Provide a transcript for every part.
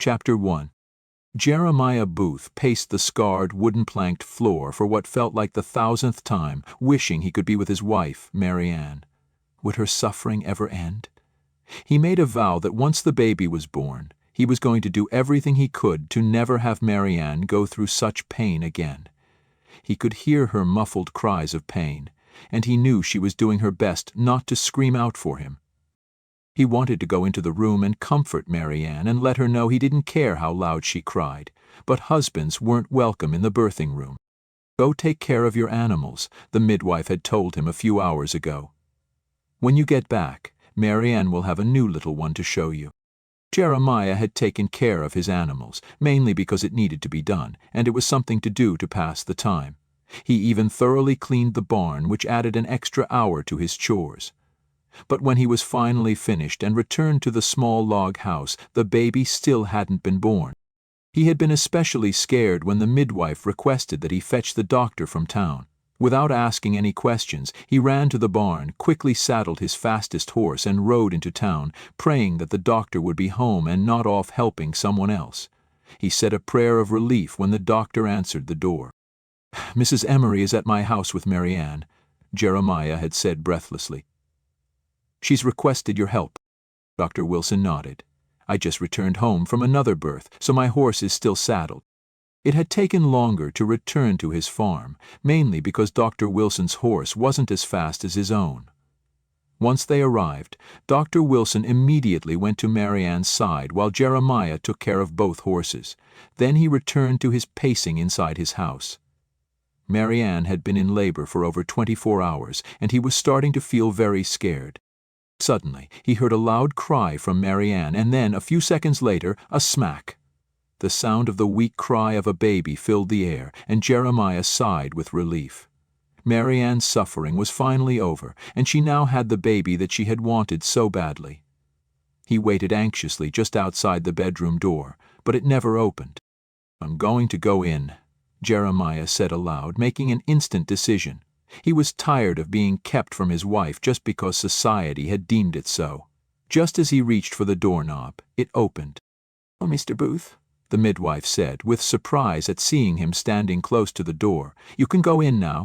Chapter 1. Jeremiah Booth paced the scarred wooden-planked floor for what felt like the 1,000th time, wishing he could be with his wife, Mary Ann. Would her suffering ever end? He made a vow that once the baby was born, he was going to do everything he could to never have Mary Ann go through such pain again. He could hear her muffled cries of pain, and he knew she was doing her best not to scream out for him. He wanted to go into the room and comfort Mary Ann and let her know he didn't care how loud she cried, but husbands weren't welcome in the birthing room. "Go take care of your animals," the midwife had told him a few hours ago. "When you get back, Mary Ann will have a new little one to show you." Jeremiah had taken care of his animals, mainly because it needed to be done, and it was something to do to pass the time. He even thoroughly cleaned the barn, which added an extra hour to his chores. But when he was finally finished and returned to the small log house, the baby still hadn't been born. He had been especially scared when the midwife requested that he fetch the doctor from town. Without asking any questions, he ran to the barn, quickly saddled his fastest horse, and rode into town, praying that the doctor would be home and not off helping someone else. He said a prayer of relief when the doctor answered the door. "Mrs. Emery is at my house with Mary Ann," Jeremiah had said breathlessly. "She's requested your help." Dr. Wilson nodded. "I just returned home from another birth, so my horse is still saddled." It had taken longer to return to his farm, mainly because Dr. Wilson's horse wasn't as fast as his own. Once they arrived, Dr. Wilson immediately went to Mary Ann's side while Jeremiah took care of both horses. Then he returned to his pacing inside his house. Mary Ann had been in labor for over 24 hours, and he was starting to feel very scared. Suddenly, he heard a loud cry from Mary Ann, and then, a few seconds later, a smack. The sound of the weak cry of a baby filled the air, and Jeremiah sighed with relief. Mary Ann's suffering was finally over, and she now had the baby that she had wanted so badly. He waited anxiously just outside the bedroom door, but it never opened. "I'm going to go in," Jeremiah said aloud, making an instant decision. He was tired of being kept from his wife just because society had deemed it so. Just as he reached for the doorknob, it opened. "Oh, Mr. Booth," the midwife said, with surprise at seeing him standing close to the door. "You can go in now."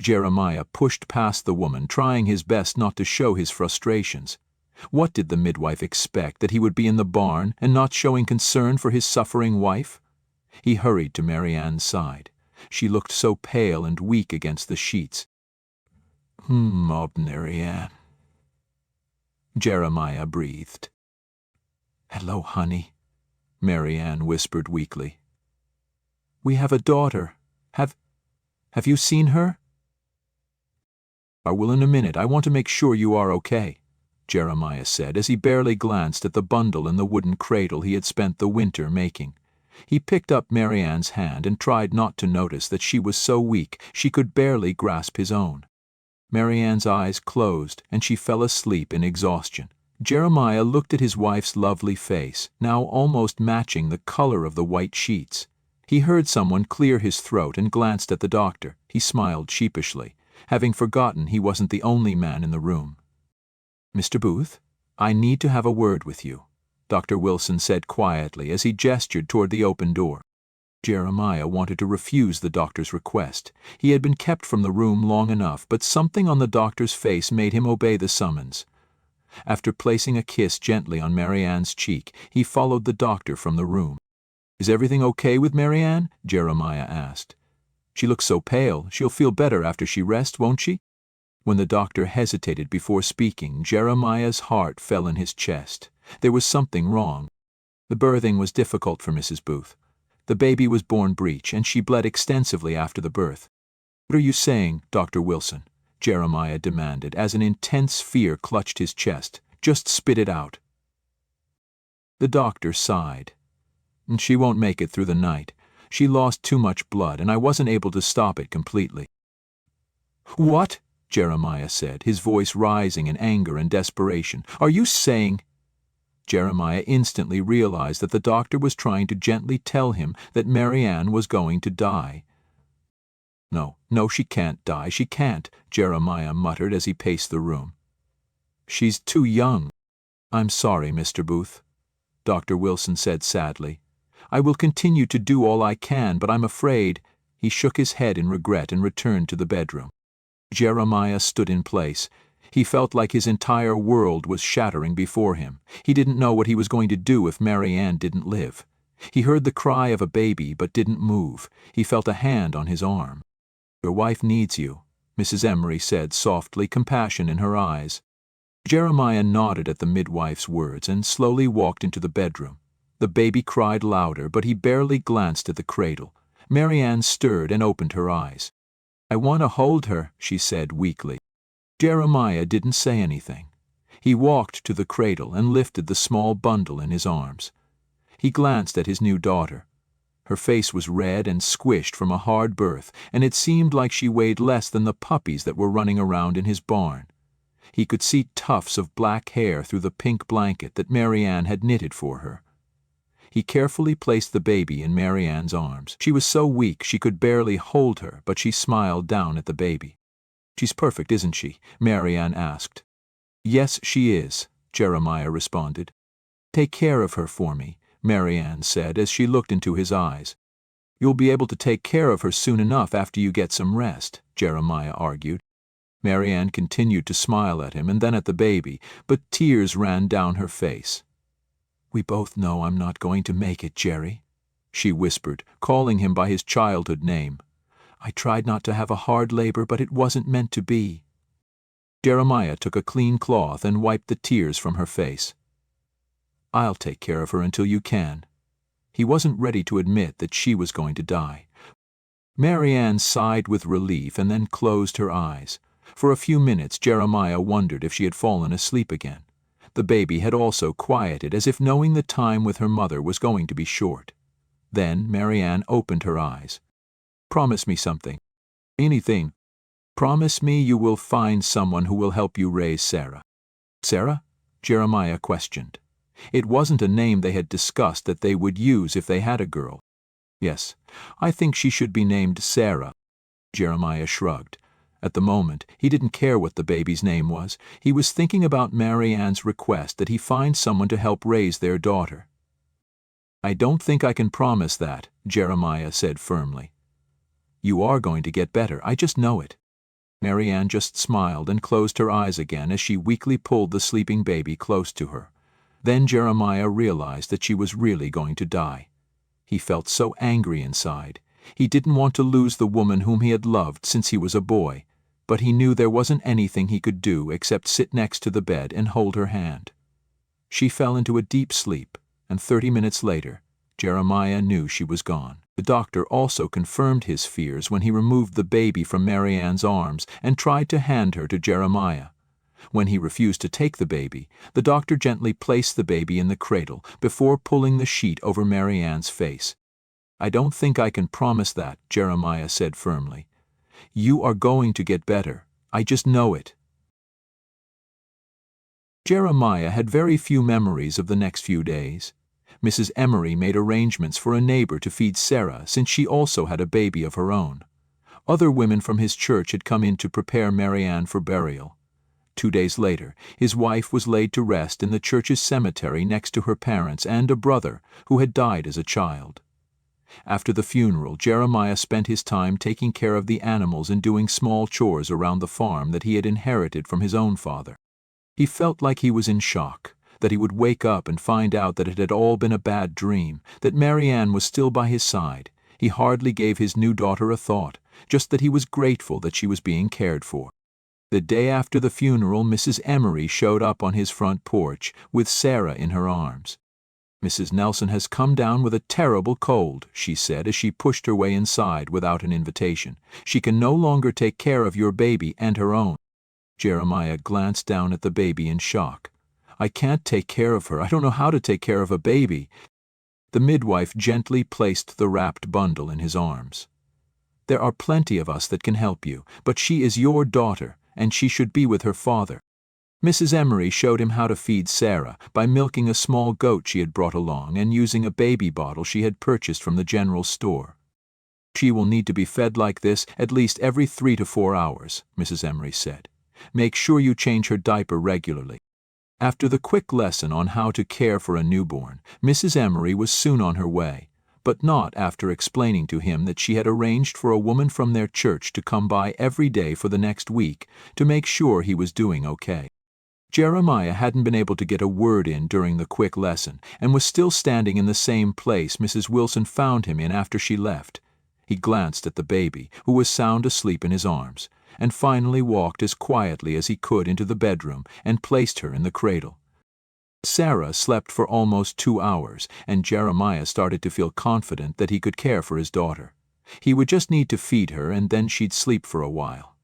Jeremiah pushed past the woman, trying his best not to show his frustrations. What did the midwife expect, that he would be in the barn and not showing concern for his suffering wife? He hurried to Mary Ann's side. She looked so pale and weak against the sheets. Mary Ann," Jeremiah breathed. "Hello, honey," Mary Ann whispered weakly. "We have a daughter. Have you seen her?" "I will in a minute. I want to make sure you are okay," Jeremiah said as he barely glanced at the bundle in the wooden cradle he had spent the winter making. He picked up Mary Ann's hand and tried not to notice that she was so weak she could barely grasp his own. Mary Ann's eyes closed and she fell asleep in exhaustion. Jeremiah looked at his wife's lovely face, now almost matching the color of the white sheets. He heard someone clear his throat and glanced at the doctor. He smiled sheepishly, having forgotten he wasn't the only man in the room. "Mr. Booth, I need to have a word with you," Dr. Wilson said quietly as he gestured toward the open door. Jeremiah wanted to refuse the doctor's request. He had been kept from the room long enough, but something on the doctor's face made him obey the summons. After placing a kiss gently on Mary Ann's cheek, he followed the doctor from the room. "Is everything okay with Mary Ann?" Jeremiah asked. "She looks so pale. She'll feel better after she rests, won't she?" When the doctor hesitated before speaking, Jeremiah's heart fell in his chest. There was something wrong. The birthing was difficult for Mrs. Booth. The baby was born breech, and she bled extensively after the birth. "What are you saying, Dr. Wilson?" Jeremiah demanded, as an intense fear clutched his chest. "Just spit it out." The doctor sighed. "She won't make it through the night. She lost too much blood, and I wasn't able to stop it completely." "What?" Jeremiah said, his voice rising in anger and desperation. "Are you saying—" Jeremiah instantly realized that the doctor was trying to gently tell him that Mary Ann was going to die. No, she can't die, she can't," Jeremiah muttered as he paced the room. "She's too young. I'm sorry, Mr. Booth." Dr. Wilson said sadly. "I will continue to do all I can, but I'm afraid—" He shook his head in regret and returned to the bedroom. Jeremiah stood in place. He felt like his entire world was shattering before him. He didn't know what he was going to do if Mary Ann didn't live. He heard the cry of a baby but didn't move. He felt a hand on his arm. "Your wife needs you," Mrs. Emery said softly, compassion in her eyes. Jeremiah nodded at the midwife's words and slowly walked into the bedroom. The baby cried louder, but he barely glanced at the cradle. Mary Ann stirred and opened her eyes. "I want to hold her," she said weakly. Jeremiah didn't say anything. He walked to the cradle and lifted the small bundle in his arms. He glanced at his new daughter. Her face was red and squished from a hard birth, and it seemed like she weighed less than the puppies that were running around in his barn. He could see tufts of black hair through the pink blanket that Mary Ann had knitted for her. He carefully placed the baby in Mary Ann's arms. She was so weak she could barely hold her, but she smiled down at the baby. "She's perfect, isn't she?" Mary Ann asked. "Yes, she is," Jeremiah responded. "Take care of her for me," Mary Ann said as she looked into his eyes. "You'll be able to take care of her soon enough after you get some rest," Jeremiah argued. Mary Ann continued to smile at him and then at the baby, but tears ran down her face. "We both know I'm not going to make it, Jerry," she whispered, calling him by his childhood name. "I tried not to have a hard labor, but it wasn't meant to be." Jeremiah took a clean cloth and wiped the tears from her face. "I'll take care of her until you can." He wasn't ready to admit that she was going to die. Mary Ann sighed with relief and then closed her eyes. For a few minutes Jeremiah wondered if she had fallen asleep again. The baby had also quieted, as if knowing the time with her mother was going to be short. Then Mary Ann opened her eyes. "Promise me something." "Anything." "Promise me you will find someone who will help you raise Sarah." "Sarah?" Jeremiah questioned. It wasn't a name they had discussed that they would use if they had a girl. "Yes, I think she should be named Sarah." Jeremiah shrugged. At the moment, he didn't care what the baby's name was. He was thinking about Mary Ann's request that he find someone to help raise their daughter. "I don't think I can promise that," Jeremiah said firmly. "You are going to get better, I just know it." Mary Ann just smiled and closed her eyes again as she weakly pulled the sleeping baby close to her. Then Jeremiah realized that she was really going to die. He felt so angry inside. He didn't want to lose the woman whom he had loved since he was a boy, but he knew there wasn't anything he could do except sit next to the bed and hold her hand. She fell into a deep sleep, and 30 minutes later, Jeremiah knew she was gone. The doctor also confirmed his fears when he removed the baby from Mary Ann's arms and tried to hand her to Jeremiah. When he refused to take the baby, the doctor gently placed the baby in the cradle before pulling the sheet over Mary Ann's face. "I don't think I can promise that," Jeremiah said firmly. "You are going to get better. I just know it." Jeremiah had very few memories of the next few days. Mrs. Emery made arrangements for a neighbor to feed Sarah since she also had a baby of her own. Other women from his church had come in to prepare Mary Ann for burial. 2 days later, his wife was laid to rest in the church's cemetery next to her parents and a brother who had died as a child. After the funeral, Jeremiah spent his time taking care of the animals and doing small chores around the farm that he had inherited from his own father. He felt like he was in shock, that he would wake up and find out that it had all been a bad dream, that Mary Ann was still by his side. He hardly gave his new daughter a thought, just that he was grateful that she was being cared for. The day after the funeral, Mrs. Emery showed up on his front porch with Sarah in her arms. "Mrs. Nelson has come down with a terrible cold," she said as she pushed her way inside without an invitation. "She can no longer take care of your baby and her own." Jeremiah glanced down at the baby in shock. "I can't take care of her. I don't know how to take care of a baby." The midwife gently placed the wrapped bundle in his arms. "There are plenty of us that can help you, but she is your daughter, and she should be with her father." Mrs. Emery showed him how to feed Sarah by milking a small goat she had brought along and using a baby bottle she had purchased from the general store. "She will need to be fed like this at least every 3 to 4 hours, Mrs. Emery said. "Make sure you change her diaper regularly." After the quick lesson on how to care for a newborn, Mrs. Emery was soon on her way, but not after explaining to him that she had arranged for a woman from their church to come by every day for the next week to make sure he was doing okay. Jeremiah hadn't been able to get a word in during the quick lesson and was still standing in the same place Mrs. Wilson found him in after she left. He glanced at the baby, who was sound asleep in his arms, and finally walked as quietly as he could into the bedroom and placed her in the cradle. Sarah slept for almost 2 hours, and Jeremiah started to feel confident that he could care for his daughter. He would just need to feed her and then she'd sleep for a while.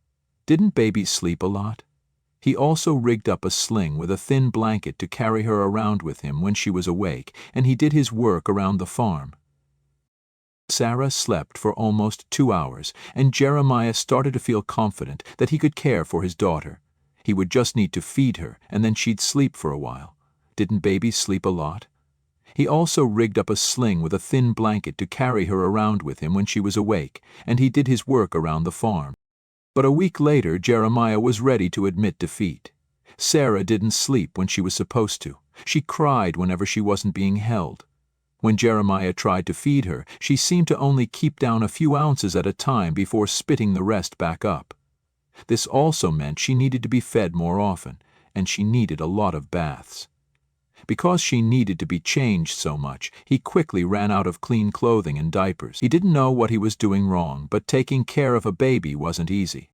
Didn't babies sleep a lot? He also rigged up a sling with a thin blanket to carry her around with him when she was awake, and he did his work around the farm. Sarah slept for almost 2 hours, and Jeremiah started to feel confident that he could care for his daughter. He would just need to feed her, and then she'd sleep for a while. Didn't babies sleep a lot? He also rigged up a sling with a thin blanket to carry her around with him when she was awake, and he did his work around the farm. But a week later, Jeremiah was ready to admit defeat. Sarah didn't sleep when she was supposed to. She cried whenever she wasn't being held. When Jeremiah tried to feed her, she seemed to only keep down a few ounces at a time before spitting the rest back up. This also meant she needed to be fed more often, and she needed a lot of baths. Because she needed to be changed so much, he quickly ran out of clean clothing and diapers. He didn't know what he was doing wrong, but taking care of a baby wasn't easy.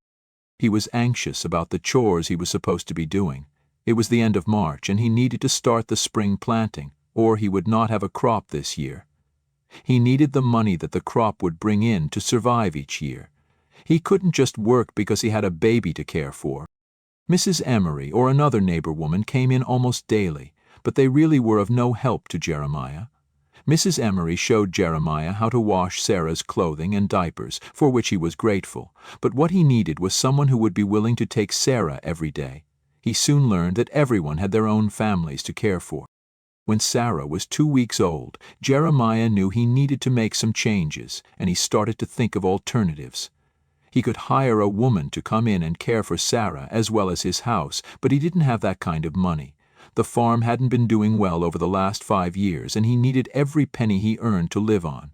He was anxious about the chores he was supposed to be doing. It was the end of March, and he needed to start the spring planting, or he would not have a crop this year. He needed the money that the crop would bring in to survive each year. He couldn't just work because he had a baby to care for. Mrs. Emery or another neighbor woman came in almost daily, but they really were of no help to Jeremiah. Mrs. Emery showed Jeremiah how to wash Sarah's clothing and diapers, for which he was grateful, but what he needed was someone who would be willing to take Sarah every day. He soon learned that everyone had their own families to care for. When Sarah was 2 weeks old, Jeremiah knew he needed to make some changes, and he started to think of alternatives. He could hire a woman to come in and care for Sarah as well as his house, but he didn't have that kind of money. The farm hadn't been doing well over the last 5 years, and he needed every penny he earned to live on.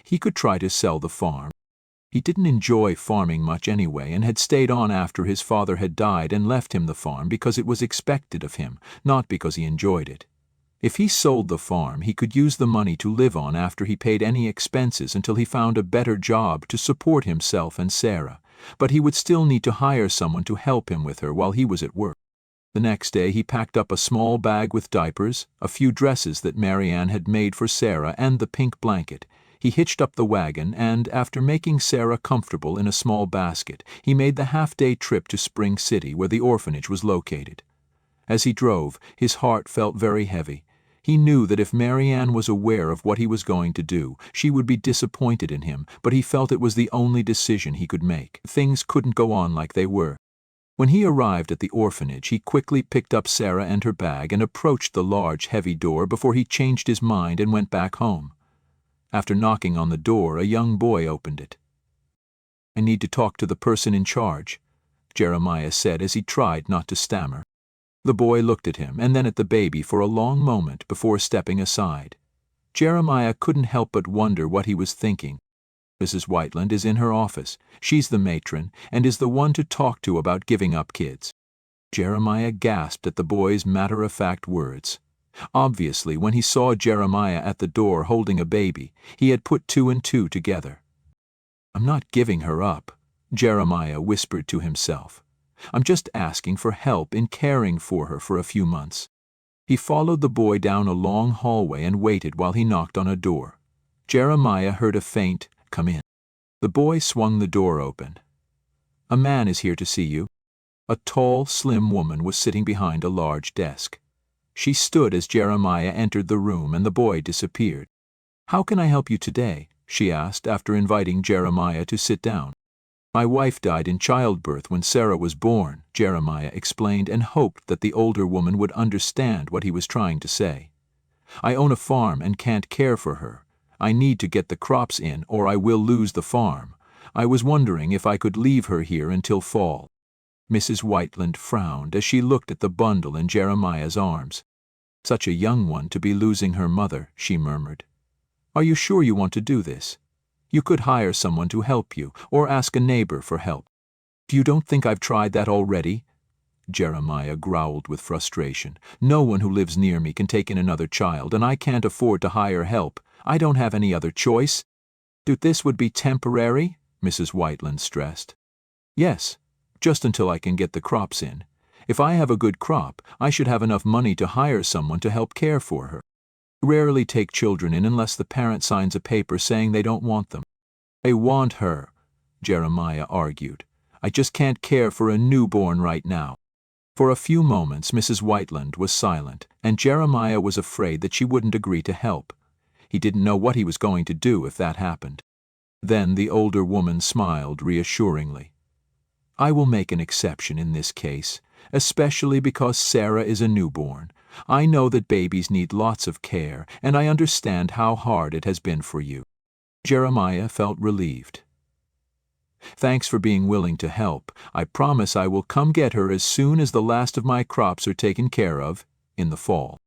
He could try to sell the farm. He didn't enjoy farming much anyway, and had stayed on after his father had died and left him the farm because it was expected of him, not because he enjoyed it. If he sold the farm, he could use the money to live on after he paid any expenses until he found a better job to support himself and Sarah, but he would still need to hire someone to help him with her while he was at work. The next day he packed up a small bag with diapers, a few dresses that Marianne had made for Sarah, and the pink blanket. He hitched up the wagon, and after making Sarah comfortable in a small basket, he made the half-day trip to Spring City, where the orphanage was located. As he drove, his heart felt very heavy. He knew that if Marianne was aware of what he was going to do, she would be disappointed in him, but he felt it was the only decision he could make. Things couldn't go on like they were. When he arrived at the orphanage, he quickly picked up Sarah and her bag and approached the large, heavy door before he changed his mind and went back home. After knocking on the door, a young boy opened it. "I need to talk to the person in charge," Jeremiah said as he tried not to stammer. The boy looked at him and then at the baby for a long moment before stepping aside. Jeremiah couldn't help but wonder what he was thinking. Mrs. Whiteland is in her office. She's the matron and is the one to talk to about giving up kids. Jeremiah gasped at the boy's matter-of-fact words. Obviously, when he saw Jeremiah at the door holding a baby, he had put 2 and 2 together. "I'm not giving her up," Jeremiah whispered to himself. "I'm just asking for help in caring for her for a few months." He followed the boy down a long hallway and waited while he knocked on a door. Jeremiah heard a faint, "Come in." The boy swung the door open. "A man is here to see you." A tall, slim woman was sitting behind a large desk. She stood as Jeremiah entered the room and the boy disappeared. "How can I help you today?" she asked after inviting Jeremiah to sit down. "My wife died in childbirth when Sarah was born," Jeremiah explained, and hoped that the older woman would understand what he was trying to say. "I own a farm and can't care for her. I need to get the crops in or I will lose the farm. I was wondering if I could leave her here until fall." Mrs. Whiteland frowned as she looked at the bundle in Jeremiah's arms. "Such a young one to be losing her mother," she murmured. "Are you sure you want to do this? You could hire someone to help you, or ask a neighbor for help." "You don't think I've tried that already?" Jeremiah growled with frustration. "No one who lives near me can take in another child, and I can't afford to hire help. I don't have any other choice." "This would be temporary?" Mrs. Whiteland stressed. "Yes, just until I can get the crops in. If I have a good crop, I should have enough money to hire someone to help care for her. Rarely take children in unless the parent signs a paper saying they don't want them." "I want her," Jeremiah argued. "I just can't care for a newborn right now." For a few moments Mrs. Whiteland was silent, and Jeremiah was afraid that she wouldn't agree to help. He didn't know what he was going to do if that happened. Then the older woman smiled reassuringly. "I will make an exception in this case, especially because Sarah is a newborn. I know that babies need lots of care, and I understand how hard it has been for you." Jeremiah felt relieved. "Thanks for being willing to help. I promise I will come get her as soon as the last of my crops are taken care of, in the fall."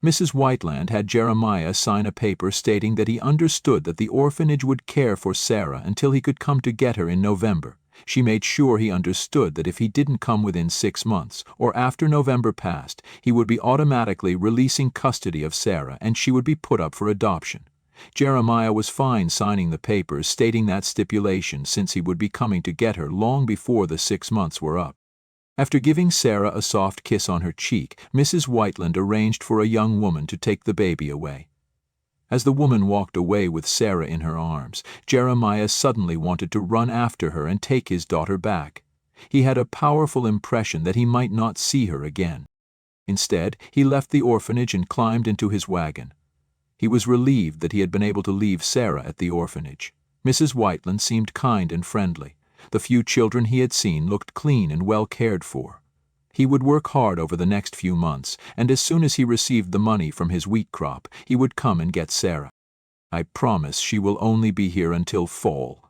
Mrs. Whiteland had Jeremiah sign a paper stating that he understood that the orphanage would care for Sarah until he could come to get her in November. She made sure he understood that if he didn't come within 6 months, or after November passed, he would be automatically releasing custody of Sarah and she would be put up for adoption. Jeremiah was fine signing the papers stating that stipulation since he would be coming to get her long before the 6 months were up. After giving Sarah a soft kiss on her cheek, Mrs. Whiteland arranged for a young woman to take the baby away. As the woman walked away with Sarah in her arms, Jeremiah suddenly wanted to run after her and take his daughter back. He had a powerful impression that he might not see her again. Instead, he left the orphanage and climbed into his wagon. He was relieved that he had been able to leave Sarah at the orphanage. Mrs. Whiteland seemed kind and friendly. The few children he had seen looked clean and well cared for. He would work hard over the next few months, and as soon as he received the money from his wheat crop, he would come and get Sarah. "I promise she will only be here until fall,"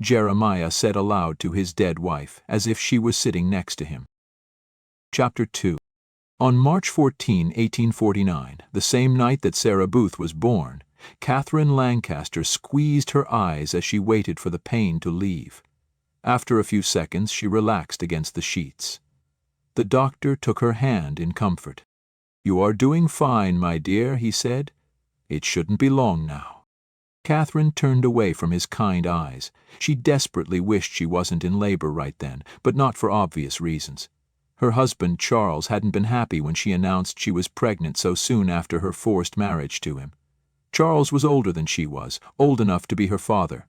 Jeremiah said aloud to his dead wife, as if she was sitting next to him. Chapter 2. On March 14, 1849, the same night that Sarah Booth was born, Katherine Lancaster squeezed her eyes as she waited for the pain to leave. After a few seconds, she relaxed against the sheets. The doctor took her hand in comfort. "You are doing fine, my dear," he said. "It shouldn't be long now." Katherine turned away from his kind eyes. She desperately wished she wasn't in labor right then, but not for obvious reasons. Her husband, Charles, hadn't been happy when she announced she was pregnant so soon after her forced marriage to him. Charles was older than she was, old enough to be her father.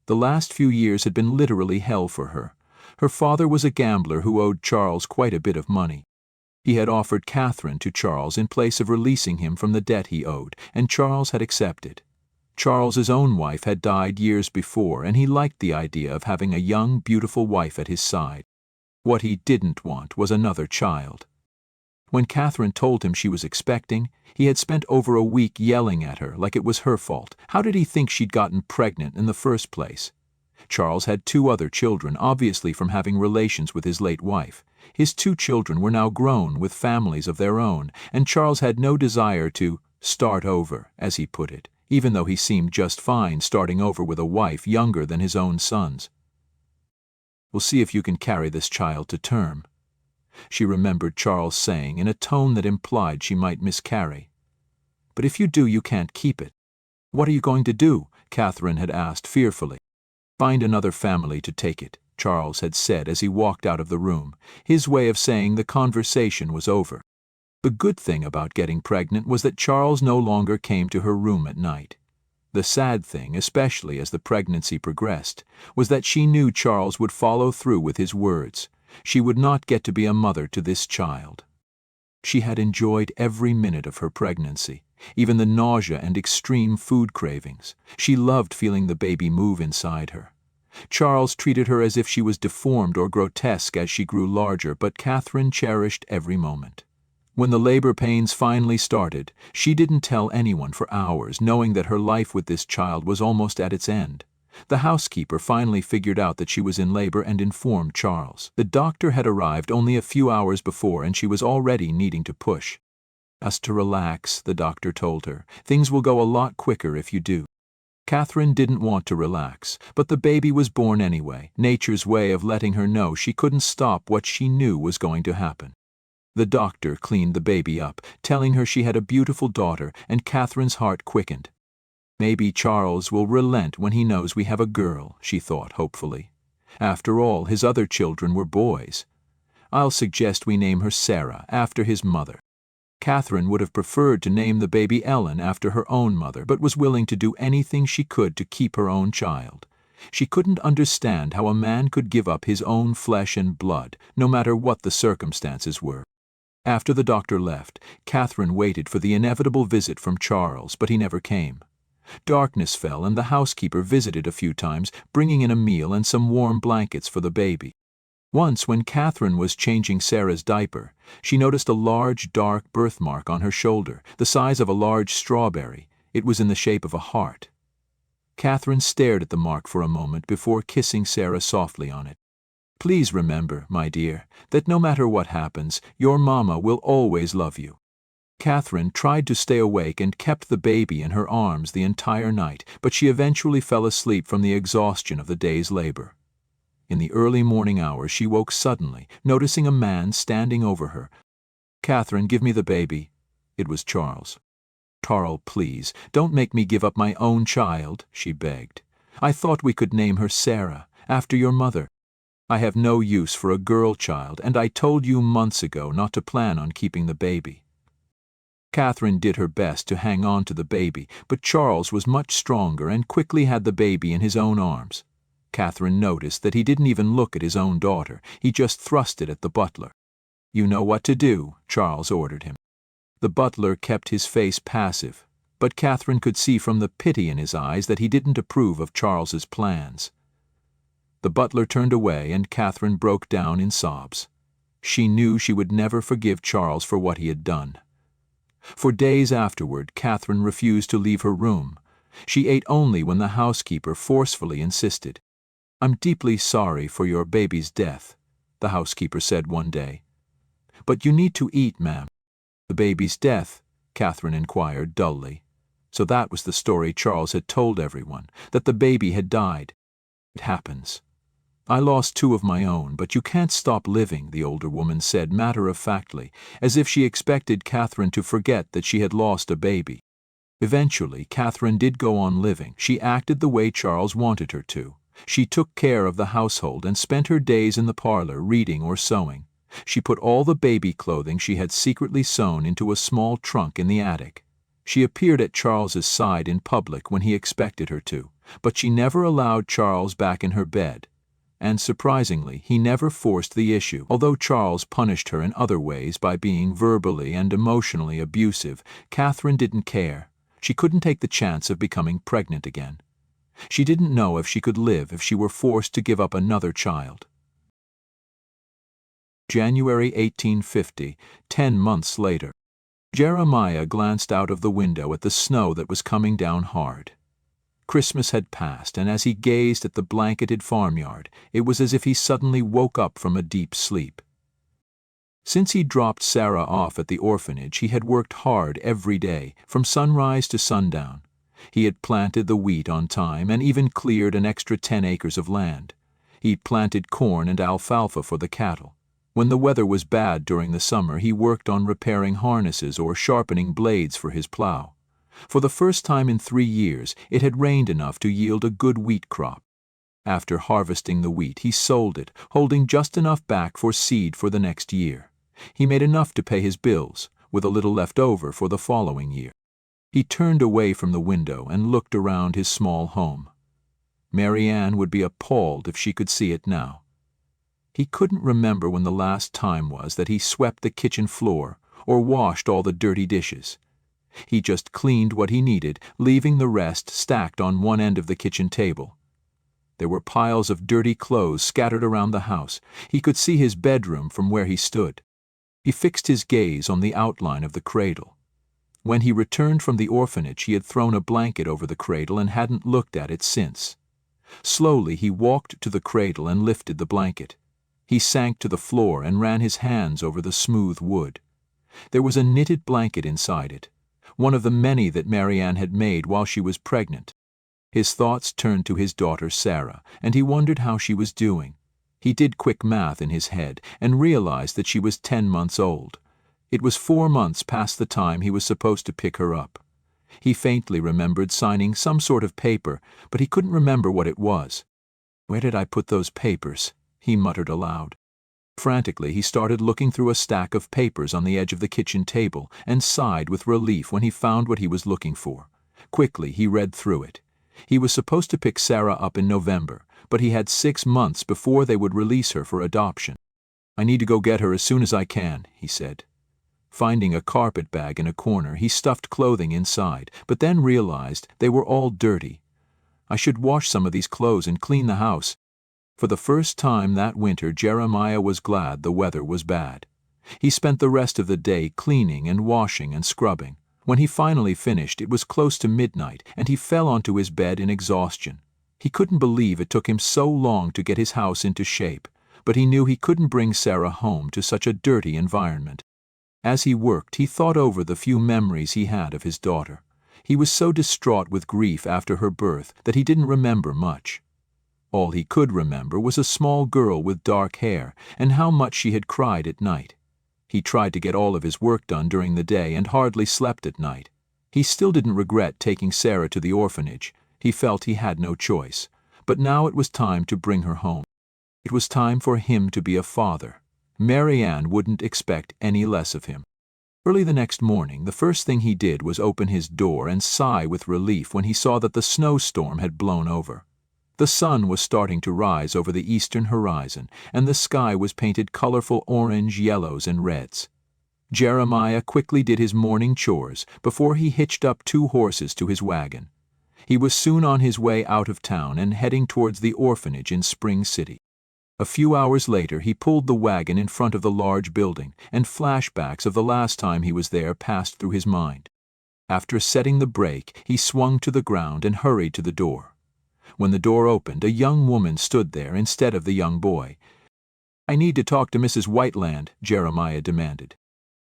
The last few years had been literally hell for her. Her father was a gambler who owed Charles quite a bit of money. He had offered Katherine to Charles in place of releasing him from the debt he owed, and Charles had accepted. Charles's own wife had died years before, and he liked the idea of having a young, beautiful wife at his side. What he didn't want was another child. When Katherine told him she was expecting, he had spent over a week yelling at her like it was her fault. How did he think she'd gotten pregnant in the first place? Charles had 2 other children, obviously from having relations with his late wife. His 2 children were now grown with families of their own, and Charles had no desire to start over, as he put it, even though he seemed just fine starting over with a wife younger than his own sons. "We'll see if you can carry this child to term," she remembered Charles saying in a tone that implied she might miscarry. "But if you do, you can't keep it." "What are you going to do?" Katherine had asked fearfully. "Find another family to take it," Charles had said as he walked out of the room, his way of saying the conversation was over. The good thing about getting pregnant was that Charles no longer came to her room at night. The sad thing, especially as the pregnancy progressed, was that she knew Charles would follow through with his words. She would not get to be a mother to this child. She had enjoyed every minute of her pregnancy, even the nausea and extreme food cravings. She loved feeling the baby move inside her. Charles treated her as if she was deformed or grotesque as she grew larger, but Katherine cherished every moment. When the labor pains finally started, she didn't tell anyone for hours, knowing that her life with this child was almost at its end. The housekeeper finally figured out that she was in labor and informed Charles. The doctor had arrived only a few hours before and she was already needing to push. "Just to relax," the doctor told her. "Things will go a lot quicker if you do." Katherine didn't want to relax, but the baby was born anyway, nature's way of letting her know she couldn't stop what she knew was going to happen. The doctor cleaned the baby up, telling her she had a beautiful daughter, and Katherine's heart quickened. "Maybe Charles will relent when he knows we have a girl," she thought hopefully. After all, his other children were boys. "I'll suggest we name her Sarah, after his mother." Katherine would have preferred to name the baby Ellen after her own mother, but was willing to do anything she could to keep her own child. She couldn't understand how a man could give up his own flesh and blood, no matter what the circumstances were. After the doctor left, Katherine waited for the inevitable visit from Charles, but he never came. Darkness fell and the housekeeper visited a few times, bringing in a meal and some warm blankets for the baby. Once, when Katherine was changing Sarah's diaper, she noticed a large, dark birthmark on her shoulder, the size of a large strawberry. It was in the shape of a heart. Katherine stared at the mark for a moment before kissing Sarah softly on it. "Please remember, my dear, that no matter what happens, your mama will always love you." Katherine tried to stay awake and kept the baby in her arms the entire night, but she eventually fell asleep from the exhaustion of the day's labor. In the early morning hours she woke suddenly, noticing a man standing over her. "Katherine, give me the baby." It was Charles. "Charles, please, don't make me give up my own child," she begged. "I thought we could name her Sarah, after your mother. I have no use for a girl child, and I told you months ago not to plan on keeping the baby." Katherine did her best to hang on to the baby, but Charles was much stronger and quickly had the baby in his own arms. Katherine noticed that he didn't even look at his own daughter, he just thrust it at the butler. "You know what to do," Charles ordered him. The butler kept his face passive, but Katherine could see from the pity in his eyes that he didn't approve of Charles's plans. The butler turned away and Katherine broke down in sobs. She knew she would never forgive Charles for what he had done. For days afterward, Katherine refused to leave her room. She ate only when the housekeeper forcefully insisted. "I'm deeply sorry for your baby's death," the housekeeper said one day. "But you need to eat, ma'am." "The baby's death?" Katherine inquired dully. So that was the story Charles had told everyone, that the baby had died. "It happens. I lost 2 of my own, but you can't stop living," the older woman said matter-of-factly, as if she expected Katherine to forget that she had lost a baby. Eventually, Katherine did go on living. She acted the way Charles wanted her to. She took care of the household and spent her days in the parlor reading or sewing. She put all the baby clothing she had secretly sewn into a small trunk in the attic. She appeared at Charles's side in public when he expected her to, but she never allowed Charles back in her bed. And surprisingly, he never forced the issue. Although Charles punished her in other ways by being verbally and emotionally abusive, Katherine didn't care. She couldn't take the chance of becoming pregnant again. She didn't know if she could live if she were forced to give up another child. January 1850, 10 months later. Jeremiah glanced out of the window at the snow that was coming down hard. Christmas had passed, and as he gazed at the blanketed farmyard, it was as if he suddenly woke up from a deep sleep. Since he dropped Sarah off at the orphanage, he had worked hard every day, from sunrise to sundown. He had planted the wheat on time and even cleared an extra 10 acres of land. He planted corn and alfalfa for the cattle. When the weather was bad during the summer, he worked on repairing harnesses or sharpening blades for his plow. For the first time in 3 years, it had rained enough to yield a good wheat crop. After harvesting the wheat, he sold it, holding just enough back for seed for the next year. He made enough to pay his bills, with a little left over for the following year. He turned away from the window and looked around his small home. Mary Ann would be appalled if she could see it now. He couldn't remember when the last time was that he swept the kitchen floor or washed all the dirty dishes. He just cleaned what he needed, leaving the rest stacked on one end of the kitchen table. There were piles of dirty clothes scattered around the house. He could see his bedroom from where he stood. He fixed his gaze on the outline of the cradle. When he returned from the orphanage, he had thrown a blanket over the cradle and hadn't looked at it since. Slowly he walked to the cradle and lifted the blanket. He sank to the floor and ran his hands over the smooth wood. There was a knitted blanket inside it, one of the many that Marianne had made while she was pregnant. His thoughts turned to his daughter Sarah, and he wondered how she was doing. He did quick math in his head and realized that she was 10 months old. It was 4 months past the time he was supposed to pick her up. He faintly remembered signing some sort of paper, but he couldn't remember what it was. "Where did I put those papers?" he muttered aloud. Frantically, he started looking through a stack of papers on the edge of the kitchen table and sighed with relief when he found what he was looking for. Quickly, he read through it. He was supposed to pick Sarah up in November, but he had 6 months before they would release her for adoption. "I need to go get her as soon as I can," he said. Finding a carpet bag in a corner, he stuffed clothing inside, but then realized they were all dirty. "I should wash some of these clothes and clean the house." For the first time that winter, Jeremiah was glad the weather was bad. He spent the rest of the day cleaning and washing and scrubbing. When he finally finished, it was close to midnight, and he fell onto his bed in exhaustion. He couldn't believe it took him so long to get his house into shape, but he knew he couldn't bring Sarah home to such a dirty environment. As he worked, he thought over the few memories he had of his daughter. He was so distraught with grief after her birth that he didn't remember much. All he could remember was a small girl with dark hair and how much she had cried at night. He tried to get all of his work done during the day and hardly slept at night. He still didn't regret taking Sarah to the orphanage. He felt he had no choice. But now it was time to bring her home. It was time for him to be a father. Marianne wouldn't expect any less of him. Early the next morning, the first thing he did was open his door and sigh with relief when he saw that the snowstorm had blown over. The sun was starting to rise over the eastern horizon, and the sky was painted colorful orange, yellows, and reds. Jeremiah quickly did his morning chores before he hitched up 2 horses to his wagon. He was soon on his way out of town and heading towards the orphanage in Spring City. A few hours later, he pulled the wagon in front of the large building, and flashbacks of the last time he was there passed through his mind. After setting the brake, he swung to the ground and hurried to the door. When the door opened, a young woman stood there instead of the young boy. "I need to talk to Mrs. Whiteland," Jeremiah demanded.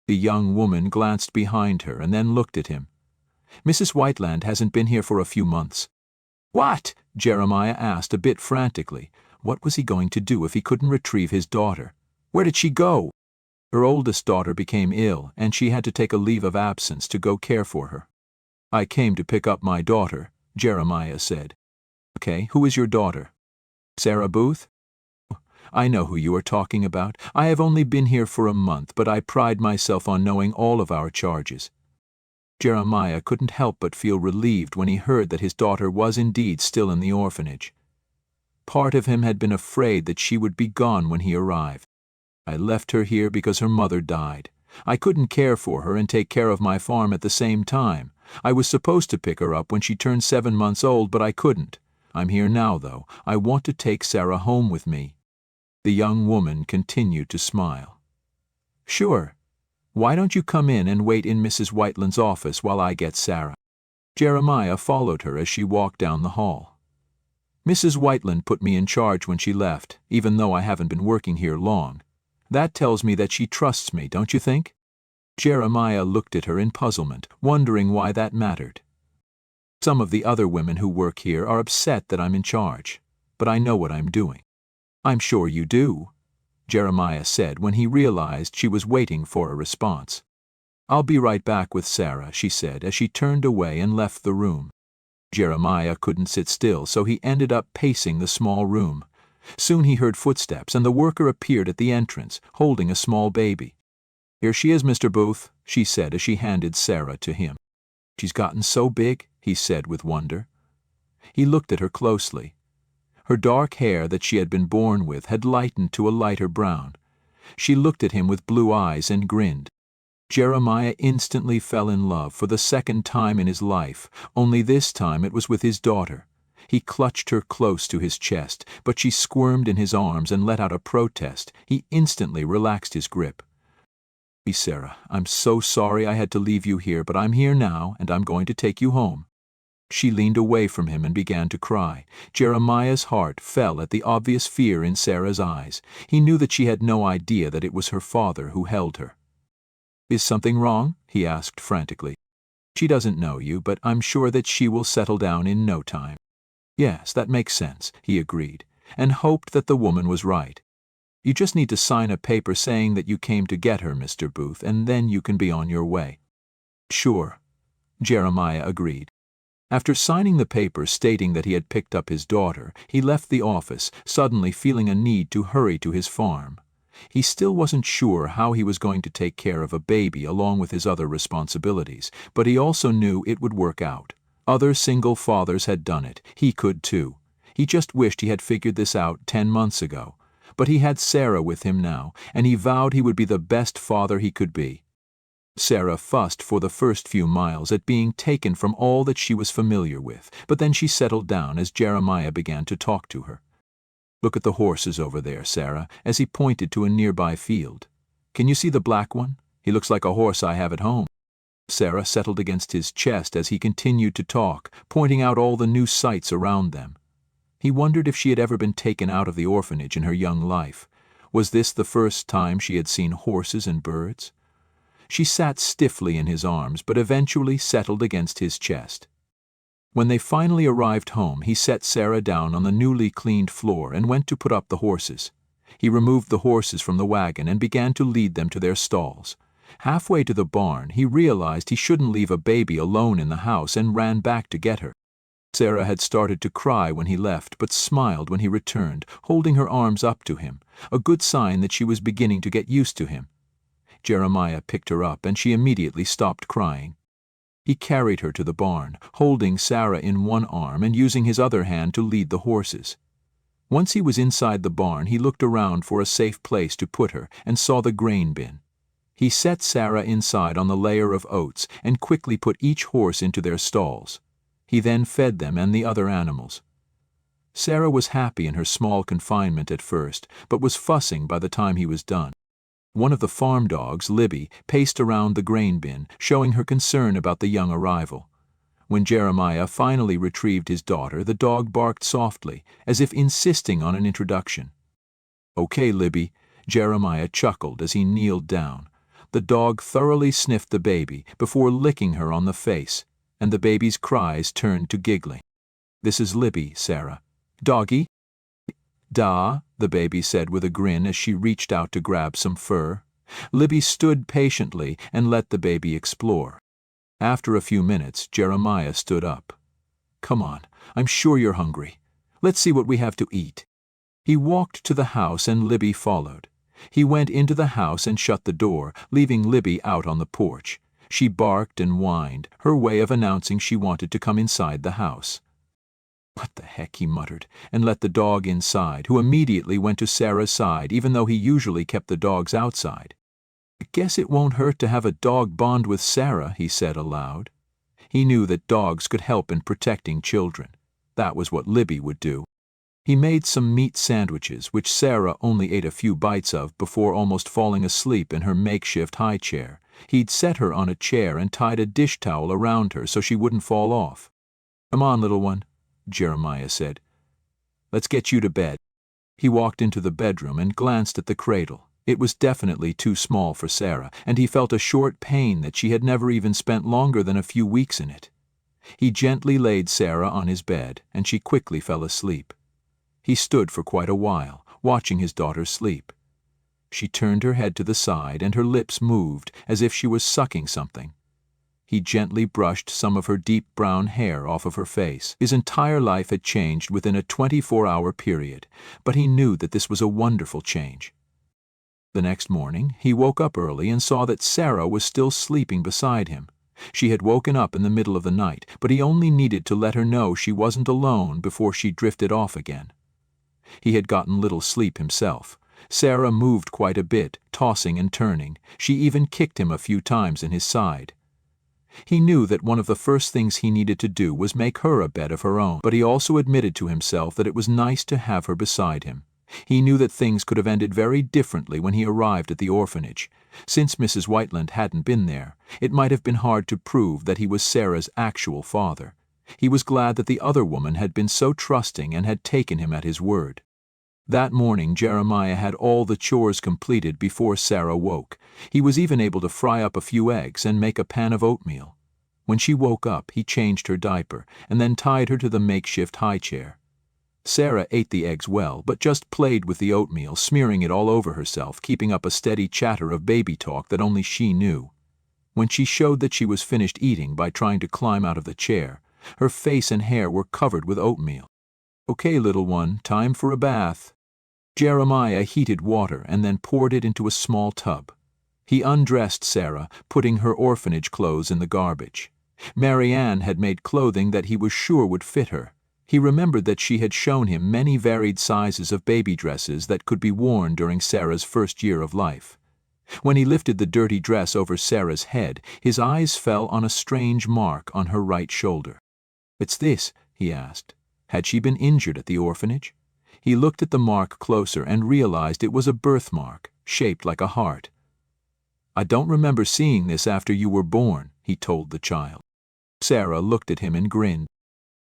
The young woman glanced behind her and then looked at him. "Mrs. Whiteland hasn't been here for a few months." "What?" Jeremiah asked a bit frantically. What was he going to do if he couldn't retrieve his daughter? "Where did she go?" "Her oldest daughter became ill, and she had to take a leave of absence to go care for her." "I came to pick up my daughter," Jeremiah said. "Okay, who is your daughter?" "Sarah Booth?" "I know who you are talking about. I have only been here for a month, but I pride myself on knowing all of our charges." Jeremiah couldn't help but feel relieved when he heard that his daughter was indeed still in the orphanage. Part of him had been afraid that she would be gone when he arrived. "I left her here because her mother died. I couldn't care for her and take care of my farm at the same time. I was supposed to pick her up when she turned 7 months old, but I couldn't. I'm here now, though. I want to take Sarah home with me." The young woman continued to smile. "Sure. Why don't you come in and wait in Mrs. Whiteland's office while I get Sarah?" Jeremiah followed her as she walked down the hall. "Mrs. Whiteland put me in charge when she left, even though I haven't been working here long. That tells me that she trusts me, don't you think?" Jeremiah looked at her in puzzlement, wondering why that mattered. "Some of the other women who work here are upset that I'm in charge, but I know what I'm doing." "I'm sure you do," Jeremiah said when he realized she was waiting for a response. "I'll be right back with Sarah," she said as she turned away and left the room. Jeremiah couldn't sit still, so he ended up pacing the small room. Soon he heard footsteps, and the worker appeared at the entrance, holding a small baby. "Here she is, Mr. Booth," she said as she handed Sarah to him. "She's gotten so big," he said with wonder. He looked at her closely. Her dark hair that she had been born with had lightened to a lighter brown. She looked at him with blue eyes and grinned. Jeremiah instantly fell in love for the second time in his life, only this time it was with his daughter. He clutched her close to his chest, but she squirmed in his arms and let out a protest. He instantly relaxed his grip. "Sarah, I'm so sorry I had to leave you here, but I'm here now, and I'm going to take you home." She leaned away from him and began to cry. Jeremiah's heart fell at the obvious fear in Sarah's eyes. He knew that she had no idea that it was her father who held her. "Is something wrong?" he asked frantically. "She doesn't know you, but I'm sure that she will settle down in no time." "Yes, that makes sense," he agreed, and hoped that the woman was right. "You just need to sign a paper saying that you came to get her, Mr. Booth, and then you can be on your way." "Sure," Jeremiah agreed. After signing the paper stating that he had picked up his daughter, he left the office, suddenly feeling a need to hurry to his farm. He still wasn't sure how he was going to take care of a baby along with his other responsibilities, but he also knew it would work out. Other single fathers had done it. He could too. He just wished he had figured this out 10 months ago. But he had Sarah with him now, and he vowed he would be the best father he could be. Sarah fussed for the first few miles at being taken from all that she was familiar with, but then she settled down as Jeremiah began to talk to her. "Look at the horses over there, Sarah," as he pointed to a nearby field. "Can you see the black one? He looks like a horse I have at home." Sarah settled against his chest as he continued to talk, pointing out all the new sights around them. He wondered if she had ever been taken out of the orphanage in her young life. Was this the first time she had seen horses and birds? She sat stiffly in his arms, but eventually settled against his chest. When they finally arrived home, he set Sarah down on the newly cleaned floor and went to put up the horses. He removed the horses from the wagon and began to lead them to their stalls. Halfway to the barn, he realized he shouldn't leave a baby alone in the house and ran back to get her. Sarah had started to cry when he left, but smiled when he returned, holding her arms up to him, a good sign that she was beginning to get used to him. Jeremiah picked her up, and she immediately stopped crying. He carried her to the barn, holding Sarah in one arm and using his other hand to lead the horses. Once he was inside the barn, he looked around for a safe place to put her and saw the grain bin. He set Sarah inside on the layer of oats and quickly put each horse into their stalls. He then fed them and the other animals. Sarah was happy in her small confinement at first, but was fussing by the time he was done. One of the farm dogs, Libby, paced around the grain bin, showing her concern about the young arrival. When Jeremiah finally retrieved his daughter, the dog barked softly, as if insisting on an introduction. "Okay, Libby," Jeremiah chuckled as he kneeled down. The dog thoroughly sniffed the baby before licking her on the face, and the baby's cries turned to giggling. "This is Libby, Sarah." "Doggy?" "Da," the baby said with a grin as she reached out to grab some fur. Libby stood patiently and let the baby explore. After a few minutes, Jeremiah stood up. "Come on, I'm sure you're hungry. Let's see what we have to eat." He walked to the house and Libby followed. He went into the house and shut the door, leaving Libby out on the porch. She barked and whined, her way of announcing she wanted to come inside the house. "What the heck," he muttered, and let the dog inside, who immediately went to Sarah's side even though he usually kept the dogs outside. "I guess it won't hurt to have a dog bond with Sarah," he said aloud. He knew that dogs could help in protecting children. That was what Libby would do. He made some meat sandwiches, which Sarah only ate a few bites of before almost falling asleep in her makeshift high chair. He'd set her on a chair and tied a dish towel around her so she wouldn't fall off. "Come on, little one," Jeremiah said. "Let's get you to bed." He walked into the bedroom and glanced at the cradle. It was definitely too small for Sarah, and he felt a short pain that she had never even spent longer than a few weeks in it. He gently laid Sarah on his bed, and she quickly fell asleep. He stood for quite a while, watching his daughter sleep. She turned her head to the side, and her lips moved as if she was sucking something. He gently brushed some of her deep brown hair off of her face. His entire life had changed within a 24-hour period, but he knew that this was a wonderful change. The next morning, he woke up early and saw that Sarah was still sleeping beside him. She had woken up in the middle of the night, but he only needed to let her know she wasn't alone before she drifted off again. He had gotten little sleep himself. Sarah moved quite a bit, tossing and turning. She even kicked him a few times in his side. He knew that one of the first things he needed to do was make her a bed of her own, but he also admitted to himself that it was nice to have her beside him. He knew that things could have ended very differently when he arrived at the orphanage. Since Mrs. Whiteland hadn't been there, it might have been hard to prove that he was Sarah's actual father. He was glad that the other woman had been so trusting and had taken him at his word. That morning Jeremiah had all the chores completed before Sarah woke. He was even able to fry up a few eggs and make a pan of oatmeal. When she woke up, he changed her diaper and then tied her to the makeshift high chair. Sarah ate the eggs well, but just played with the oatmeal, smearing it all over herself, keeping up a steady chatter of baby talk that only she knew. When she showed that she was finished eating by trying to climb out of the chair, her face and hair were covered with oatmeal. "Okay, little one, time for a bath." Jeremiah heated water and then poured it into a small tub. He undressed Sarah, putting her orphanage clothes in the garbage. Mary Ann had made clothing that he was sure would fit her. He remembered that she had shown him many varied sizes of baby dresses that could be worn during Sarah's first year of life. When he lifted the dirty dress over Sarah's head, his eyes fell on a strange mark on her right shoulder. "What's this?" he asked. Had she been injured at the orphanage? He looked at the mark closer and realized it was a birthmark, shaped like a heart. "I don't remember seeing this after you were born," he told the child. Sarah looked at him and grinned.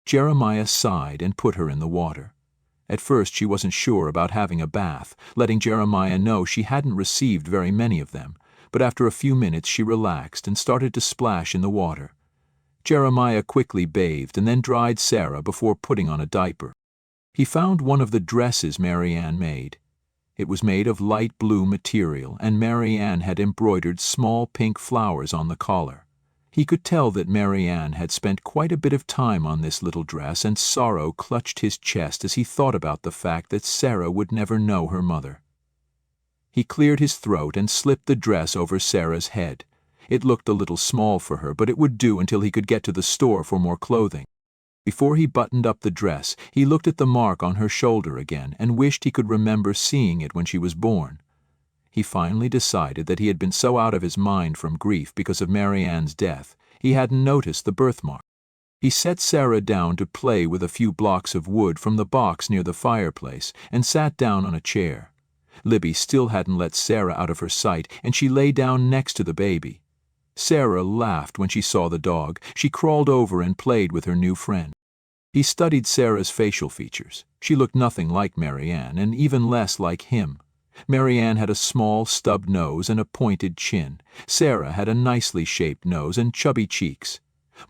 Jeremiah sighed and put her in the water. At first she wasn't sure about having a bath, letting Jeremiah know she hadn't received very many of them, but after a few minutes she relaxed and started to splash in the water. Jeremiah quickly bathed and then dried Sarah before putting on a diaper. He found one of the dresses Mary Ann made. It was made of light blue material, and Mary Ann had embroidered small pink flowers on the collar. He could tell that Mary Ann had spent quite a bit of time on this little dress, and sorrow clutched his chest as he thought about the fact that Sarah would never know her mother. He cleared his throat and slipped the dress over Sarah's head. It looked a little small for her, but it would do until he could get to the store for more clothing. Before he buttoned up the dress, he looked at the mark on her shoulder again and wished he could remember seeing it when she was born. He finally decided that he had been so out of his mind from grief because of Mary Ann's death, he hadn't noticed the birthmark. He set Sarah down to play with a few blocks of wood from the box near the fireplace and sat down on a chair. Libby still hadn't let Sarah out of her sight, and she lay down next to the baby. Sarah laughed when she saw the dog. She crawled over and played with her new friend. He studied Sarah's facial features. She looked nothing like Mary Ann, and even less like him. Mary Ann had a small, stubbed nose and a pointed chin. Sarah had a nicely shaped nose and chubby cheeks.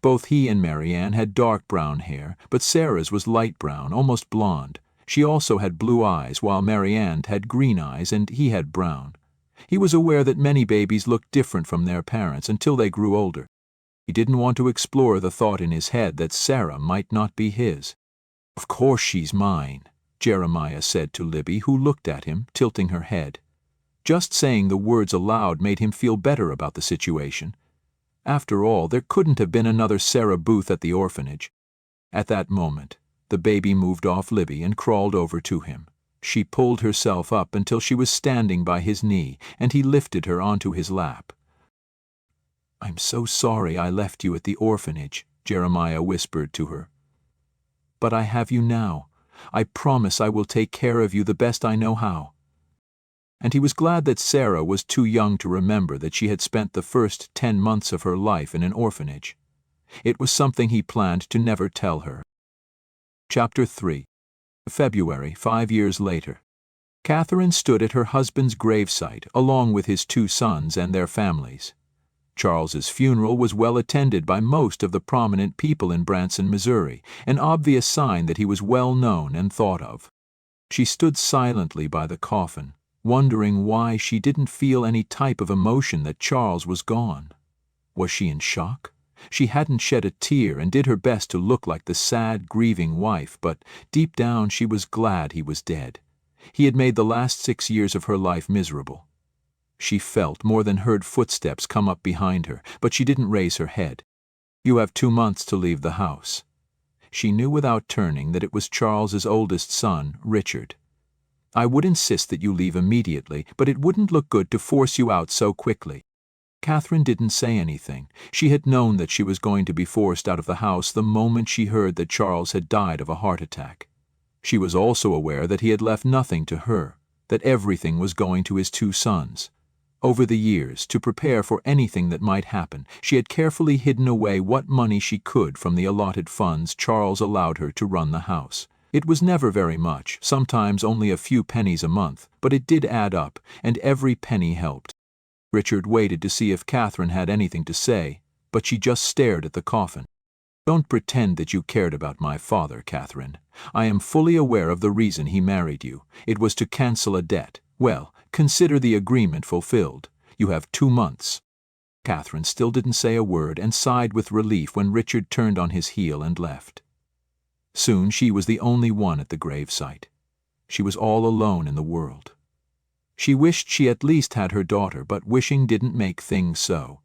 Both he and Mary Ann had dark brown hair, but Sarah's was light brown, almost blonde. She also had blue eyes, while Mary Ann had green eyes and he had brown. He was aware that many babies looked different from their parents until they grew older. He didn't want to explore the thought in his head that Sarah might not be his. "Of course she's mine," Jeremiah said to Libby, who looked at him, tilting her head. Just saying the words aloud made him feel better about the situation. After all, there couldn't have been another Sarah Booth at the orphanage. At that moment, the baby moved off Libby and crawled over to him. She pulled herself up until she was standing by his knee, and he lifted her onto his lap. "I'm so sorry I left you at the orphanage," Jeremiah whispered to her. "But I have you now. I promise I will take care of you the best I know how." And he was glad that Sarah was too young to remember that she had spent the first 10 months of her life in an orphanage. It was something he planned to never tell her. Chapter 3. February, 5 years later. Katherine stood at her husband's gravesite along with his 2 sons and their families. Charles's funeral was well attended by most of the prominent people in Branson, Missouri, an obvious sign that he was well known and thought of. She stood silently by the coffin, wondering why she didn't feel any type of emotion that Charles was gone. Was she in shock? She hadn't shed a tear and did her best to look like the sad, grieving wife, but deep down she was glad he was dead. He had made the last 6 years of her life miserable. She felt more than heard footsteps come up behind her, but she didn't raise her head. "You have 2 months to leave the house." She knew without turning that it was Charles's oldest son, Richard. "I would insist that you leave immediately, but it wouldn't look good to force you out so quickly." Katherine didn't say anything. She had known that she was going to be forced out of the house the moment she heard that Charles had died of a heart attack. She was also aware that he had left nothing to her, that everything was going to his 2 sons. Over the years, to prepare for anything that might happen, she had carefully hidden away what money she could from the allotted funds Charles allowed her to run the house. It was never very much, sometimes only a few pennies a month, but it did add up, and every penny helped. Richard waited to see if Katherine had anything to say, but she just stared at the coffin. "Don't pretend that you cared about my father, Katherine. I am fully aware of the reason he married you. It was to cancel a debt. Well, consider the agreement fulfilled. You have 2 months. Katherine still didn't say a word and sighed with relief when Richard turned on his heel and left. Soon she was the only one at the gravesite. She was all alone in the world. She wished she at least had her daughter, but wishing didn't make things so.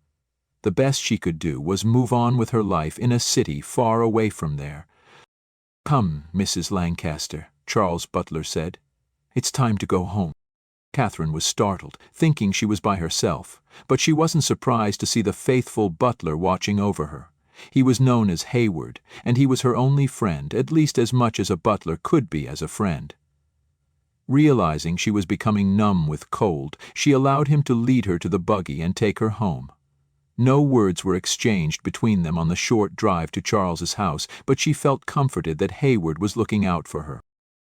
The best she could do was move on with her life in a city far away from there. "Come, Mrs. Lancaster," Charles' butler said. "It's time to go home." Katherine was startled, thinking she was by herself, but she wasn't surprised to see the faithful butler watching over her. He was known as Hayward, and he was her only friend, at least as much as a butler could be as a friend. Realizing she was becoming numb with cold, she allowed him to lead her to the buggy and take her home. No words were exchanged between them on the short drive to Charles's house, but she felt comforted that Hayward was looking out for her.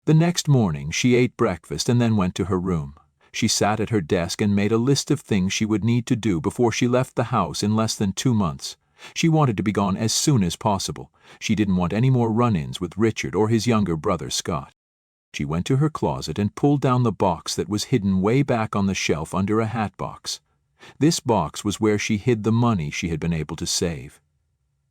The next morning she ate breakfast and then went to her room. She sat at her desk and made a list of things she would need to do before she left the house in less than 2 months. She wanted to be gone as soon as possible. She didn't want any more run-ins with Richard or his younger brother Scott. She went to her closet and pulled down the box that was hidden way back on the shelf under a hat box. This box was where she hid the money she had been able to save.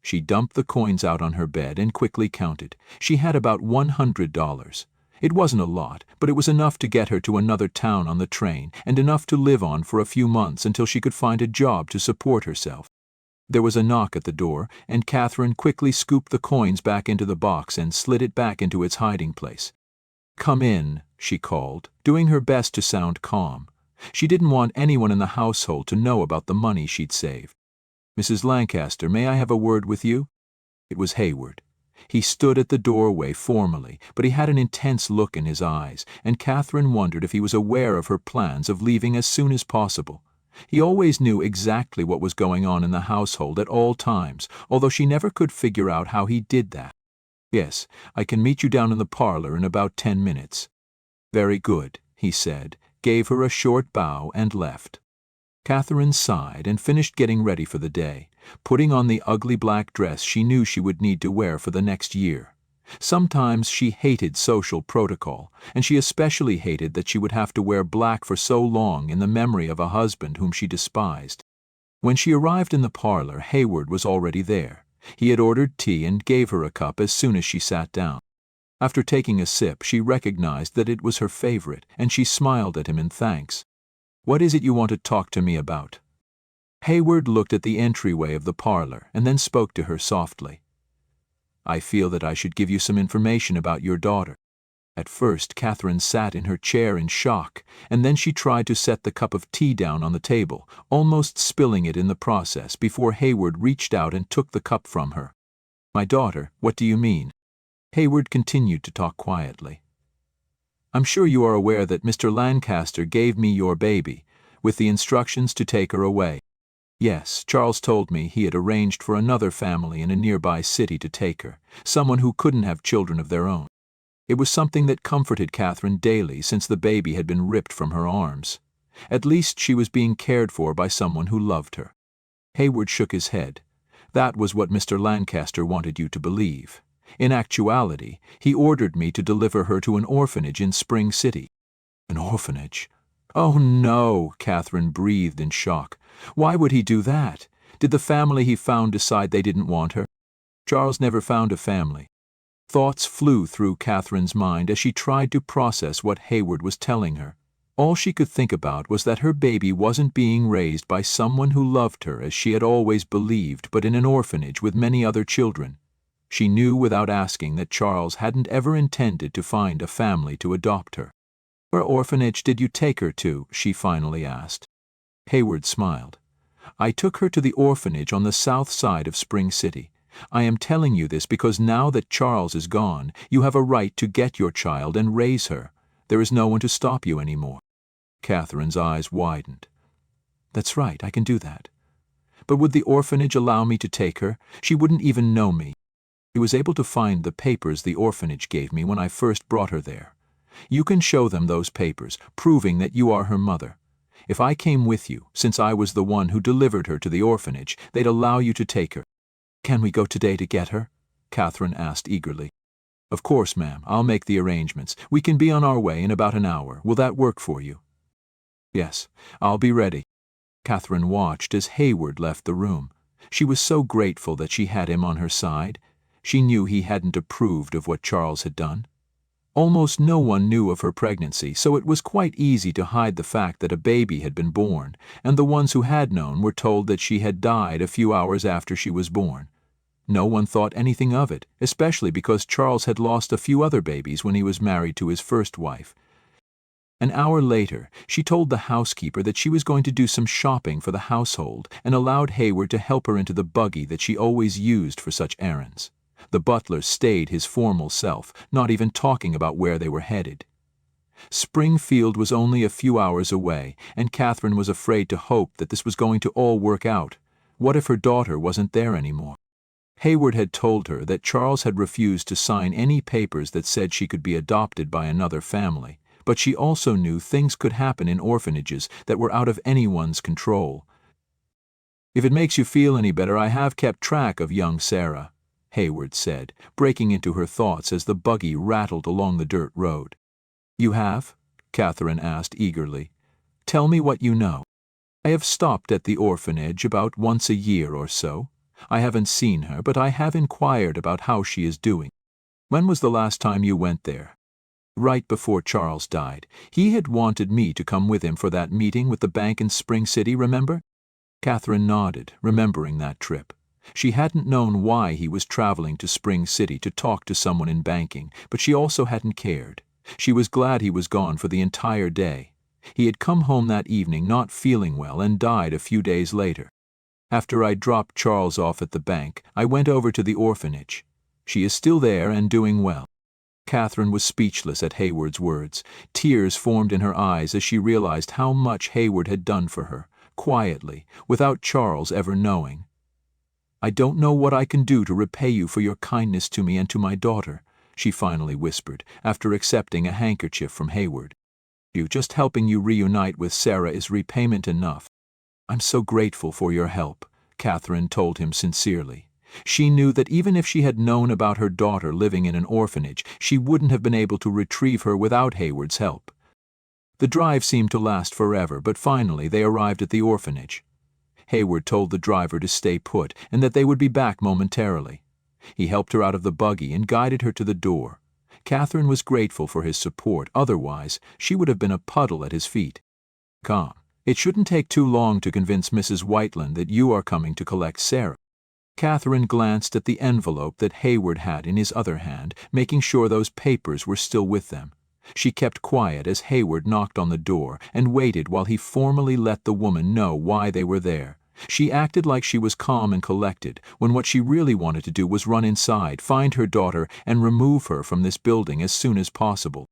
She dumped the coins out on her bed and quickly counted. She had about $100. It wasn't a lot, but it was enough to get her to another town on the train and enough to live on for a few months until she could find a job to support herself. There was a knock at the door, and Katherine quickly scooped the coins back into the box and slid it back into its hiding place. "Come in," she called, doing her best to sound calm. She didn't want anyone in the household to know about the money she'd saved. "Mrs. Lancaster, may I have a word with you?" It was Hayward. He stood at the doorway formally, but he had an intense look in his eyes, and Katherine wondered if he was aware of her plans of leaving as soon as possible. He always knew exactly what was going on in the household at all times, although she never could figure out how he did that. "Yes, I can meet you down in the parlor in about 10 minutes. "Very good," he said, gave her a short bow and left. Katherine sighed and finished getting ready for the day, putting on the ugly black dress she knew she would need to wear for the next year. Sometimes she hated social protocol, and she especially hated that she would have to wear black for so long in the memory of a husband whom she despised. When she arrived in the parlor, Hayward was already there. He had ordered tea and gave her a cup as soon as she sat down. After taking a sip, she recognized that it was her favorite, and she smiled at him in thanks. "What is it you want to talk to me about?" Hayward looked at the entryway of the parlor and then spoke to her softly. "I feel that I should give you some information about your daughter." At first, Katherine sat in her chair in shock, and then she tried to set the cup of tea down on the table, almost spilling it in the process before Hayward reached out and took the cup from her. "My daughter, what do you mean?" Hayward continued to talk quietly. "I'm sure you are aware that Mr. Lancaster gave me your baby, with the instructions to take her away." "Yes, Charles told me he had arranged for another family in a nearby city to take her, someone who couldn't have children of their own." It was something that comforted Katherine daily since the baby had been ripped from her arms. At least she was being cared for by someone who loved her. Hayward shook his head. "That was what Mr. Lancaster wanted you to believe. In actuality, he ordered me to deliver her to an orphanage in Spring City." "An orphanage? Oh no," Katherine breathed in shock. "Why would he do that? Did the family he found decide they didn't want her?" "Charles never found a family." Thoughts flew through Katherine's mind as she tried to process what Hayward was telling her. All she could think about was that her baby wasn't being raised by someone who loved her as she had always believed, but in an orphanage with many other children. She knew without asking that Charles hadn't ever intended to find a family to adopt her. "Where orphanage did you take her to?" she finally asked. Hayward smiled. "I took her to the orphanage on the south side of Spring City. I am telling you this because now that Charles is gone, you have a right to get your child and raise her. There is no one to stop you anymore." Katherine's eyes widened. That's right, I can do that. But would the orphanage allow me to take her? She wouldn't even know me. He was able to find the papers the orphanage gave me when I first brought her there. You can show them those papers, proving that you are her mother. If I came with you, since I was the one who delivered her to the orphanage, they'd allow you to take her. Can we go today to get her? Katherine asked eagerly. Of course, ma'am. I'll make the arrangements. We can be on our way in about an hour. Will that work for you? Yes, I'll be ready. Katherine watched as Hayward left the room. She was so grateful that she had him on her side. She knew he hadn't approved of what Charles had done. Almost no one knew of her pregnancy, so it was quite easy to hide the fact that a baby had been born, and the ones who had known were told that she had died a few hours after she was born. No one thought anything of it, especially because Charles had lost a few other babies when he was married to his first wife. An hour later, she told the housekeeper that she was going to do some shopping for the household and allowed Hayward to help her into the buggy that she always used for such errands. The butler stayed his formal self, not even talking about where they were headed. Springfield was only a few hours away, and Katherine was afraid to hope that this was going to all work out. What if her daughter wasn't there anymore? Hayward had told her that Charles had refused to sign any papers that said she could be adopted by another family, but she also knew things could happen in orphanages that were out of anyone's control. If it makes you feel any better, I have kept track of young Sarah, Hayward said, breaking into her thoughts as the buggy rattled along the dirt road. You have? Katherine asked eagerly. Tell me what you know. I have stopped at the orphanage about once a year or so. I haven't seen her, but I have inquired about how she is doing. When was the last time you went there? Right before Charles died. He had wanted me to come with him for that meeting with the bank in Spring City, remember? Katherine nodded, remembering that trip. She hadn't known why he was traveling to Spring City to talk to someone in banking, but she also hadn't cared. She was glad he was gone for the entire day. He had come home that evening not feeling well and died a few days later. After I dropped Charles off at the bank, I went over to the orphanage. She is still there and doing well. Katherine was speechless at Hayward's words. Tears formed in her eyes as she realized how much Hayward had done for her, quietly, without Charles ever knowing. I don't know what I can do to repay you for your kindness to me and to my daughter, she finally whispered, after accepting a handkerchief from Hayward. Just helping you reunite with Sarah is repayment enough. I'm so grateful for your help, Katherine told him sincerely. She knew that even if she had known about her daughter living in an orphanage, she wouldn't have been able to retrieve her without Hayward's help. The drive seemed to last forever, but finally they arrived at the orphanage. Hayward told the driver to stay put and that they would be back momentarily. He helped her out of the buggy and guided her to the door. Katherine was grateful for his support, otherwise she would have been a puddle at his feet. Come, it shouldn't take too long to convince Mrs. Whiteland that you are coming to collect Sarah. Katherine glanced at the envelope that Hayward had in his other hand, making sure those papers were still with them. She kept quiet as Hayward knocked on the door and waited while he formally let the woman know why they were there. She acted like she was calm and collected, when what she really wanted to do was run inside, find her daughter, and remove her from this building as soon as possible.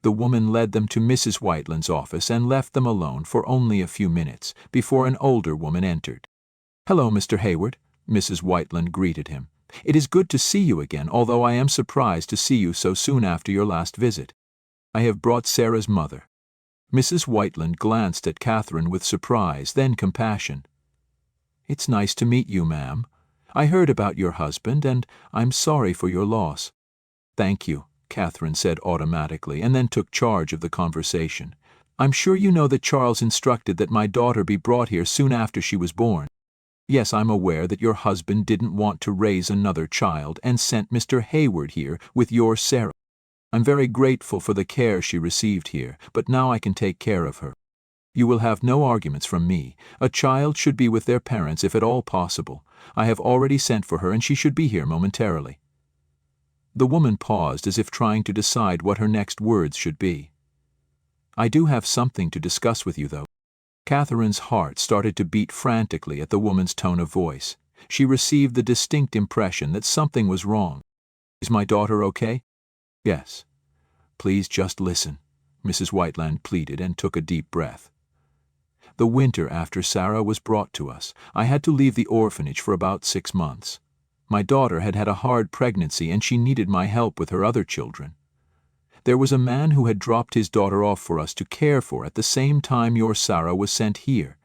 The woman led them to Mrs. Whiteland's office and left them alone for only a few minutes before an older woman entered. Hello, Mr. Hayward, Mrs. Whiteland greeted him. It is good to see you again, although I am surprised to see you so soon after your last visit. I have brought Sarah's mother. Mrs. Whiteland glanced at Katherine with surprise, then compassion. It's nice to meet you, ma'am. I heard about your husband, and I'm sorry for your loss. Thank you, Katherine said automatically, and then took charge of the conversation. I'm sure you know that Charles instructed that my daughter be brought here soon after she was born. Yes, I'm aware that your husband didn't want to raise another child and sent Mr. Hayward here with your Sarah. I'm very grateful for the care she received here, but now I can take care of her. You will have no arguments from me. A child should be with their parents if at all possible. I have already sent for her and she should be here momentarily. The woman paused as if trying to decide what her next words should be. I do have something to discuss with you, though. Katherine's heart started to beat frantically at the woman's tone of voice. She received the distinct impression that something was wrong. Is my daughter okay? Yes. Please just listen, Mrs. Whiteland pleaded and took a deep breath. The winter after Sarah was brought to us, I had to leave the orphanage for about 6 months. My daughter had had a hard pregnancy and she needed my help with her other children. There was a man who had dropped his daughter off for us to care for at the same time your Sarah was sent here.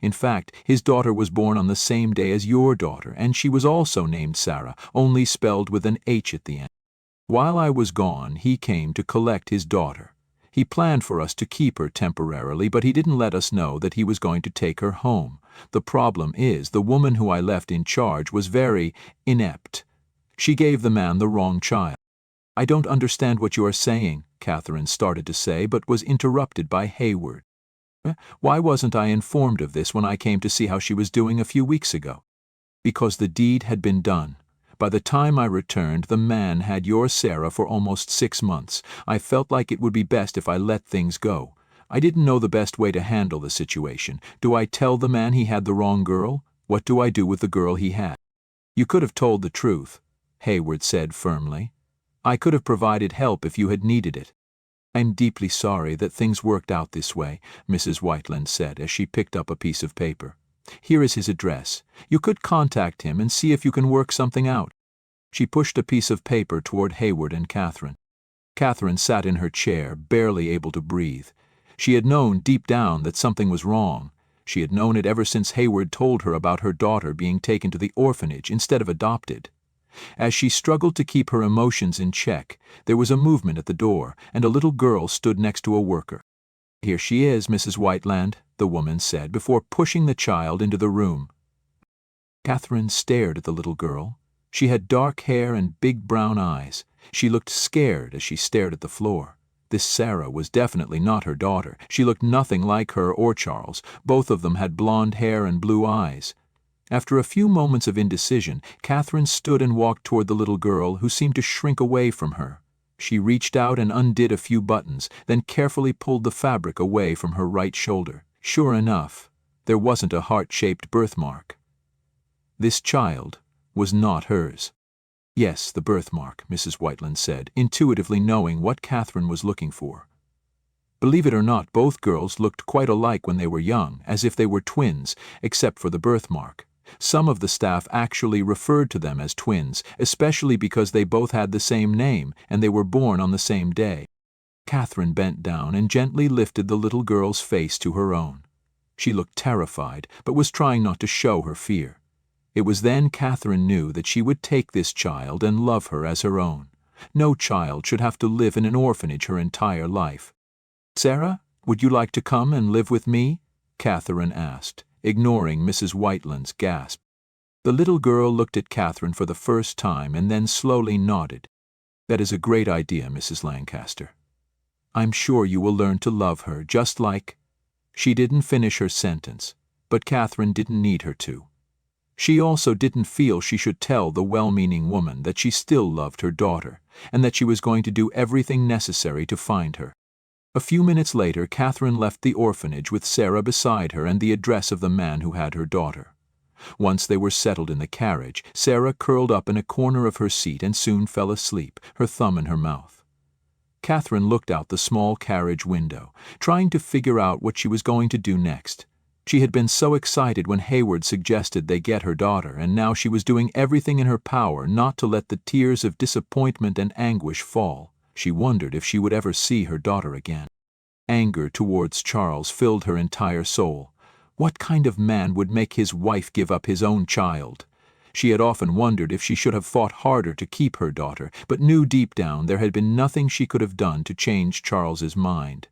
In fact, his daughter was born on the same day as your daughter, and she was also named Sarah, only spelled with an H at the end. While I was gone, he came to collect his daughter. He planned for us to keep her temporarily, but he didn't let us know that he was going to take her home. The problem is, the woman who I left in charge was very inept. She gave the man the wrong child. I don't understand what you are saying, Katherine started to say, but was interrupted by Hayward. Why wasn't I informed of this when I came to see how she was doing a few weeks ago? Because the deed had been done. By the time I returned, the man had your Sarah for almost 6 months. I felt like it would be best if I let things go. I didn't know the best way to handle the situation. Do I tell the man he had the wrong girl? What do I do with the girl he had? You could have told the truth, Hayward said firmly. I could have provided help if you had needed it. I'm deeply sorry that things worked out this way, Mrs. Whiteland said as she picked up a piece of paper. Here is his address. You could contact him and see if you can work something out. She pushed a piece of paper toward Hayward and Katherine. Katherine sat in her chair, barely able to breathe. She had known deep down that something was wrong. She had known it ever since Hayward told her about her daughter being taken to the orphanage instead of adopted. As she struggled to keep her emotions in check, there was a movement at the door, and a little girl stood next to a worker. Here she is, Mrs. Whiteland, the woman said, before pushing the child into the room. Katherine stared at the little girl. She had dark hair and big brown eyes. She looked scared as she stared at the floor. This Sarah was definitely not her daughter. She looked nothing like her or Charles. Both of them had blonde hair and blue eyes. After a few moments of indecision, Katherine stood and walked toward the little girl, who seemed to shrink away from her. She reached out and undid a few buttons, then carefully pulled the fabric away from her right shoulder. Sure enough, there wasn't a heart-shaped birthmark. This child was not hers. Yes, the birthmark, Mrs. Whiteland said, intuitively knowing what Katherine was looking for. Believe it or not, both girls looked quite alike when they were young, as if they were twins, except for the birthmark. Some of the staff actually referred to them as twins, especially because they both had the same name and they were born on the same day. Katherine bent down and gently lifted the little girl's face to her own. She looked terrified, but was trying not to show her fear. It was then Katherine knew that she would take this child and love her as her own. No child should have to live in an orphanage her entire life. Sarah, would you like to come and live with me? Katherine asked, ignoring Mrs. Whiteland's gasp. The little girl looked at Katherine for the first time and then slowly nodded. That is a great idea, Mrs. Lancaster. I'm sure you will learn to love her just like... She didn't finish her sentence, but Katherine didn't need her to. She also didn't feel she should tell the well-meaning woman that she still loved her daughter and that she was going to do everything necessary to find her. A few minutes later, Katherine left the orphanage with Sarah beside her and the address of the man who had her daughter. Once they were settled in the carriage, Sarah curled up in a corner of her seat and soon fell asleep, her thumb in her mouth. Katherine looked out the small carriage window, trying to figure out what she was going to do next. She had been so excited when Hayward suggested they get her daughter, and now she was doing everything in her power not to let the tears of disappointment and anguish fall. She wondered if she would ever see her daughter again. Anger towards Charles filled her entire soul. What kind of man would make his wife give up his own child? She had often wondered if she should have fought harder to keep her daughter, but knew deep down there had been nothing she could have done to change Charles's mind.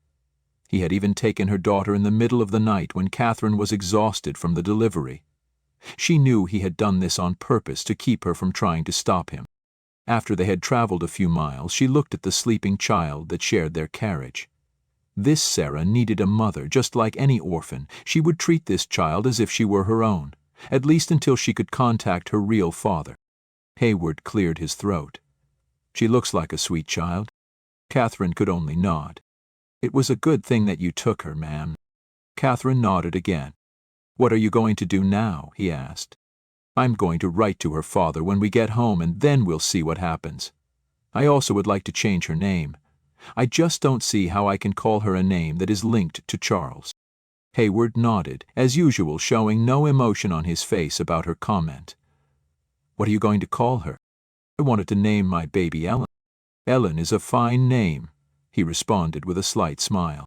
He had even taken her daughter in the middle of the night when Katherine was exhausted from the delivery. She knew he had done this on purpose to keep her from trying to stop him. After they had traveled a few miles, she looked at the sleeping child that shared their carriage. This Sarah needed a mother just like any orphan. She would treat this child as if she were her own, at least until she could contact her real father. Hayward cleared his throat. She looks like a sweet child. Katherine could only nod. It was a good thing that you took her, ma'am. Katherine nodded again. What are you going to do now? He asked. I'm going to write to her father when we get home, and then we'll see what happens. I also would like to change her name. I just don't see how I can call her a name that is linked to Charles. Hayward nodded, as usual, showing no emotion on his face about her comment. "What are you going to call her?" "I wanted to name my baby Ellen." "Ellen is a fine name," he responded with a slight smile.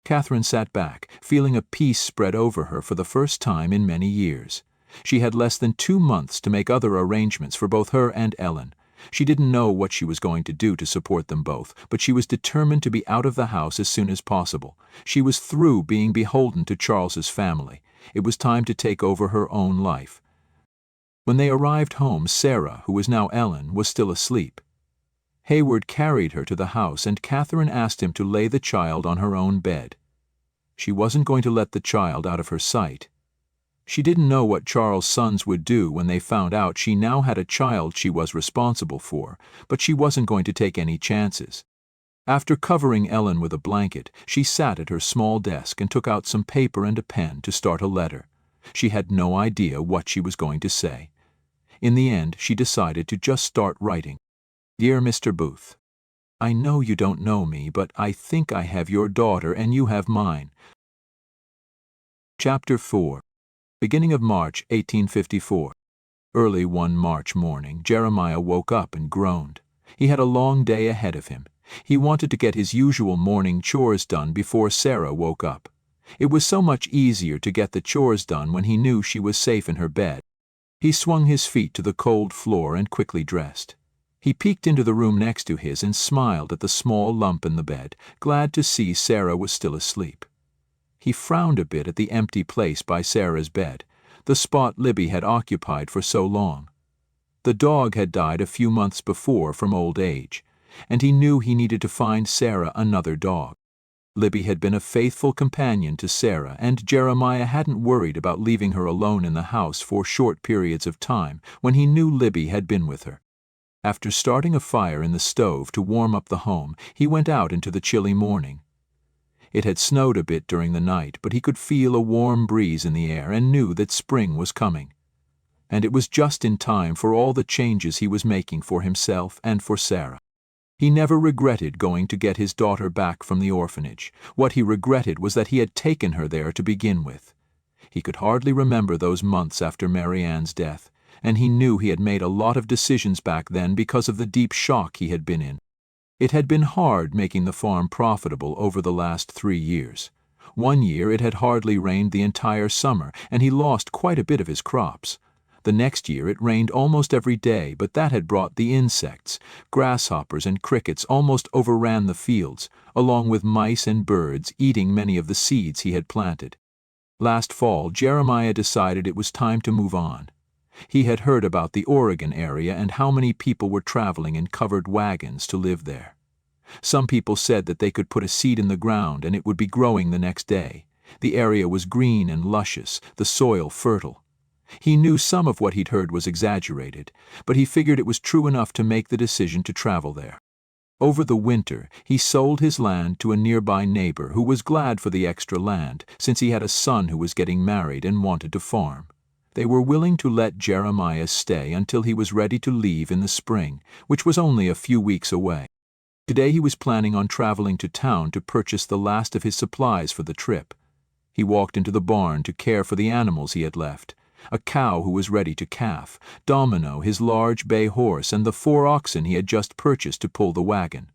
Katherine sat back, feeling a peace spread over her for the first time in many years. She had less than 2 months to make other arrangements for both her and Ellen. She didn't know what she was going to do to support them both, but she was determined to be out of the house as soon as possible. She was through being beholden to Charles's family. It was time to take over her own life. When they arrived home, Sarah, who was now Ellen, was still asleep. Hayward carried her to the house, and Katherine asked him to lay the child on her own bed. She wasn't going to let the child out of her sight. She didn't know what Charles' sons would do when they found out she now had a child she was responsible for, but she wasn't going to take any chances. After covering Ellen with a blanket, she sat at her small desk and took out some paper and a pen to start a letter. She had no idea what she was going to say. In the end, she decided to just start writing. "Dear Mr. Booth, I know you don't know me, but I think I have your daughter and you have mine." Chapter 4. Beginning of March 1854. Early one March morning, Jeremiah woke up and groaned. He had a long day ahead of him. He wanted to get his usual morning chores done before Sarah woke up. It was so much easier to get the chores done when he knew she was safe in her bed. He swung his feet to the cold floor and quickly dressed. He peeked into the room next to his and smiled at the small lump in the bed, glad to see Sarah was still asleep. He frowned a bit at the empty place by Sarah's bed, the spot Libby had occupied for so long. The dog had died a few months before from old age, and he knew he needed to find Sarah another dog. Libby had been a faithful companion to Sarah, and Jeremiah hadn't worried about leaving her alone in the house for short periods of time when he knew Libby had been with her. After starting a fire in the stove to warm up the home, he went out into the chilly morning. It had snowed a bit during the night, but he could feel a warm breeze in the air and knew that spring was coming. And it was just in time for all the changes he was making for himself and for Sarah. He never regretted going to get his daughter back from the orphanage. What he regretted was that he had taken her there to begin with. He could hardly remember those months after Mary Ann's death, and he knew he had made a lot of decisions back then because of the deep shock he had been in. It had been hard making the farm profitable over the last 3 years. One year it had hardly rained the entire summer, and he lost quite a bit of his crops. The next year it rained almost every day, but that had brought the insects. Grasshoppers and crickets almost overran the fields, along with mice and birds eating many of the seeds he had planted. Last fall, Jeremiah decided it was time to move on. He had heard about the Oregon area and how many people were traveling in covered wagons to live there. Some people said that they could put a seed in the ground and it would be growing the next day. The area was green and luscious, the soil fertile. He knew some of what he'd heard was exaggerated, but he figured it was true enough to make the decision to travel there. Over the winter, he sold his land to a nearby neighbor who was glad for the extra land, since he had a son who was getting married and wanted to farm. They were willing to let Jeremiah stay until he was ready to leave in the spring, which was only a few weeks away. Today he was planning on traveling to town to purchase the last of his supplies for the trip. He walked into the barn to care for the animals he had left: a cow who was ready to calf, Domino, his large bay horse, and the 4 oxen he had just purchased to pull the wagon.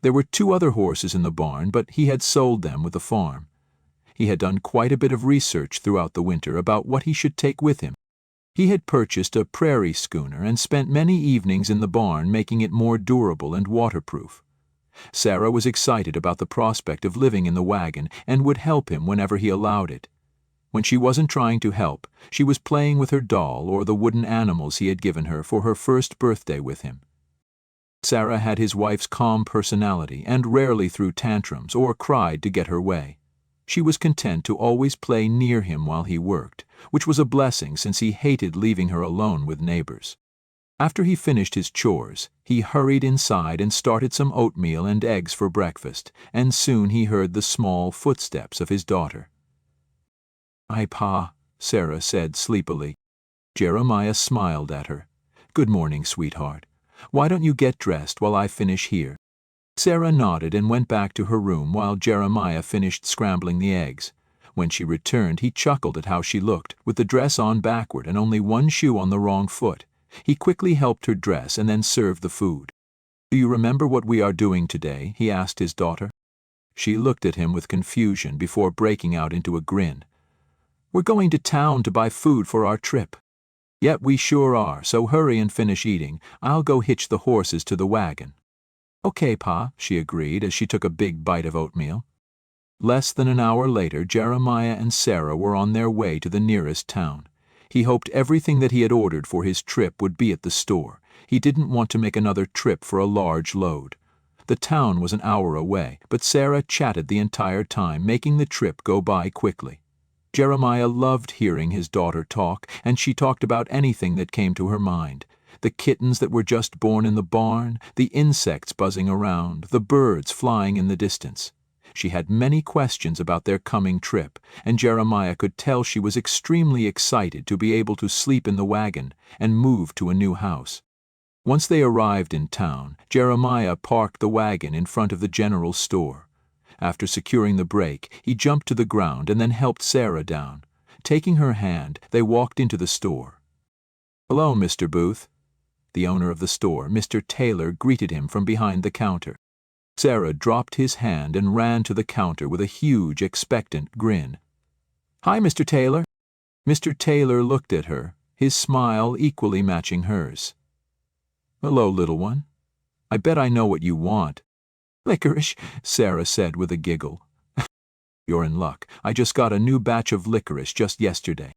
There were 2 other horses in the barn, but he had sold them with the farm. He had done quite a bit of research throughout the winter about what he should take with him. He had purchased a prairie schooner and spent many evenings in the barn making it more durable and waterproof. Sarah was excited about the prospect of living in the wagon and would help him whenever he allowed it. When she wasn't trying to help, she was playing with her doll or the wooden animals he had given her for her first birthday with him. Sarah had his wife's calm personality and rarely threw tantrums or cried to get her way. She was content to always play near him while he worked, which was a blessing since he hated leaving her alone with neighbors. After he finished his chores, he hurried inside and started some oatmeal and eggs for breakfast, and soon he heard the small footsteps of his daughter. "Hi, Pa," Sarah said sleepily. Jeremiah smiled at her. "Good morning, sweetheart. Why don't you get dressed while I finish here?" Sarah nodded and went back to her room while Jeremiah finished scrambling the eggs. When she returned, he chuckled at how she looked, with the dress on backward and only one shoe on the wrong foot. He quickly helped her dress and then served the food. "Do you remember what we are doing today?" he asked his daughter. She looked at him with confusion before breaking out into a grin. "We're going to town to buy food for our trip." "Yep, we sure are, so hurry and finish eating. I'll go hitch the horses to the wagon." "Okay, Pa," she agreed as she took a big bite of oatmeal. Less than an hour later, Jeremiah and Sarah were on their way to the nearest town. He hoped everything that he had ordered for his trip would be at the store. He didn't want to make another trip for a large load. The town was an hour away, but Sarah chatted the entire time, making the trip go by quickly. Jeremiah loved hearing his daughter talk, and she talked about anything that came to her mind. The kittens that were just born in the barn, the insects buzzing around, the birds flying in the distance. She had many questions about their coming trip, and Jeremiah could tell she was extremely excited to be able to sleep in the wagon and move to a new house. Once they arrived in town, Jeremiah parked the wagon in front of the general store. After securing the brake, he jumped to the ground and then helped Sarah down. Taking her hand, they walked into the store. "Hello, Mr. Booth." The owner of the store, Mr. Taylor, greeted him from behind the counter. Sarah dropped his hand and ran to the counter with a huge, expectant grin. "Hi, Mr. Taylor." Mr. Taylor looked at her, his smile equally matching hers. "Hello, little one. I bet I know what you want." "Licorice," Sarah said with a giggle. "You're in luck. I just got a new batch of licorice just yesterday."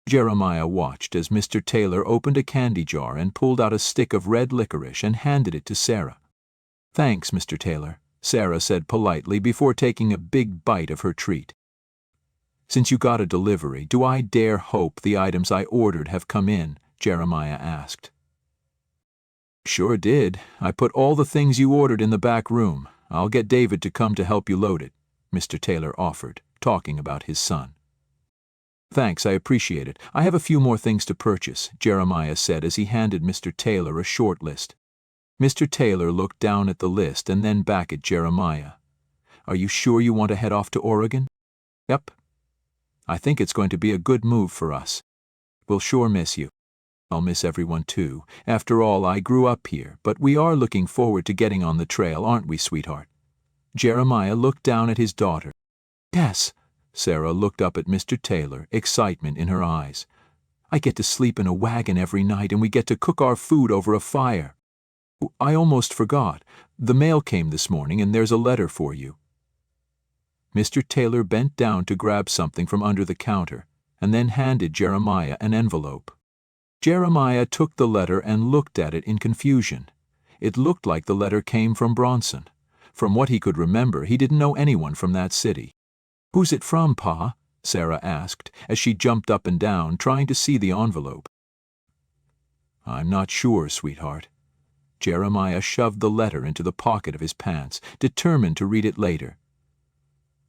Jeremiah watched as Mr. Taylor opened a candy jar and pulled out a stick of red licorice and handed it to Sarah. "Thanks, Mr. Taylor," Sarah said politely before taking a big bite of her treat. "Since you got a delivery, do I dare hope the items I ordered have come in?" Jeremiah asked. "Sure did. I put all the things you ordered in the back room. I'll get David to come to help you load it," Mr. Taylor offered, talking about his son. "Thanks, I appreciate it. I have a few more things to purchase," Jeremiah said as he handed Mr. Taylor a short list. Mr. Taylor looked down at the list and then back at Jeremiah. "Are you sure you want to head off to Oregon?" "Yep. I think it's going to be a good move for us. We'll sure miss you." "I'll miss everyone too. After all, I grew up here, but we are looking forward to getting on the trail, aren't we, sweetheart?" Jeremiah looked down at his daughter. "Yes." Sarah looked up at Mr. Taylor, excitement in her eyes. "I get to sleep in a wagon every night, and we get to cook our food over a fire. I almost forgot. The mail came this morning, and there's a letter for you." Mr. Taylor bent down to grab something from under the counter, and then handed Jeremiah an envelope. Jeremiah took the letter and looked at it in confusion. It looked like the letter came from Bronson. From what he could remember, he didn't know anyone from that city. "Who's it from, Pa?" Sarah asked, as she jumped up and down, trying to see the envelope. "I'm not sure, sweetheart." Jeremiah shoved the letter into the pocket of his pants, determined to read it later.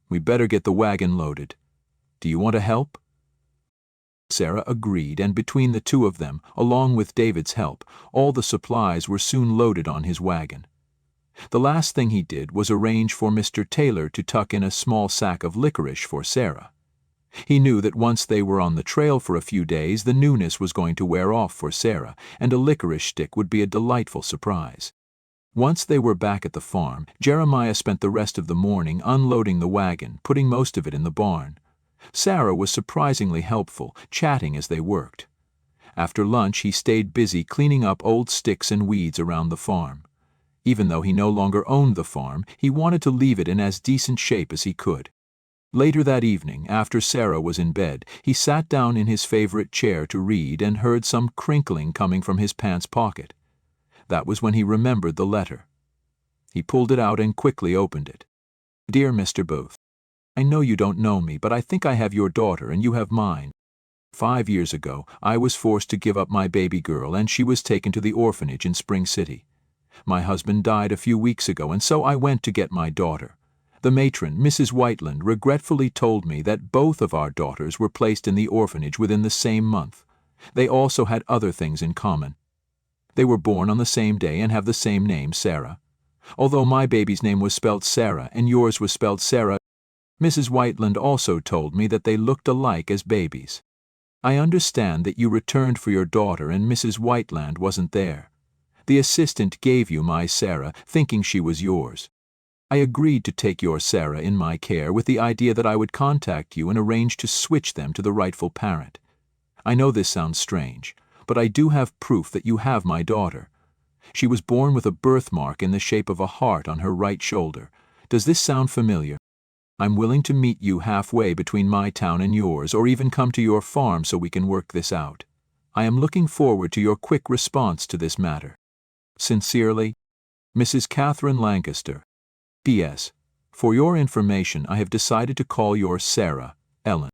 "We better get the wagon loaded. Do you want to help?" Sarah agreed, and between the two of them, along with David's help, all the supplies were soon loaded on his wagon. The last thing he did was arrange for Mr. Taylor to tuck in a small sack of licorice for Sarah. He knew that once they were on the trail for a few days, the newness was going to wear off for Sarah, and a licorice stick would be a delightful surprise. Once they were back at the farm, Jeremiah spent the rest of the morning unloading the wagon, putting most of it in the barn. Sarah was surprisingly helpful, chatting as they worked. After lunch, he stayed busy cleaning up old sticks and weeds around the farm. Even though he no longer owned the farm, he wanted to leave it in as decent shape as he could. Later that evening, after Sarah was in bed, he sat down in his favorite chair to read and heard some crinkling coming from his pants pocket. That was when he remembered the letter. He pulled it out and quickly opened it. "Dear Mr. Booth, I know you don't know me, but I think I have your daughter and you have mine. 5 years ago, I was forced to give up my baby girl, and she was taken to the orphanage in Spring City. My husband died a few weeks ago, and so I went to get my daughter. The matron, Mrs. Whiteland, regretfully told me that both of our daughters were placed in the orphanage within the same month. They also had other things in common. They were born on the same day and have the same name, Sarah. Although my baby's name was spelled Sarah and yours was spelled Sarah, Mrs. Whiteland also told me that they looked alike as babies. I understand that you returned for your daughter and Mrs. Whiteland wasn't there. The assistant gave you my Sarah, thinking she was yours. I agreed to take your Sarah in my care with the idea that I would contact you and arrange to switch them to the rightful parent. I know this sounds strange, but I do have proof that you have my daughter. She was born with a birthmark in the shape of a heart on her right shoulder. Does this sound familiar? I'm willing to meet you halfway between my town and yours, or even come to your farm so we can work this out. I am looking forward to your quick response to this matter. Sincerely, Mrs. Katherine Lancaster. P.S. For your information, I have decided to call your Sarah, Ellen.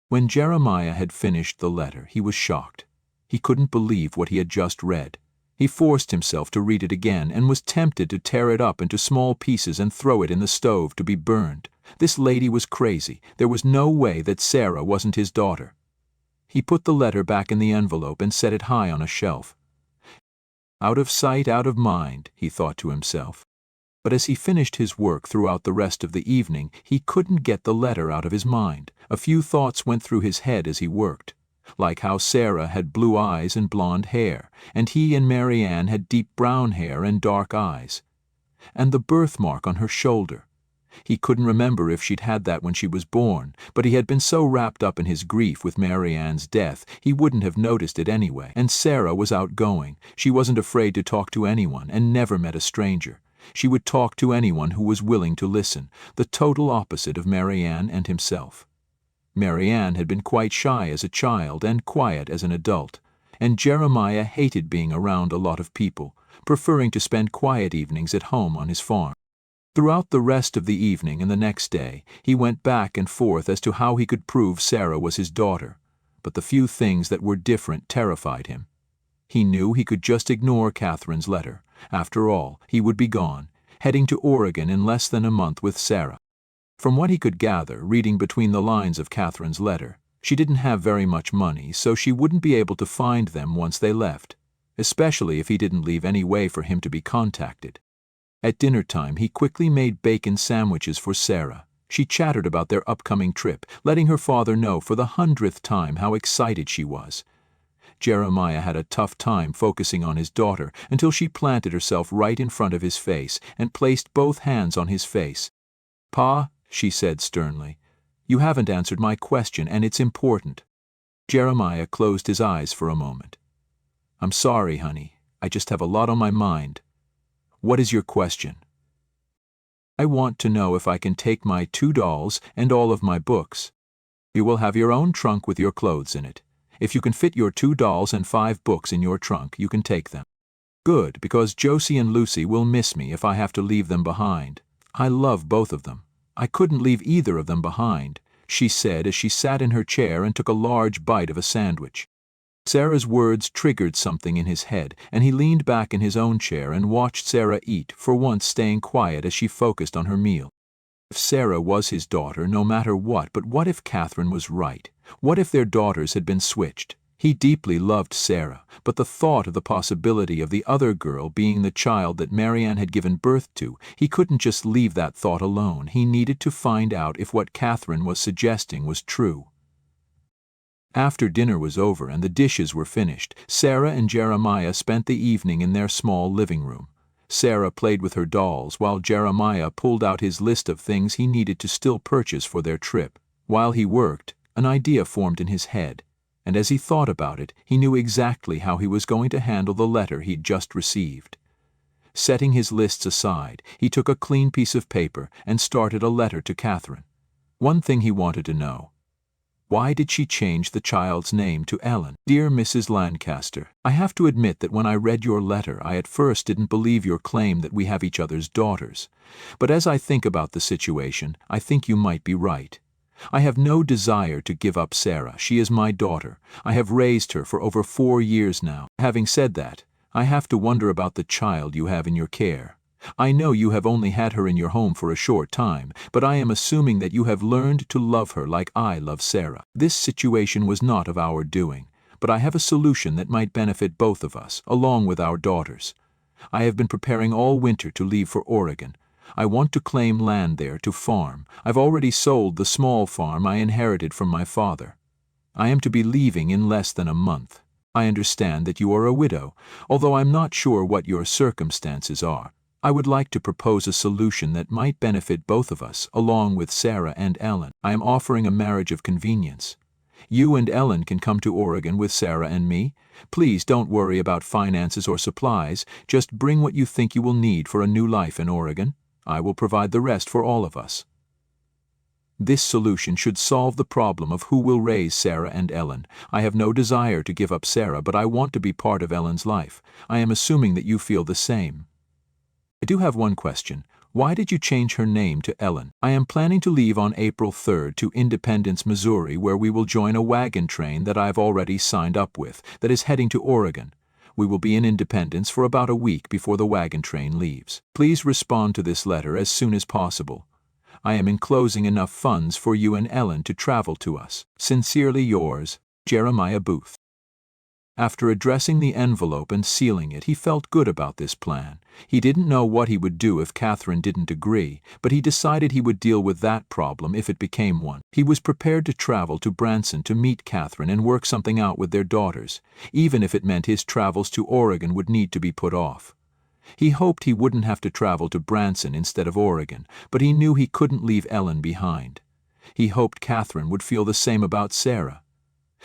When Jeremiah had finished the letter, he was shocked. He couldn't believe what he had just read. He forced himself to read it again and was tempted to tear it up into small pieces and throw it in the stove to be burned. This lady was crazy. There was no way that Sarah wasn't his daughter. He put the letter back in the envelope and set it high on a shelf. Out of sight, out of mind, he thought to himself. But as he finished his work throughout the rest of the evening, he couldn't get the letter out of his mind. A few thoughts went through his head as he worked, like how Sarah had blue eyes and blonde hair, and he and Mary Ann had deep brown hair and dark eyes. And the birthmark on her shoulder. He couldn't remember if she'd had that when she was born, but he had been so wrapped up in his grief with Mary Ann's death, he wouldn't have noticed it anyway. And Sarah was outgoing. She wasn't afraid to talk to anyone and never met a stranger. She would talk to anyone who was willing to listen, the total opposite of Mary Ann and himself. Mary Ann had been quite shy as a child and quiet as an adult, and Jeremiah hated being around a lot of people, preferring to spend quiet evenings at home on his farm. Throughout the rest of the evening and the next day, he went back and forth as to how he could prove Sarah was his daughter, but the few things that were different terrified him. He knew he could just ignore Katherine's letter. After all, he would be gone, heading to Oregon in less than a month with Sarah. From what he could gather, reading between the lines of Katherine's letter, she didn't have very much money, so she wouldn't be able to find them once they left, especially if he didn't leave any way for him to be contacted. At dinner time, he quickly made bacon sandwiches for Sarah. She chattered about their upcoming trip, letting her father know for the 100th time how excited she was. Jeremiah had a tough time focusing on his daughter until she planted herself right in front of his face and placed both hands on his face. "Pa," she said sternly, "you haven't answered my question, and it's important." Jeremiah closed his eyes for a moment. "I'm sorry, honey. I just have a lot on my mind. What is your question?" "I want to know if I can take my 2 dolls and all of my books. You will have your own trunk with your clothes in it. If you can fit your 2 dolls and 5 books in your trunk, you can take them." "Good, because Josie and Lucy will miss me if I have to leave them behind. I love both of them. I couldn't leave either of them behind," she said as she sat in her chair and took a large bite of a sandwich. Sarah's words triggered something in his head, and he leaned back in his own chair and watched Sarah eat, for once staying quiet as she focused on her meal. If Sarah was his daughter, no matter what, but what if Katherine was right? What if their daughters had been switched? He deeply loved Sarah, but the thought of the possibility of the other girl being the child that Mary Ann had given birth to, he couldn't just leave that thought alone. He needed to find out if what Katherine was suggesting was true. After dinner was over and the dishes were finished, Sarah and Jeremiah spent the evening in their small living room. Sarah played with her dolls while Jeremiah pulled out his list of things he needed to still purchase for their trip. While he worked, an idea formed in his head, and as he thought about it, he knew exactly how he was going to handle the letter he'd just received. Setting his lists aside, he took a clean piece of paper and started a letter to Katherine. One thing he wanted to know: why did she change the child's name to Ellen? "Dear Mrs. Lancaster, I have to admit that when I read your letter, I at first didn't believe your claim that we have each other's daughters. But as I think about the situation, I think you might be right. I have no desire to give up Sarah. She is my daughter. I have raised her for over 4 years now. Having said that, I have to wonder about the child you have in your care. I know you have only had her in your home for a short time, but I am assuming that you have learned to love her like I love Sarah. This situation was not of our doing, but I have a solution that might benefit both of us, along with our daughters. I have been preparing all winter to leave for Oregon. I want to claim land there to farm. I've already sold the small farm I inherited from my father. I am to be leaving in less than a month. I understand that you are a widow, although I'm not sure what your circumstances are. I would like to propose a solution that might benefit both of us, along with Sarah and Ellen. I am offering a marriage of convenience. You and Ellen can come to Oregon with Sarah and me. Please don't worry about finances or supplies. Just bring what you think you will need for a new life in Oregon. I will provide the rest for all of us. This solution should solve the problem of who will raise Sarah and Ellen. I have no desire to give up Sarah, but I want to be part of Ellen's life. I am assuming that you feel the same. I do have one question. Why did you change her name to Ellen? I am planning to leave on April 3rd to Independence, Missouri, where we will join a wagon train that I've already signed up with, that is heading to Oregon. We will be in Independence for about a week before the wagon train leaves. Please respond to this letter as soon as possible. I am enclosing enough funds for you and Ellen to travel to us. Sincerely yours, Jeremiah Booth. After addressing the envelope and sealing it, he felt good about this plan. He didn't know what he would do if Katherine didn't agree, but he decided he would deal with that problem if it became one. He was prepared to travel to Branson to meet Katherine and work something out with their daughters, even if it meant his travels to Oregon would need to be put off. He hoped he wouldn't have to travel to Branson instead of Oregon, but he knew he couldn't leave Ellen behind. He hoped Katherine would feel the same about Sarah.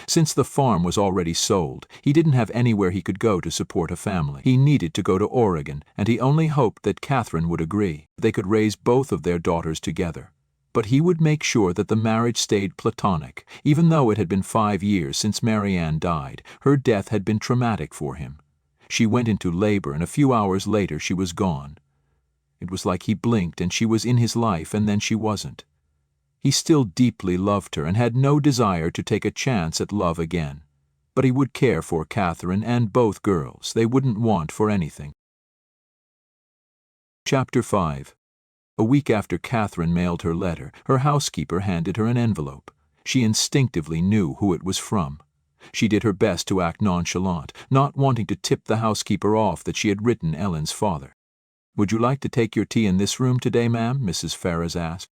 Since the farm was already sold, he didn't have anywhere he could go to support a family. He needed to go to Oregon, and he only hoped that Katherine would agree. They could raise both of their daughters together. But he would make sure that the marriage stayed platonic. Even though it had been 5 years since Mary Ann died, her death had been traumatic for him. She went into labor, and a few hours later she was gone. It was like he blinked and she was in his life, and then she wasn't. He still deeply loved her and had no desire to take a chance at love again. But he would care for Katherine and both girls. They wouldn't want for anything. Chapter 5. A week after Katherine mailed her letter, her housekeeper handed her an envelope. She instinctively knew who it was from. She did her best to act nonchalant, not wanting to tip the housekeeper off that she had written Ellen's father. "Would you like to take your tea in this room today, ma'am?" Mrs. Ferris asked.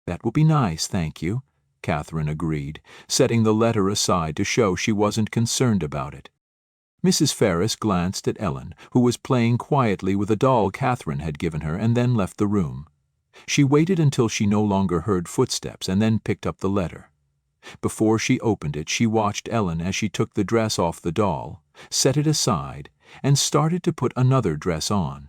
"That will be nice, thank you," Katherine agreed, setting the letter aside to show she wasn't concerned about it. Mrs. Ferris glanced at Ellen, who was playing quietly with a doll Katherine had given her, and then left the room. She waited until she no longer heard footsteps and then picked up the letter. Before she opened it, she watched Ellen as she took the dress off the doll, set it aside, and started to put another dress on.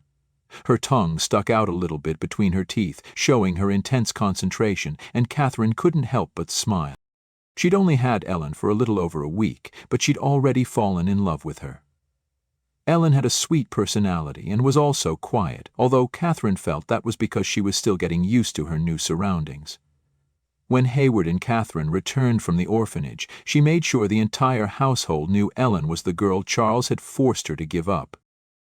Her tongue stuck out a little bit between her teeth, showing her intense concentration, and Katherine couldn't help but smile. She'd only had Ellen for a little over a week, but she'd already fallen in love with her. Ellen had a sweet personality and was also quiet, although Katherine felt that was because she was still getting used to her new surroundings. When Hayward and Katherine returned from the orphanage, she made sure the entire household knew Ellen was the girl Charles had forced her to give up.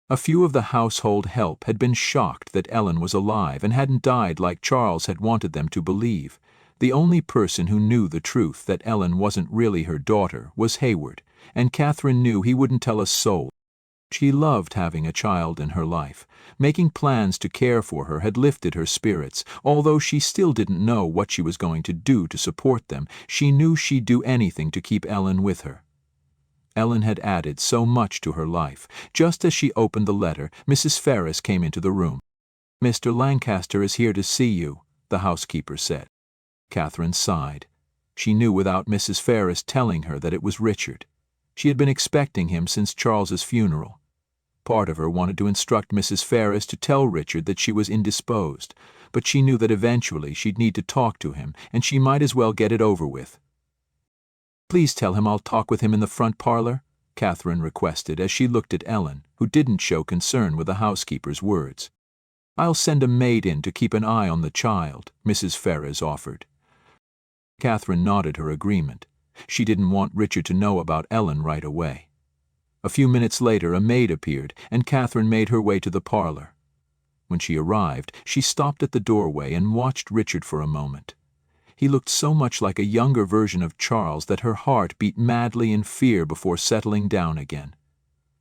A few of the household help had been shocked that Ellen was alive and hadn't died like Charles had wanted them to believe. The only person who knew the truth, that Ellen wasn't really her daughter, was Hayward, and Katherine knew he wouldn't tell a soul. She loved having a child in her life. Making plans to care for her had lifted her spirits. Although she still didn't know what she was going to do to support them, she knew she'd do anything to keep Ellen with her. Ellen had added so much to her life. Just as she opened the letter, Mrs. Ferris came into the room. "Mr. Lancaster is here to see you," the housekeeper said. Katherine sighed. She knew without Mrs. Ferris telling her that it was Richard. She had been expecting him since Charles's funeral. Part of her wanted to instruct Mrs. Ferris to tell Richard that she was indisposed, but she knew that eventually she'd need to talk to him, and she might as well get it over with. "Please tell him I'll talk with him in the front parlor," Katherine requested as she looked at Ellen, who didn't show concern with the housekeeper's words. "I'll send a maid in to keep an eye on the child," Mrs. Ferris offered. Katherine nodded her agreement. She didn't want Richard to know about Ellen right away. A few minutes later, a maid appeared, and Katherine made her way to the parlor. When she arrived, she stopped at the doorway and watched Richard for a moment. He looked so much like a younger version of Charles that her heart beat madly in fear before settling down again.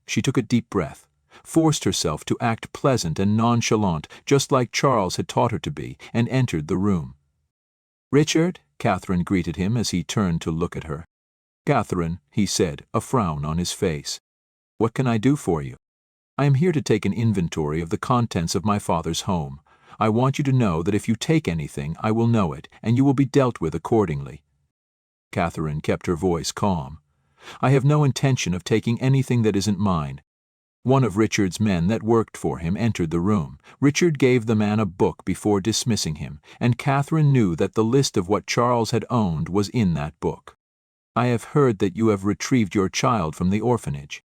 She took a deep breath. forced herself to act pleasant and nonchalant, just like Charles had taught her to be, and entered the room. "Richard," Katherine greeted him as he turned to look at her. "Katherine," he said, a frown on his face. "What can I do for you?" "I am here to take an inventory of the contents of my father's home. I want you to know that if you take anything, I will know it, and you will be dealt with accordingly." Katherine kept her voice calm. "I have no intention of taking anything that isn't mine." One of Richard's men that worked for him entered the room. Richard gave the man a book before dismissing him, and Katherine knew that the list of what Charles had owned was in that book. "I have heard that you have retrieved your child from the orphanage."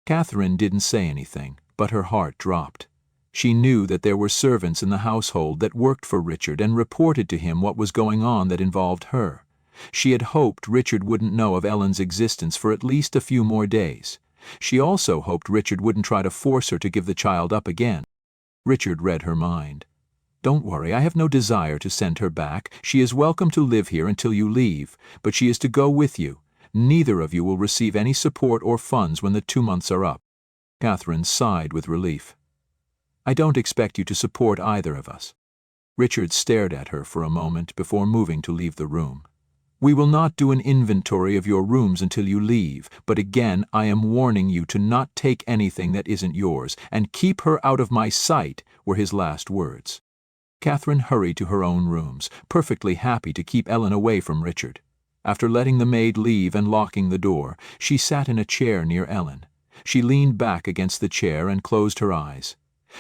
Katherine didn't say anything, but her heart dropped. She knew that there were servants in the household that worked for Richard and reported to him what was going on that involved her. She had hoped Richard wouldn't know of Ellen's existence for at least a few more days. She also hoped Richard wouldn't try to force her to give the child up again. Richard read her mind. "Don't worry, I have no desire to send her back. She is welcome to live here until you leave, but she is to go with you. Neither of you will receive any support or funds when the 2 months are up." Katherine sighed with relief. "I don't expect you to support either of us." Richard stared at her for a moment before moving to leave the room. "We will not do an inventory of your rooms until you leave, but again I am warning you to not take anything that isn't yours, and keep her out of my sight," were his last words. Katherine hurried to her own rooms, perfectly happy to keep Ellen away from Richard. After letting the maid leave and locking the door, she sat in a chair near Ellen. She leaned back against the chair and closed her eyes.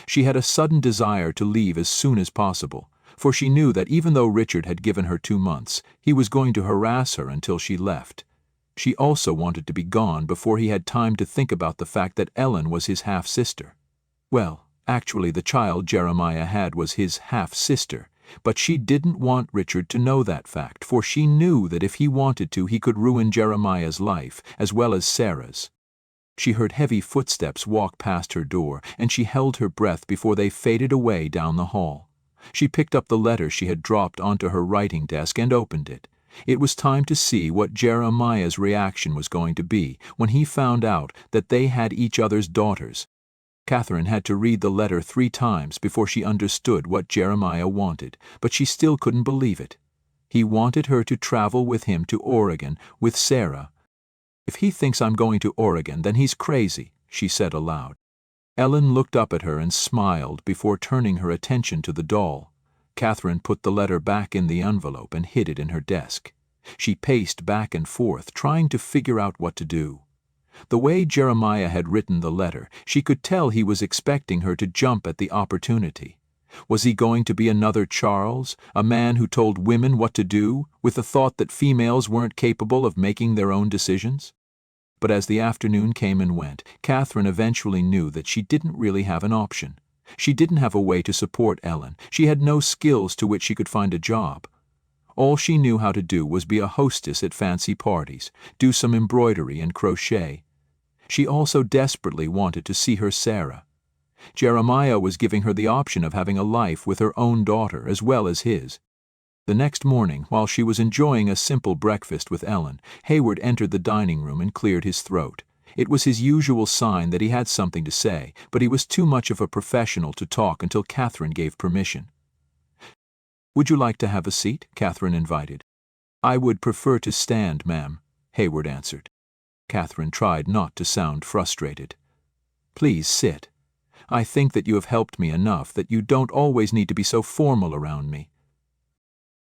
She had a sudden desire to leave as soon as possible, for she knew that even though Richard had given her 2 months, he was going to harass her until she left. She also wanted to be gone before he had time to think about the fact that Ellen was his half-sister. Well, actually the child Jeremiah had was his half-sister, but she didn't want Richard to know that fact, for she knew that if he wanted to, he could ruin Jeremiah's life, as well as Sarah's. She heard heavy footsteps walk past her door, and she held her breath before they faded away down the hall. She picked up the letter she had dropped onto her writing desk and opened it. It was time to see what Jeremiah's reaction was going to be when he found out that they had each other's daughters. Katherine had to read the letter 3 times before she understood what Jeremiah wanted, but she still couldn't believe it. He wanted her to travel with him to Oregon with Sarah. "If he thinks I'm going to Oregon, then he's crazy," she said aloud. Ellen looked up at her and smiled before turning her attention to the doll. Katherine put the letter back in the envelope and hid it in her desk. She paced back and forth, trying to figure out what to do. The way Jeremiah had written the letter, she could tell he was expecting her to jump at the opportunity. Was he going to be another Charles, a man who told women what to do, with the thought that females weren't capable of making their own decisions? But as the afternoon came and went, Katherine eventually knew that she didn't really have an option. She didn't have a way to support Ellen. She had no skills to which she could find a job. All she knew how to do was be a hostess at fancy parties, do some embroidery and crochet. She also desperately wanted to see her Sarah. Jeremiah was giving her the option of having a life with her own daughter as well as his. The next morning, while she was enjoying a simple breakfast with Ellen, Hayward entered the dining room and cleared his throat. It was his usual sign that he had something to say, but he was too much of a professional to talk until Katherine gave permission. "Would you like to have a seat?" Katherine invited. "I would prefer to stand, ma'am," Hayward answered. Katherine tried not to sound frustrated. "Please sit. I think that you have helped me enough that you don't always need to be so formal around me."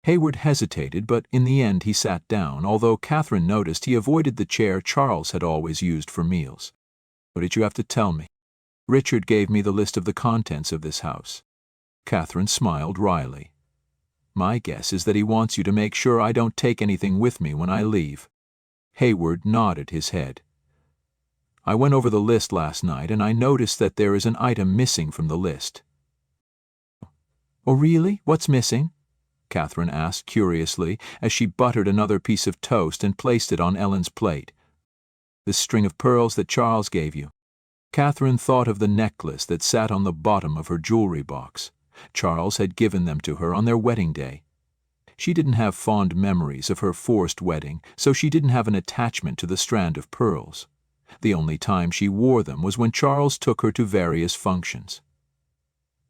Hayward hesitated, but in the end he sat down, although Katherine noticed he avoided the chair Charles had always used for meals. "What did you have to tell me?" "Richard gave me the list of the contents of this house." Katherine smiled wryly. "My guess is that he wants you to make sure I don't take anything with me when I leave." Hayward nodded his head. "I went over the list last night, and I noticed that there is an item missing from the list." "Oh, really? What's missing?" Katherine asked curiously as she buttered another piece of toast and placed it on Ellen's plate. "This string of pearls that Charles gave you." Katherine thought of the necklace that sat on the bottom of her jewelry box. Charles had given them to her on their wedding day. She didn't have fond memories of her forced wedding, so she didn't have an attachment to the strand of pearls. The only time she wore them was when Charles took her to various functions.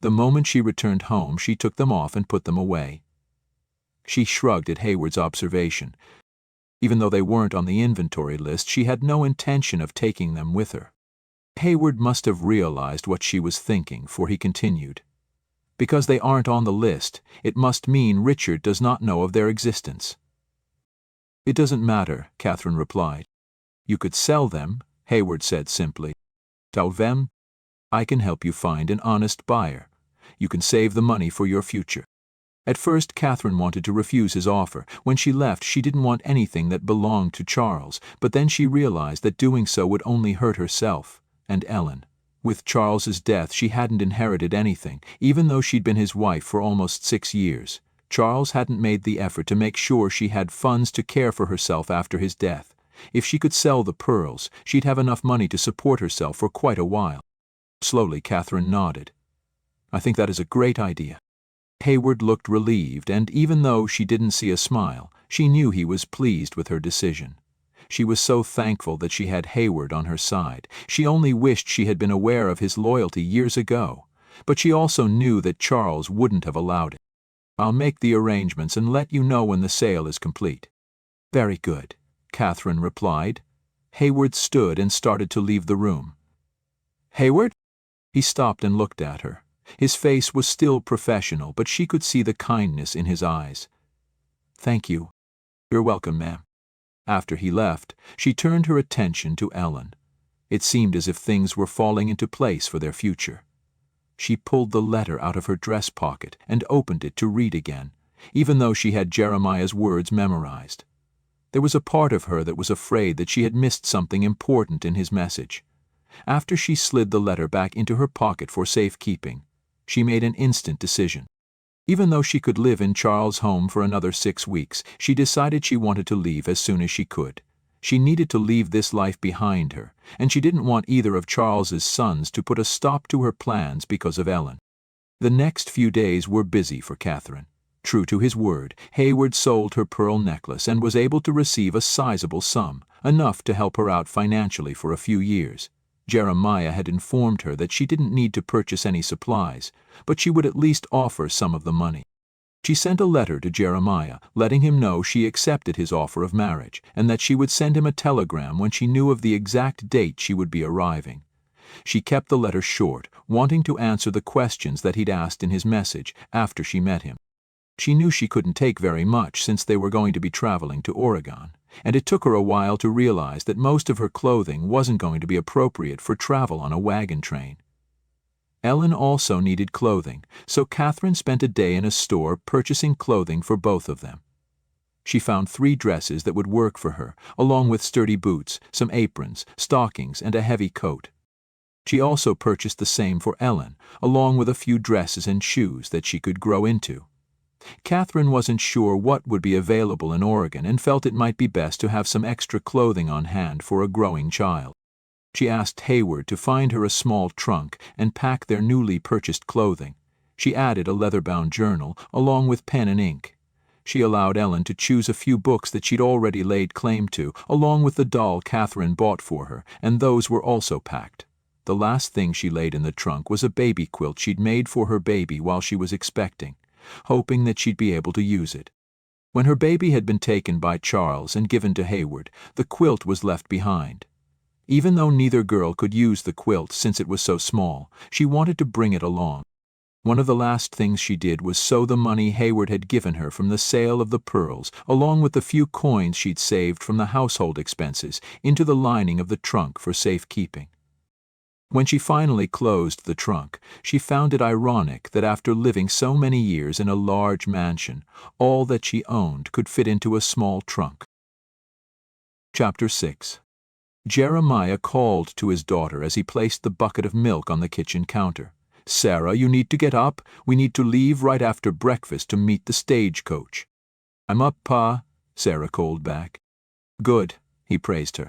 The moment she returned home, she took them off and put them away. She shrugged at Hayward's observation. Even though they weren't on the inventory list, she had no intention of taking them with her. Hayward must have realized what she was thinking, for he continued. Because they aren't on the list, it must mean Richard does not know of their existence. It doesn't matter, Katherine replied. You could sell them, Hayward said simply. Tell them, I can help you find an honest buyer. You can save the money for your future. At first, Katherine wanted to refuse his offer. When she left, she didn't want anything that belonged to Charles, but then she realized that doing so would only hurt herself and Ellen. With Charles's death, she hadn't inherited anything, even though she'd been his wife for almost 6 years. Charles hadn't made the effort to make sure she had funds to care for herself after his death. If she could sell the pearls, she'd have enough money to support herself for quite a while. Slowly, Katherine nodded. I think that is a great idea. Hayward looked relieved, and even though she didn't see a smile, she knew he was pleased with her decision. She was so thankful that she had Hayward on her side. She only wished she had been aware of his loyalty years ago, but she also knew that Charles wouldn't have allowed it. I'll make the arrangements and let you know when the sale is complete. Very good, Katherine replied. Hayward stood and started to leave the room. Hayward? He stopped and looked at her. His face was still professional, but she could see the kindness in his eyes. Thank you. You're welcome, ma'am. After he left, she turned her attention to Ellen. It seemed as if things were falling into place for their future. She pulled the letter out of her dress pocket and opened it to read again, even though she had Jeremiah's words memorized. There was a part of her that was afraid that she had missed something important in his message. After she slid the letter back into her pocket for safekeeping, she made an instant decision. Even though she could live in Charles' home for another 6 weeks, she decided she wanted to leave as soon as she could. She needed to leave this life behind her, and she didn't want either of Charles's sons to put a stop to her plans because of Ellen. The next few days were busy for Katherine. True to his word, Hayward sold her pearl necklace and was able to receive a sizable sum, enough to help her out financially for a few years. Jeremiah had informed her that she didn't need to purchase any supplies, but she would at least offer some of the money. She sent a letter to Jeremiah, letting him know she accepted his offer of marriage, and that she would send him a telegram when she knew of the exact date she would be arriving. She kept the letter short, wanting to answer the questions that he'd asked in his message after she met him. She knew she couldn't take very much since they were going to be traveling to Oregon, and it took her a while to realize that most of her clothing wasn't going to be appropriate for travel on a wagon train. Ellen also needed clothing, so Katherine spent a day in a store purchasing clothing for both of them. She found 3 dresses that would work for her, along with sturdy boots, some aprons, stockings, and a heavy coat. She also purchased the same for Ellen, along with a few dresses and shoes that she could grow into. Katherine wasn't sure what would be available in Oregon and felt it might be best to have some extra clothing on hand for a growing child. She asked Hayward to find her a small trunk and pack their newly purchased clothing. She added a leather-bound journal, along with pen and ink. She allowed Ellen to choose a few books that she'd already laid claim to, along with the doll Katherine bought for her, and those were also packed. The last thing she laid in the trunk was a baby quilt she'd made for her baby while she was expecting, hoping that she'd be able to use it. When her baby had been taken by Charles and given to Hayward, the quilt was left behind. Even though neither girl could use the quilt since it was so small, she wanted to bring it along. One of the last things she did was sew the money Hayward had given her from the sale of the pearls, along with the few coins she'd saved from the household expenses, into the lining of the trunk for safekeeping. When she finally closed the trunk, she found it ironic that after living so many years in a large mansion, all that she owned could fit into a small trunk. Chapter 6. Jeremiah called to his daughter as he placed the bucket of milk on the kitchen counter. "Sarah, you need to get up. We need to leave right after breakfast to meet the stagecoach." "I'm up, Pa," Sarah called back. "Good," he praised her.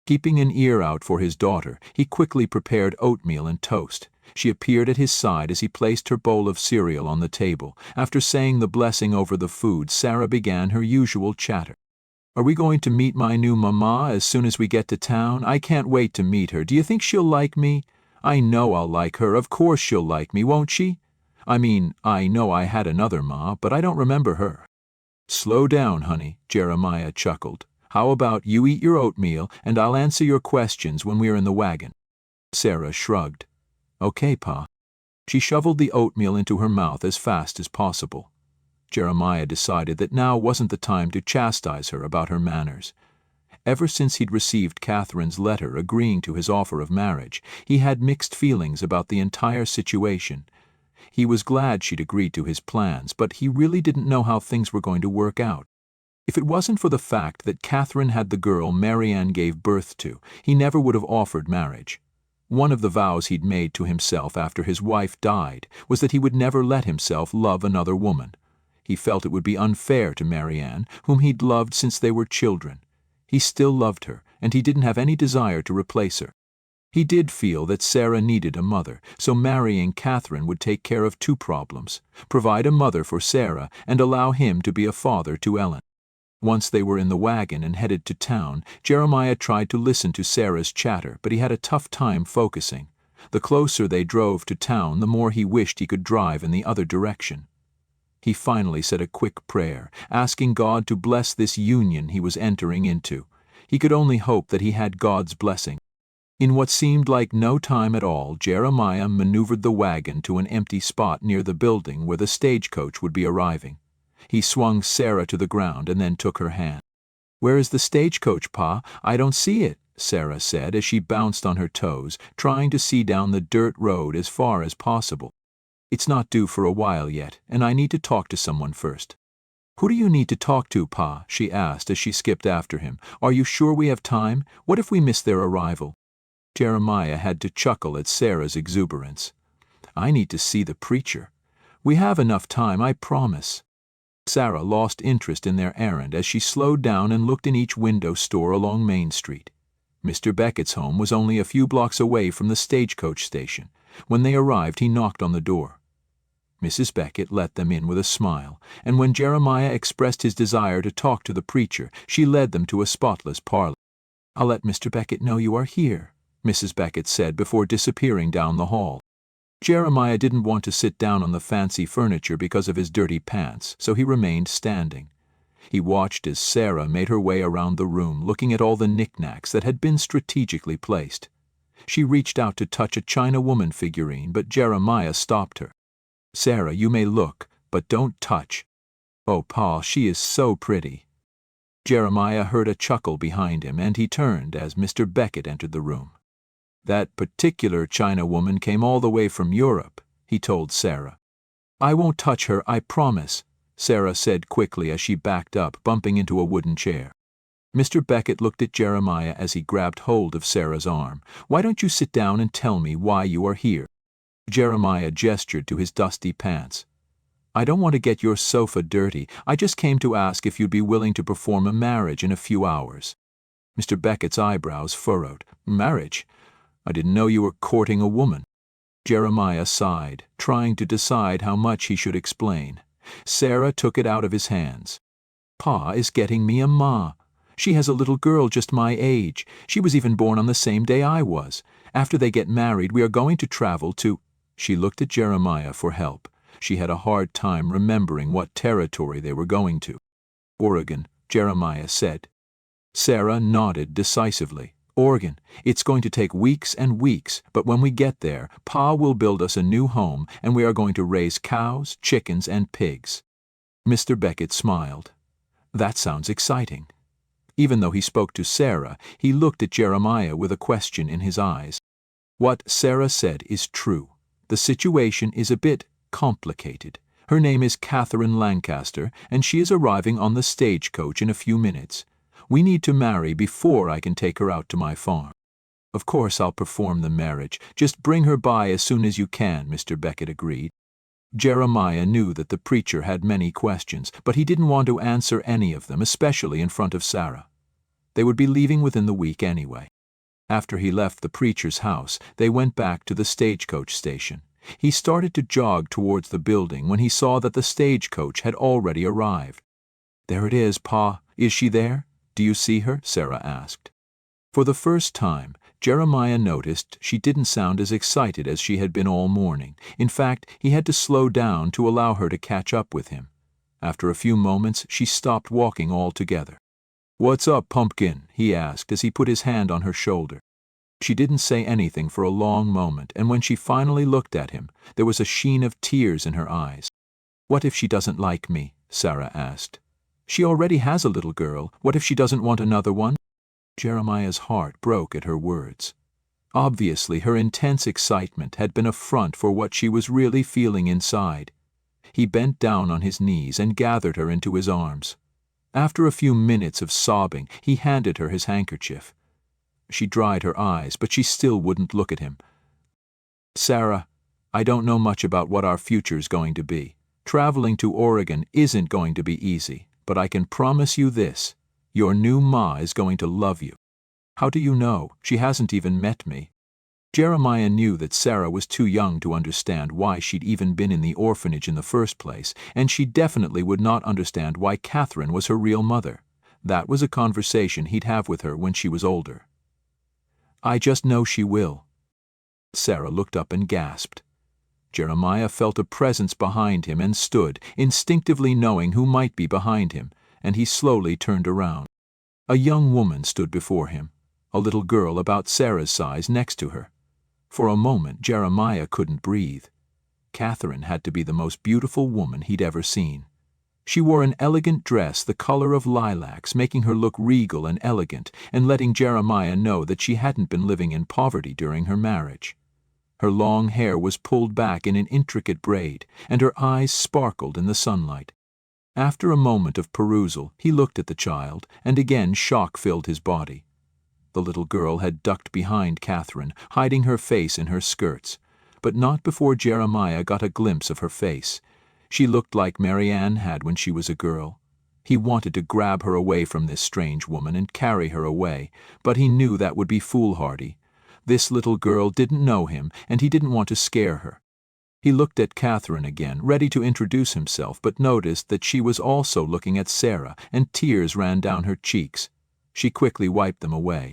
Keeping an ear out for his daughter, he quickly prepared oatmeal and toast. She appeared at his side as he placed her bowl of cereal on the table. After saying the blessing over the food, Sarah began her usual chatter. Are we going to meet my new mama as soon as we get to town? I can't wait to meet her. Do you think she'll like me? I know I'll like her. Of course she'll like me, won't she? I mean, I know I had another ma, but I don't remember her." "Slow down, honey," Jeremiah chuckled. "How about you eat your oatmeal, and I'll answer your questions when we are in the wagon?" Sarah shrugged. "Okay, Pa." She shoveled the oatmeal into her mouth as fast as possible. Jeremiah decided that now wasn't the time to chastise her about her manners. Ever since he'd received Katherine's letter agreeing to his offer of marriage, he had mixed feelings about the entire situation. He was glad she'd agreed to his plans, but he really didn't know how things were going to work out. If it wasn't for the fact that Katherine had the girl Marianne gave birth to, he never would have offered marriage. One of the vows he'd made to himself after his wife died was that he would never let himself love another woman. He felt it would be unfair to Marianne, whom he'd loved since they were children. He still loved her, and he didn't have any desire to replace her. He did feel that Sarah needed a mother, so marrying Katherine would take care of two problems: provide a mother for Sarah and allow him to be a father to Ellen. Once they were in the wagon and headed to town, Jeremiah tried to listen to Sarah's chatter, but he had a tough time focusing. The closer they drove to town, the more he wished he could drive in the other direction. He finally said a quick prayer, asking God to bless this union he was entering into. He could only hope that he had God's blessing. In what seemed like no time at all, Jeremiah maneuvered the wagon to an empty spot near the building where the stagecoach would be arriving. He swung Sarah to the ground and then took her hand. "Where is the stagecoach, Pa? I don't see it," Sarah said as she bounced on her toes, trying to see down the dirt road as far as possible. "It's not due for a while yet, and I need to talk to someone first." "Who do you need to talk to, Pa?" she asked as she skipped after him. "Are you sure we have time? What if we miss their arrival?" Jeremiah had to chuckle at Sarah's exuberance. "I need to see the preacher. We have enough time, I promise." Sarah lost interest in their errand as she slowed down and looked in each window store along Main Street. Mr. Beckett's home was only a few blocks away from the stagecoach station. When they arrived, he knocked on the door. Mrs. Beckett let them in with a smile, and when Jeremiah expressed his desire to talk to the preacher, she led them to a spotless parlor. "I'll let Mr. Beckett know you are here," Mrs. Beckett said before disappearing down the hall. Jeremiah didn't want to sit down on the fancy furniture because of his dirty pants, so he remained standing. He watched as Sarah made her way around the room, looking at all the knickknacks that had been strategically placed. She reached out to touch a China woman figurine, but Jeremiah stopped her. "Sarah, you may look, but don't touch." "Oh, Pa, she is so pretty." Jeremiah heard a chuckle behind him, and he turned as Mr. Beckett entered the room. "That particular China woman came all the way from Europe," he told Sarah. "I won't touch her, I promise," Sarah said quickly as she backed up, bumping into a wooden chair. Mr. Beckett looked at Jeremiah as he grabbed hold of Sarah's arm. "Why don't you sit down and tell me why you are here?" Jeremiah gestured to his dusty pants. "I don't want to get your sofa dirty. I just came to ask if you'd be willing to perform a marriage in a few hours." Mr. Beckett's eyebrows furrowed. "Marriage? I didn't know you were courting a woman." Jeremiah sighed, trying to decide how much he should explain. Sarah took it out of his hands. "Pa is getting me a ma. She has a little girl just my age. She was even born on the same day I was. After they get married, we are going to travel to—" She looked at Jeremiah for help. She had a hard time remembering what territory they were going to. "Oregon," Jeremiah said. Sarah nodded decisively. "Oregon. It's going to take weeks and weeks, but when we get there, Pa will build us a new home, and we are going to raise cows, chickens, and pigs." Mr. Beckett smiled. "That sounds exciting." Even though he spoke to Sarah, he looked at Jeremiah with a question in his eyes. "What Sarah said is true. The situation is a bit complicated. Her name is Katherine Lancaster, and she is arriving on the stagecoach in a few minutes. We need to marry before I can take her out to my farm." "Of course I'll perform the marriage. Just bring her by as soon as you can," Mr. Beckett agreed. Jeremiah knew that the preacher had many questions, but he didn't want to answer any of them, especially in front of Sarah. They would be leaving within the week anyway. After he left the preacher's house, they went back to the stagecoach station. He started to jog towards the building when he saw that the stagecoach had already arrived. "There it is, Pa. Is she there?" Do you see her?" Sarah asked. For the first time, Jeremiah noticed she didn't sound as excited as she had been all morning. In fact, he had to slow down to allow her to catch up with him. After a few moments, she stopped walking altogether. "What's up, pumpkin?" he asked as he put his hand on her shoulder. She didn't say anything for a long moment, and when she finally looked at him, there was a sheen of tears in her eyes. "What if she doesn't like me?" Sarah asked. "She already has a little girl. What if she doesn't want another one?" Jeremiah's heart broke at her words. Obviously, her intense excitement had been a front for what she was really feeling inside. He bent down on his knees and gathered her into his arms. After a few minutes of sobbing, he handed her his handkerchief. She dried her eyes, but she still wouldn't look at him. "Sarah, I don't know much about what our future's going to be. Traveling to Oregon isn't going to be easy, but I can promise you this. Your new ma is going to love you." "How do you know? She hasn't even met me." Jeremiah knew that Sarah was too young to understand why she'd even been in the orphanage in the first place, and she definitely would not understand why Katherine was her real mother. That was a conversation he'd have with her when she was older. "I just know she will." Sarah looked up and gasped. Jeremiah felt a presence behind him and stood, instinctively knowing who might be behind him, and he slowly turned around. A young woman stood before him, a little girl about Sarah's size next to her. For a moment, Jeremiah couldn't breathe. Katherine had to be the most beautiful woman he'd ever seen. She wore an elegant dress the color of lilacs, making her look regal and elegant, and letting Jeremiah know that she hadn't been living in poverty during her marriage. Her long hair was pulled back in an intricate braid, and her eyes sparkled in the sunlight. After a moment of perusal, he looked at the child, and again shock filled his body. The little girl had ducked behind Katherine, hiding her face in her skirts, but not before Jeremiah got a glimpse of her face. She looked like Marianne had when she was a girl. He wanted to grab her away from this strange woman and carry her away, but he knew that would be foolhardy. This little girl didn't know him, and he didn't want to scare her. He looked at Katherine again, ready to introduce himself, but noticed that she was also looking at Sarah, and tears ran down her cheeks. She quickly wiped them away.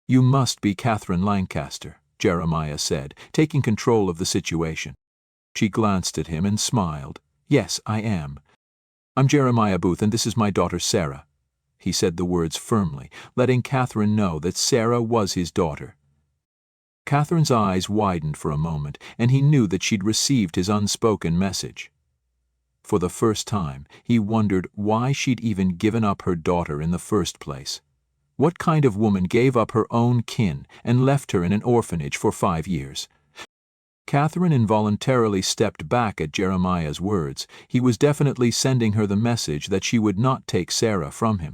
"You must be Katherine Lancaster," Jeremiah said, taking control of the situation. She glanced at him and smiled. "Yes, I am. I'm Jeremiah Booth, and this is my daughter Sarah." He said the words firmly, letting Katherine know that Sarah was his daughter. Katherine's eyes widened for a moment, and he knew that she'd received his unspoken message. For the first time, he wondered why she'd even given up her daughter in the first place. What kind of woman gave up her own kin and left her in an orphanage for 5 years? Katherine involuntarily stepped back at Jeremiah's words. He was definitely sending her the message that she would not take Sarah from him.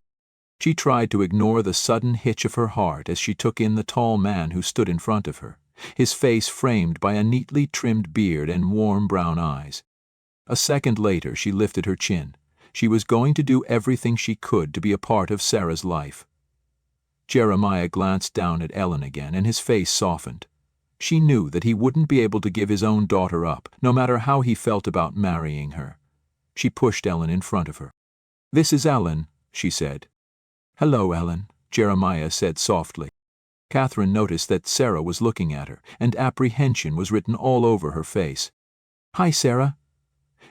She tried to ignore the sudden hitch of her heart as she took in the tall man who stood in front of her, his face framed by a neatly trimmed beard and warm brown eyes. A second later, she lifted her chin. She was going to do everything she could to be a part of Sarah's life. Jeremiah glanced down at Ellen again, and his face softened. She knew that he wouldn't be able to give his own daughter up, no matter how he felt about marrying her. She pushed Ellen in front of her. "This is Ellen," she said. "Hello, Ellen," Jeremiah said softly. Katherine noticed that Sarah was looking at her, and apprehension was written all over her face. "Hi, Sarah."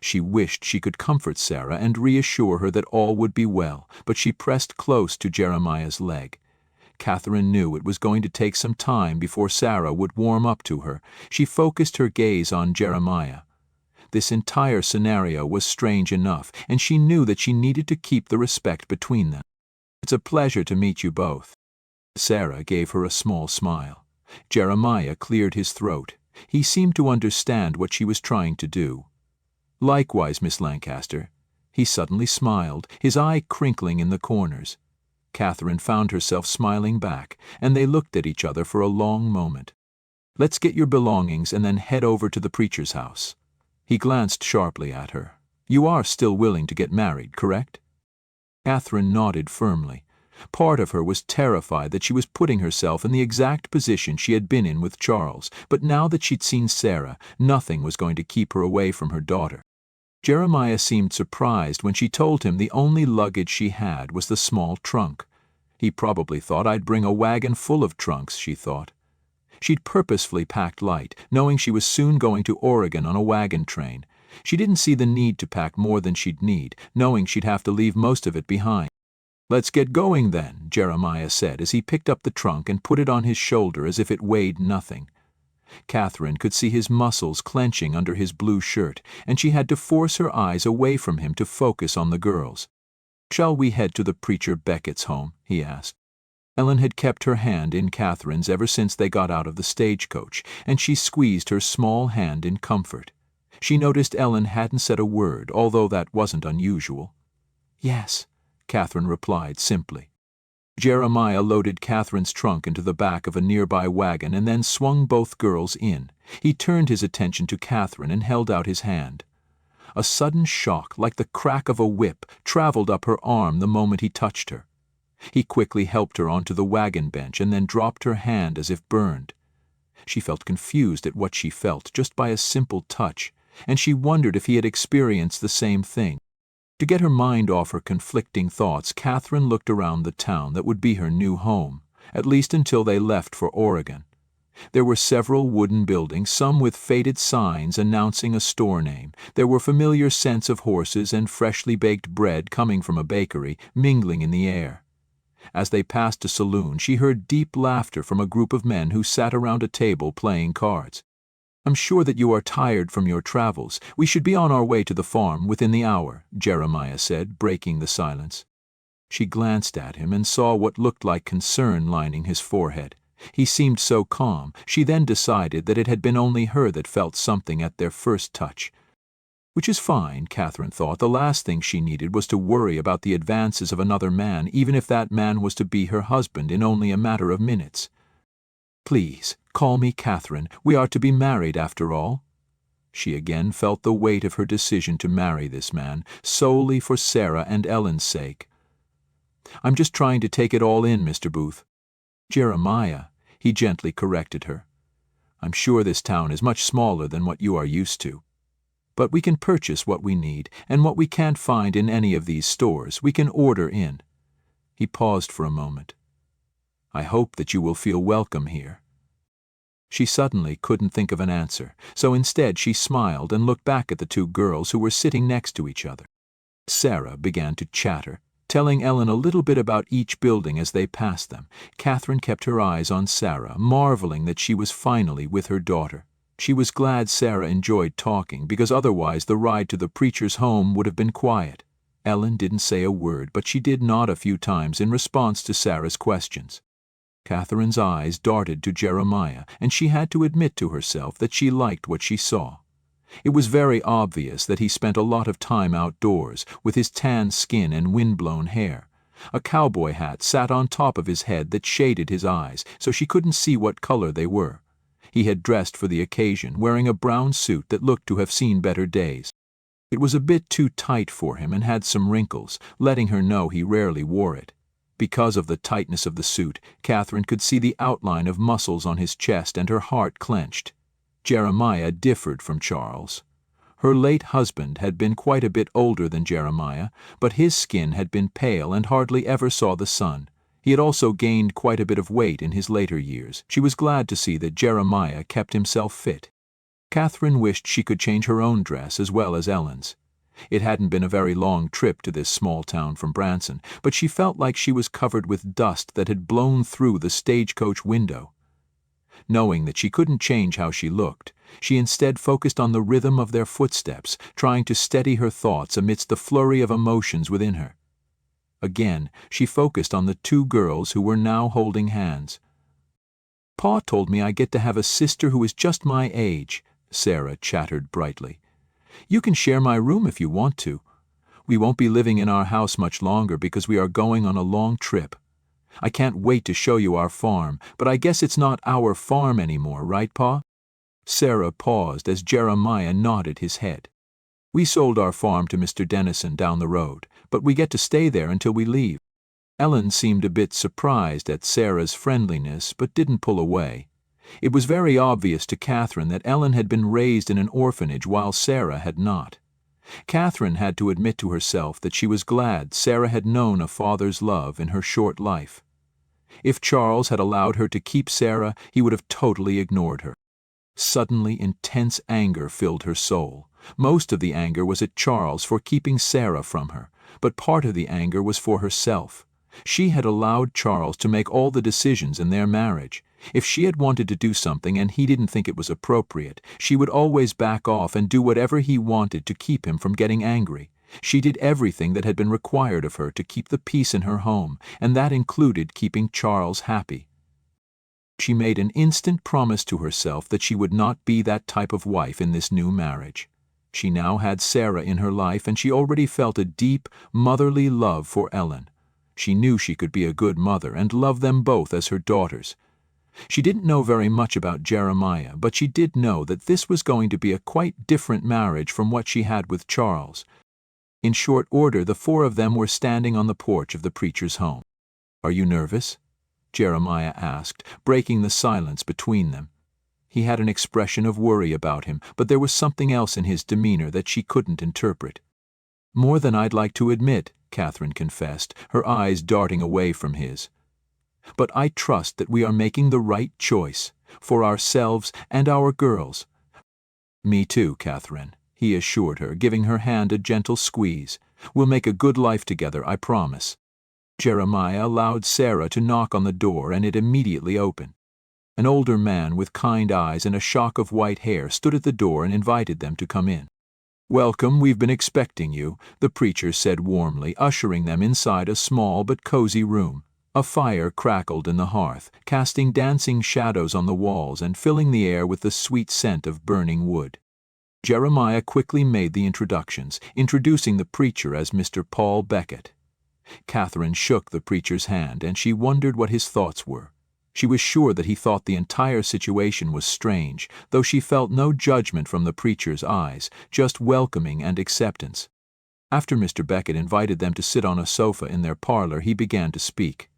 She wished she could comfort Sarah and reassure her that all would be well, but she pressed close to Jeremiah's leg. Katherine knew it was going to take some time before Sarah would warm up to her. She focused her gaze on Jeremiah. This entire scenario was strange enough, and she knew that she needed to keep the respect between them. "It's a pleasure to meet you both." Sarah gave her a small smile. Jeremiah cleared his throat. He seemed to understand what she was trying to do. "Likewise, Miss Lancaster." He suddenly smiled, his eye crinkling in the corners. Katherine found herself smiling back, and they looked at each other for a long moment. "Let's get your belongings and then head over to the preacher's house." He glanced sharply at her. "You are still willing to get married, correct?" Katherine nodded firmly. Part of her was terrified that she was putting herself in the exact position she had been in with Charles, but now that she'd seen Sarah, nothing was going to keep her away from her daughter. Jeremiah seemed surprised when she told him the only luggage she had was the small trunk. He probably thought I'd bring a wagon full of trunks, she thought. She'd purposefully packed light, knowing she was soon going to Oregon on a wagon train. She didn't see the need to pack more than she'd need, knowing she'd have to leave most of it behind. "Let's get going then," Jeremiah said as he picked up the trunk and put it on his shoulder as if it weighed nothing. Katherine could see his muscles clenching under his blue shirt, and she had to force her eyes away from him to focus on the girls. "Shall we head to the preacher Beckett's home?" he asked. Ellen had kept her hand in Katherine's ever since they got out of the stagecoach, and she squeezed her small hand in comfort. She noticed Ellen hadn't said a word, although that wasn't unusual. "Yes," Katherine replied simply. Jeremiah loaded Katherine's trunk into the back of a nearby wagon and then swung both girls in. He turned his attention to Katherine and held out his hand. A sudden shock, like the crack of a whip, traveled up her arm the moment he touched her. He quickly helped her onto the wagon bench and then dropped her hand as if burned. She felt confused at what she felt just by a simple touch, and she wondered if he had experienced the same thing. To get her mind off her conflicting thoughts, Katherine looked around the town that would be her new home, at least until they left for Oregon. There were several wooden buildings, some with faded signs announcing a store name. There were familiar scents of horses and freshly baked bread coming from a bakery, mingling in the air. As they passed a saloon, she heard deep laughter from a group of men who sat around a table playing cards. "I'm sure that you are tired from your travels. We should be on our way to the farm within the hour," Jeremiah said, breaking the silence. She glanced at him and saw what looked like concern lining his forehead. He seemed so calm. She then decided that it had been only her that felt something at their first touch. Which is fine, Katherine thought. The last thing she needed was to worry about the advances of another man, even if that man was to be her husband in only a matter of minutes. "Please, call me Katherine. We are to be married after all." She again felt the weight of her decision to marry this man, solely for Sarah and Ellen's sake. "I'm just trying to take it all in, Mr. Booth." "Jeremiah," he gently corrected her. "I'm sure this town is much smaller than what you are used to. But we can purchase what we need, and what we can't find in any of these stores, we can order in." He paused for a moment. "I hope that you will feel welcome here." She suddenly couldn't think of an answer, so instead she smiled and looked back at the two girls who were sitting next to each other. Sarah began to chatter, telling Ellen a little bit about each building as they passed them. Katherine kept her eyes on Sarah, marveling that she was finally with her daughter. She was glad Sarah enjoyed talking, because otherwise the ride to the preacher's home would have been quiet. Ellen didn't say a word, but she did nod a few times in response to Sarah's questions. Katherine's eyes darted to Jeremiah, and she had to admit to herself that she liked what she saw. It was very obvious that he spent a lot of time outdoors, with his tan skin and wind-blown hair. A cowboy hat sat on top of his head that shaded his eyes, so she couldn't see what color they were. He had dressed for the occasion, wearing a brown suit that looked to have seen better days. It was a bit too tight for him and had some wrinkles, letting her know he rarely wore it. Because of the tightness of the suit, Katherine could see the outline of muscles on his chest, and her heart clenched. Jeremiah differed from Charles. Her late husband had been quite a bit older than Jeremiah, but his skin had been pale and hardly ever saw the sun. He had also gained quite a bit of weight in his later years. She was glad to see that Jeremiah kept himself fit. Katherine wished she could change her own dress as well as Ellen's. It hadn't been a very long trip to this small town from Branson, but she felt like she was covered with dust that had blown through the stagecoach window. Knowing that she couldn't change how she looked, she instead focused on the rhythm of their footsteps, trying to steady her thoughts amidst the flurry of emotions within her. Again, she focused on the two girls who were now holding hands. "Pa told me I get to have a sister who is just my age," Sarah chattered brightly. "You can share my room if you want to. We won't be living in our house much longer because we are going on a long trip. I can't wait to show you our farm, but I guess it's not our farm anymore, right, Pa?" Sarah paused as Jeremiah nodded his head. "We sold our farm to Mr. Dennison down the road, but we get to stay there until we leave." Ellen seemed a bit surprised at Sarah's friendliness, but didn't pull away. It was very obvious to Katherine that Ellen had been raised in an orphanage while Sarah had not. Katherine had to admit to herself that she was glad Sarah had known a father's love in her short life. If Charles had allowed her to keep Sarah, he would have totally ignored her. Suddenly, intense anger filled her soul. Most of the anger was at Charles for keeping Sarah from her, but part of the anger was for herself. She had allowed Charles to make all the decisions in their marriage. If she had wanted to do something and he didn't think it was appropriate, she would always back off and do whatever he wanted to keep him from getting angry. She did everything that had been required of her to keep the peace in her home, and that included keeping Charles happy. She made an instant promise to herself that she would not be that type of wife in this new marriage. She now had Sarah in her life, and she already felt a deep, motherly love for Ellen. She knew she could be a good mother and love them both as her daughters. She didn't know very much about Jeremiah, but she did know that this was going to be a quite different marriage from what she had with Charles. In short order, the four of them were standing on the porch of the preacher's home. "Are you nervous?" Jeremiah asked, breaking the silence between them. He had an expression of worry about him, but there was something else in his demeanor that she couldn't interpret. "More than I'd like to admit," Katherine confessed, her eyes darting away from his. "But I trust that we are making the right choice, for ourselves and our girls." "Me too, Katherine," he assured her, giving her hand a gentle squeeze. "We'll make a good life together, I promise." Jeremiah allowed Sarah to knock on the door, and it immediately opened. An older man with kind eyes and a shock of white hair stood at the door and invited them to come in. "Welcome, we've been expecting you," the preacher said warmly, ushering them inside a small but cozy room. A fire crackled in the hearth, casting dancing shadows on the walls and filling the air with the sweet scent of burning wood. Jeremiah quickly made the introductions, introducing the preacher as Mr. Paul Beckett. Katherine shook the preacher's hand, and she wondered what his thoughts were. She was sure that he thought the entire situation was strange, though she felt no judgment from the preacher's eyes, just welcoming and acceptance. After Mr. Beckett invited them to sit on a sofa in their parlor, he began to speak.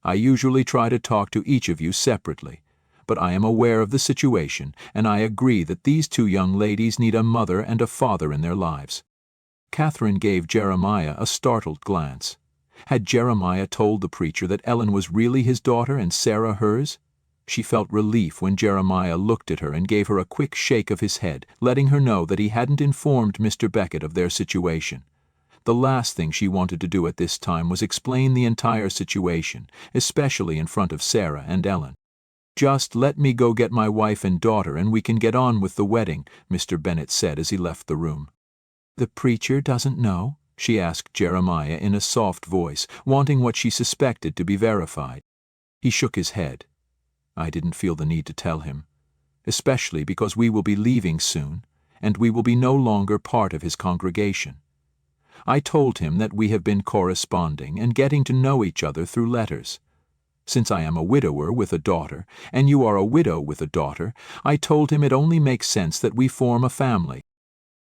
"I usually try to talk to each of you separately, but I am aware of the situation, and I agree that these two young ladies need a mother and a father in their lives." Katherine gave Jeremiah a startled glance. Had Jeremiah told the preacher that Ellen was really his daughter and Sarah hers? She felt relief when Jeremiah looked at her and gave her a quick shake of his head, letting her know that he hadn't informed Mr. Beckett of their situation. The last thing she wanted to do at this time was explain the entire situation, especially in front of Sarah and Ellen. "Just let me go get my wife and daughter and we can get on with the wedding," Mr. Bennett said as he left the room. "The preacher doesn't know?" she asked Jeremiah in a soft voice, wanting what she suspected to be verified. He shook his head. "I didn't feel the need to tell him, especially because we will be leaving soon, and we will be no longer part of his congregation. I told him that we have been corresponding and getting to know each other through letters. Since I am a widower with a daughter, and you are a widow with a daughter, I told him it only makes sense that we form a family."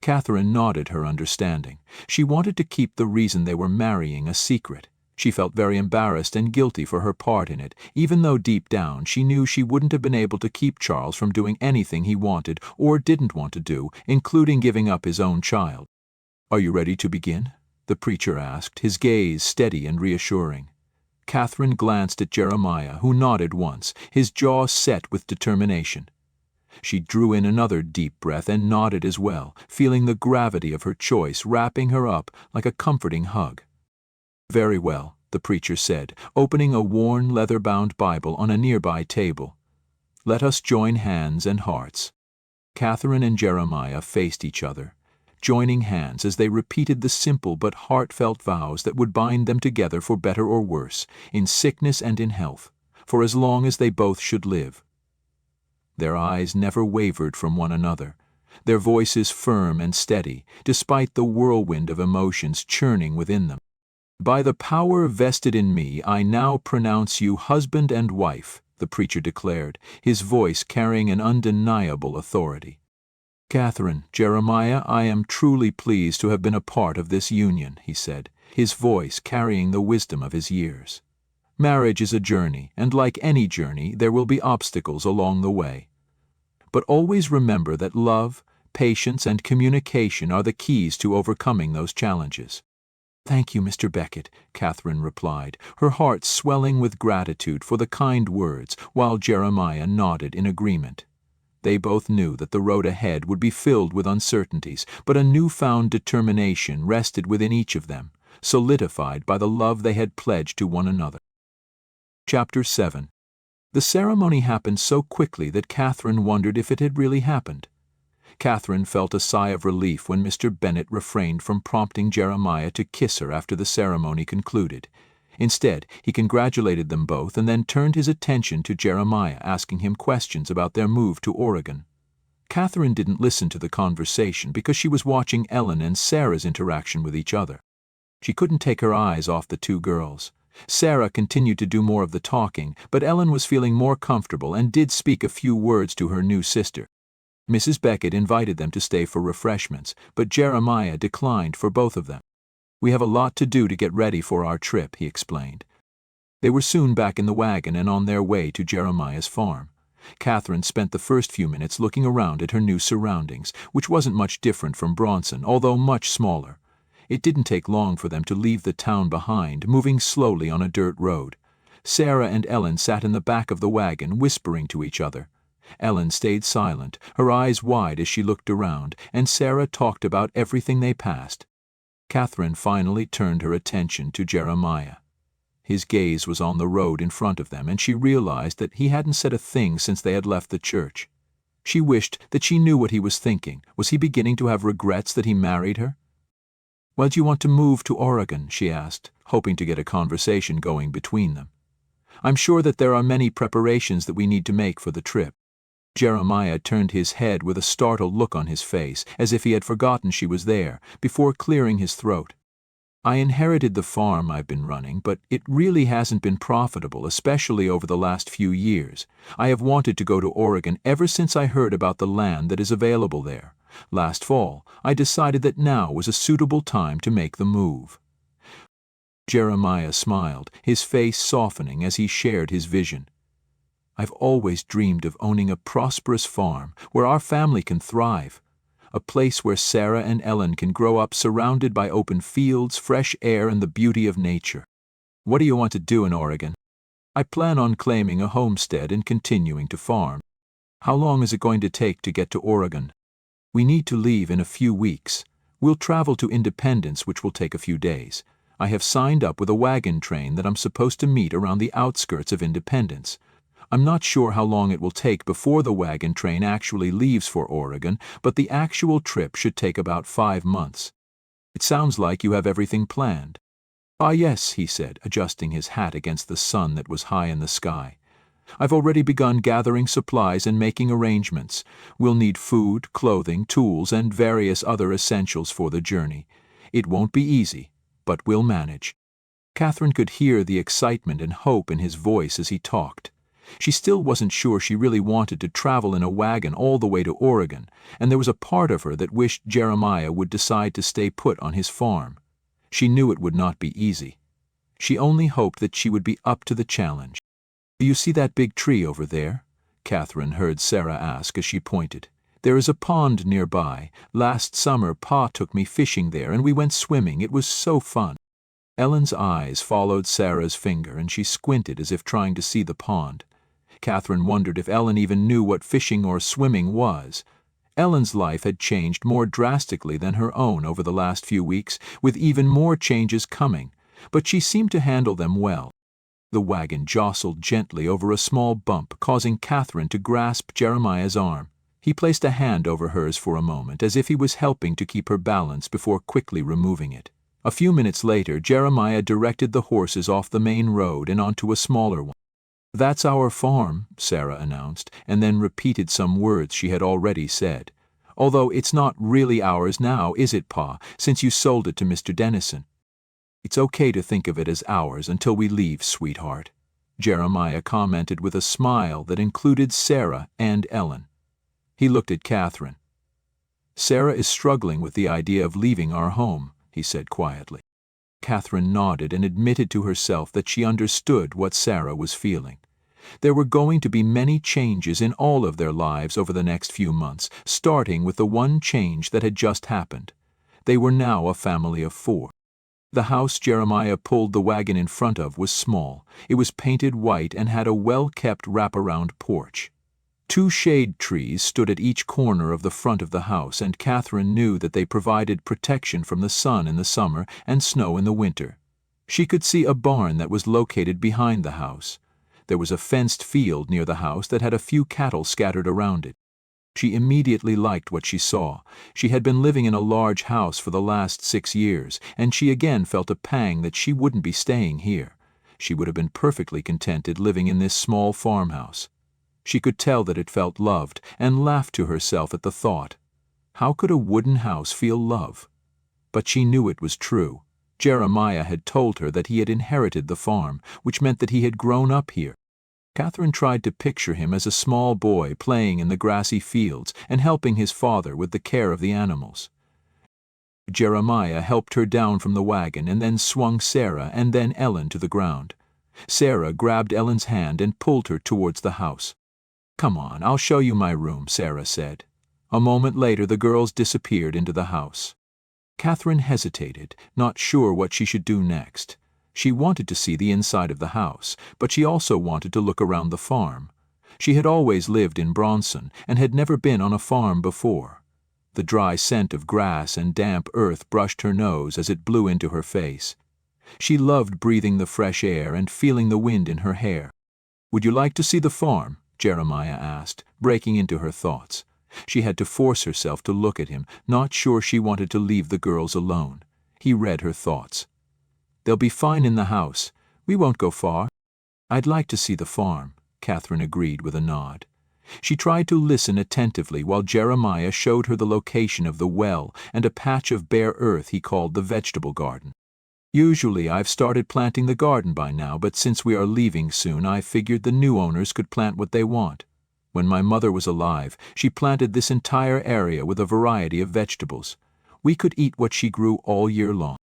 Katherine nodded her understanding. She wanted to keep the reason they were marrying a secret. She felt very embarrassed and guilty for her part in it, even though deep down she knew she wouldn't have been able to keep Charles from doing anything he wanted or didn't want to do, including giving up his own child. "Are you ready to begin?" the preacher asked, his gaze steady and reassuring. Katherine glanced at Jeremiah, who nodded once, his jaw set with determination. She drew in another deep breath and nodded as well, feeling the gravity of her choice wrapping her up like a comforting hug. "Very well," the preacher said, opening a worn leather-bound Bible on a nearby table. "Let us join hands and hearts." Katherine and Jeremiah faced each other, joining hands as they repeated the simple but heartfelt vows that would bind them together for better or worse, in sickness and in health, for as long as they both should live. Their eyes never wavered from one another, their voices firm and steady, despite the whirlwind of emotions churning within them. "By the power vested in me, I now pronounce you husband and wife," the preacher declared, his voice carrying an undeniable authority. "Katherine, Jeremiah, I am truly pleased to have been a part of this union," he said, his voice carrying the wisdom of his years. "Marriage is a journey, and like any journey, there will be obstacles along the way. But always remember that love, patience, and communication are the keys to overcoming those challenges. "Thank you, Mr. Beckett," Katherine replied, her heart swelling with gratitude for the kind words, while Jeremiah nodded in agreement. They both knew that the road ahead would be filled with uncertainties, but a newfound determination rested within each of them, solidified by the love they had pledged to one another. Chapter 7. The ceremony happened so quickly that Katherine wondered if it had really happened. Katherine felt a sigh of relief when Mr. Bennet refrained from prompting Jeremiah to kiss her after the ceremony concluded. Instead, he congratulated them both and then turned his attention to Jeremiah, asking him questions about their move to Oregon. Katherine didn't listen to the conversation because she was watching Ellen and Sarah's interaction with each other. She couldn't take her eyes off the two girls. Sarah continued to do more of the talking, but Ellen was feeling more comfortable and did speak a few words to her new sister. Mrs. Beckett invited them to stay for refreshments, but Jeremiah declined for both of them. "We have a lot to do to get ready for our trip," he explained. They were soon back in the wagon and on their way to Jeremiah's farm. Katherine spent the first few minutes looking around at her new surroundings, which wasn't much different from Bronson, although much smaller. It didn't take long for them to leave the town behind, moving slowly on a dirt road. Sarah and Ellen sat in the back of the wagon, whispering to each other. Ellen stayed silent, her eyes wide as she looked around, and Sarah talked about everything they passed. Katherine finally turned her attention to Jeremiah. His gaze was on the road in front of them, and she realized that he hadn't said a thing since they had left the church. She wished that she knew what he was thinking. Was he beginning to have regrets that he married her? "Why do you want to move to Oregon?" she asked, hoping to get a conversation going between them. "I'm sure that there are many preparations that we need to make for the trip." Jeremiah turned his head with a startled look on his face, as if he had forgotten she was there, before clearing his throat. "I inherited the farm I've been running, but it really hasn't been profitable, especially over the last few years. I have wanted to go to Oregon ever since I heard about the land that is available there. Last fall, I decided that now was a suitable time to make the move." Jeremiah smiled, his face softening as he shared his vision. "I've always dreamed of owning a prosperous farm where our family can thrive. A place where Sarah and Ellen can grow up surrounded by open fields, fresh air, and the beauty of nature." "What do you want to do in Oregon?" "I plan on claiming a homestead and continuing to farm." "How long is it going to take to get to Oregon?" "We need to leave in a few weeks. We'll travel to Independence, which will take a few days. I have signed up with a wagon train that I'm supposed to meet around the outskirts of Independence. I'm not sure how long it will take before the wagon train actually leaves for Oregon, but the actual trip should take about 5 months. It sounds like you have everything planned." "Ah, yes," he said, adjusting his hat against the sun that was high in the sky. "I've already begun gathering supplies and making arrangements. We'll need food, clothing, tools, and various other essentials for the journey. It won't be easy, but we'll manage." Katherine could hear the excitement and hope in his voice as he talked. She still wasn't sure she really wanted to travel in a wagon all the way to Oregon, and there was a part of her that wished Jeremiah would decide to stay put on his farm. She knew it would not be easy. She only hoped that she would be up to the challenge. "Do you see that big tree over there?" Katherine heard Sarah ask as she pointed. "There is a pond nearby. Last summer Pa took me fishing there and we went swimming. It was so fun." Ellen's eyes followed Sarah's finger and she squinted as if trying to see the pond. Katherine wondered if Ellen even knew what fishing or swimming was. Ellen's life had changed more drastically than her own over the last few weeks, with even more changes coming, but she seemed to handle them well. The wagon jostled gently over a small bump, causing Katherine to grasp Jeremiah's arm. He placed a hand over hers for a moment, as if he was helping to keep her balance before quickly removing it. A few minutes later, Jeremiah directed the horses off the main road and onto a smaller one. "That's our farm," Sarah announced, and then repeated some words she had already said. "Although it's not really ours now, is it, Pa, since you sold it to Mr. Dennison?" "It's okay to think of it as ours until we leave, sweetheart," Jeremiah commented with a smile that included Sarah and Ellen. He looked at Katherine. "Sarah is struggling with the idea of leaving our home," he said quietly. Katherine nodded and admitted to herself that she understood what Sarah was feeling. There were going to be many changes in all of their lives over the next few months, starting with the one change that had just happened. They were now a family of 4. The house Jeremiah pulled the wagon in front of was small. It was painted white and had a well-kept wraparound porch. 2 shade trees stood at each corner of the front of the house, and Katherine knew that they provided protection from the sun in the summer and snow in the winter. She could see a barn that was located behind the house. There was a fenced field near the house that had a few cattle scattered around it. She immediately liked what she saw. She had been living in a large house for the last 6 years, and she again felt a pang that she wouldn't be staying here. She would have been perfectly contented living in this small farmhouse. She could tell that it felt loved, and laughed to herself at the thought. How could a wooden house feel love? But she knew it was true. Jeremiah had told her that he had inherited the farm, which meant that he had grown up here. Katherine tried to picture him as a small boy playing in the grassy fields and helping his father with the care of the animals. Jeremiah helped her down from the wagon and then swung Sarah and then Ellen to the ground. Sarah grabbed Ellen's hand and pulled her towards the house. "Come on, I'll show you my room," Sarah said. A moment later the girls disappeared into the house. Katherine hesitated, not sure what she should do next. She wanted to see the inside of the house, but she also wanted to look around the farm. She had always lived in Bronson and had never been on a farm before. The dry scent of grass and damp earth brushed her nose as it blew into her face. She loved breathing the fresh air and feeling the wind in her hair. "Would you like to see the farm?" Jeremiah asked, breaking into her thoughts. She had to force herself to look at him, not sure she wanted to leave the girls alone. He read her thoughts. "They'll be fine in the house. We won't go far." "I'd like to see the farm," Katherine agreed with a nod. She tried to listen attentively while Jeremiah showed her the location of the well and a patch of bare earth he called the vegetable garden. "Usually I've started planting the garden by now, but since we are leaving soon, I figured the new owners could plant what they want. When my mother was alive, she planted this entire area with a variety of vegetables. We could eat what she grew all year long."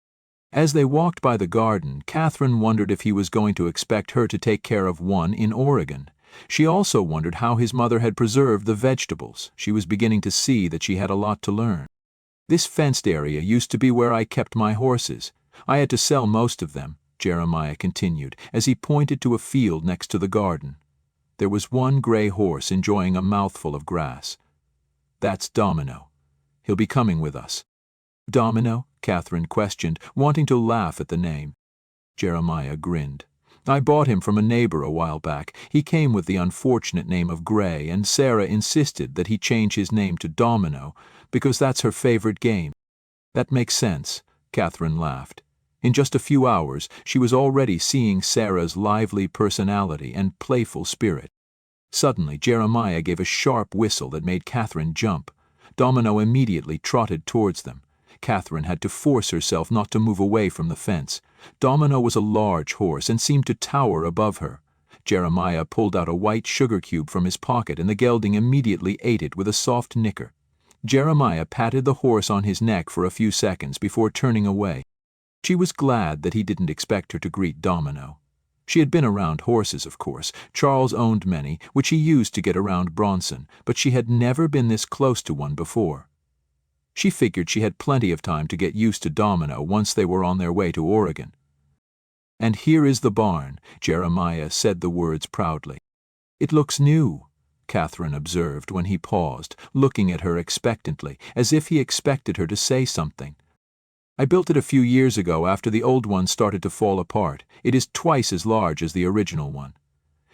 As they walked by the garden, Katherine wondered if he was going to expect her to take care of one in Oregon. She also wondered how his mother had preserved the vegetables. She was beginning to see that she had a lot to learn. "This fenced area used to be where I kept my horses. I had to sell most of them," Jeremiah continued, as he pointed to a field next to the garden. There was one gray horse enjoying a mouthful of grass. "That's Domino. He'll be coming with us." "Domino?" Katherine questioned, wanting to laugh at the name. Jeremiah grinned. "I bought him from a neighbor a while back. He came with the unfortunate name of Gray, and Sarah insisted that he change his name to Domino because that's her favorite game." "That makes sense," Katherine laughed. In just a few hours, she was already seeing Sarah's lively personality and playful spirit. Suddenly, Jeremiah gave a sharp whistle that made Katherine jump. Domino immediately trotted towards them. Katherine had to force herself not to move away from the fence. Domino was a large horse and seemed to tower above her. Jeremiah pulled out a white sugar cube from his pocket, and the gelding immediately ate it with a soft nicker. Jeremiah patted the horse on his neck for a few seconds before turning away. She was glad that he didn't expect her to greet Domino. She had been around horses, of course. Charles owned many, which he used to get around Bronson, but she had never been this close to one before. She figured she had plenty of time to get used to Domino once they were on their way to Oregon. "And here is the barn," Jeremiah said the words proudly. "It looks new," Katherine observed when he paused, looking at her expectantly, as if he expected her to say something. "I built it a few years ago after the old one started to fall apart. It is twice as large as the original one."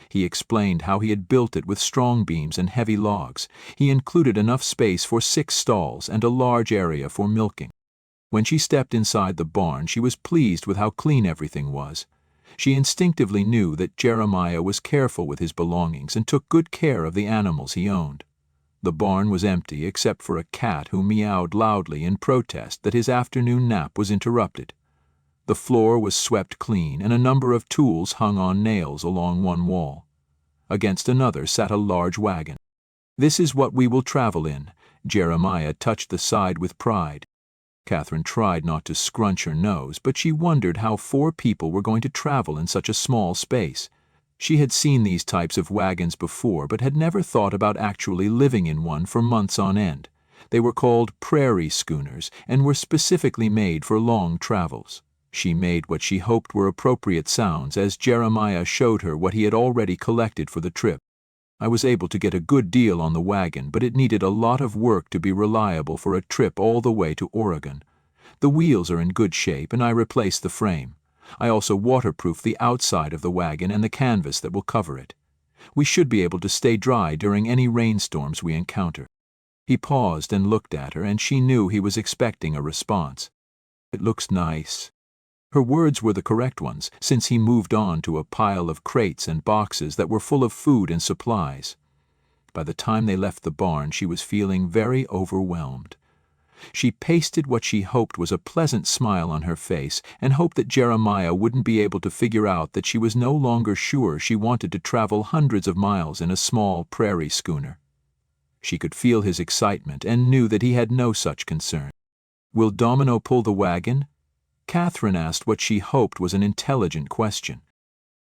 He explained how he had built it with strong beams and heavy logs. He included enough space for 6 stalls and a large area for milking. When she stepped inside the barn, she was pleased with how clean everything was. She instinctively knew that Jeremiah was careful with his belongings and took good care of the animals he owned. The barn was empty except for a cat who meowed loudly in protest that his afternoon nap was interrupted. The floor was swept clean, and a number of tools hung on nails along one wall. Against another sat a large wagon. "This is what we will travel in." Jeremiah touched the side with pride. Katherine tried not to scrunch her nose, but she wondered how 4 people were going to travel in such a small space. She had seen these types of wagons before, but had never thought about actually living in one for months on end. They were called prairie schooners and were specifically made for long travels. She made what she hoped were appropriate sounds as Jeremiah showed her what he had already collected for the trip. I was able to get a good deal on the wagon, but it needed a lot of work to be reliable for a trip all the way to Oregon. The wheels are in good shape, and I replaced the frame. I also waterproofed the outside of the wagon and the canvas that will cover it. We should be able to stay dry during any rainstorms we encounter. He paused and looked at her, and she knew he was expecting a response. It looks nice. Her words were the correct ones, since he moved on to a pile of crates and boxes that were full of food and supplies. By the time they left the barn, she was feeling very overwhelmed. She pasted what she hoped was a pleasant smile on her face and hoped that Jeremiah wouldn't be able to figure out that she was no longer sure she wanted to travel hundreds of miles in a small prairie schooner. She could feel his excitement and knew that he had no such concern. "Will Domino pull the wagon?" Katherine asked what she hoped was an intelligent question.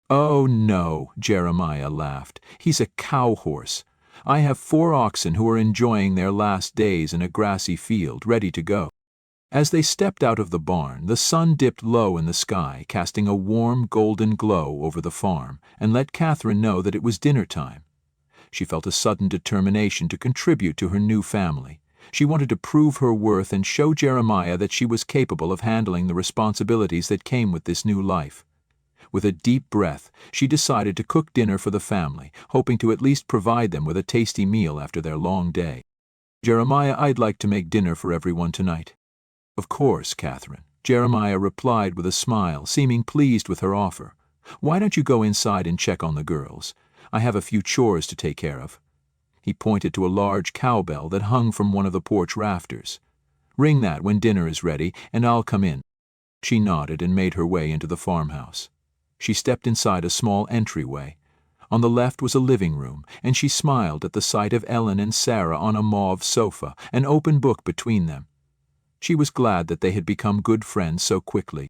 "Oh, no," Jeremiah laughed. "He's a cow horse. I have 4 oxen who are enjoying their last days in a grassy field, ready to go." As they stepped out of the barn, the sun dipped low in the sky, casting a warm golden glow over the farm, and let Katherine know that it was dinner time. She felt a sudden determination to contribute to her new family. She wanted to prove her worth and show Jeremiah that she was capable of handling the responsibilities that came with this new life. With a deep breath, she decided to cook dinner for the family, hoping to at least provide them with a tasty meal after their long day. "Jeremiah, I'd like to make dinner for everyone tonight." "Of course, Katherine," Jeremiah replied with a smile, seeming pleased with her offer. "Why don't you go inside and check on the girls? I have a few chores to take care of." He pointed to a large cowbell that hung from one of the porch rafters. "Ring that when dinner is ready, and I'll come in." She nodded and made her way into the farmhouse. She stepped inside a small entryway. On the left was a living room, and she smiled at the sight of Ellen and Sarah on a mauve sofa, an open book between them. She was glad that they had become good friends so quickly.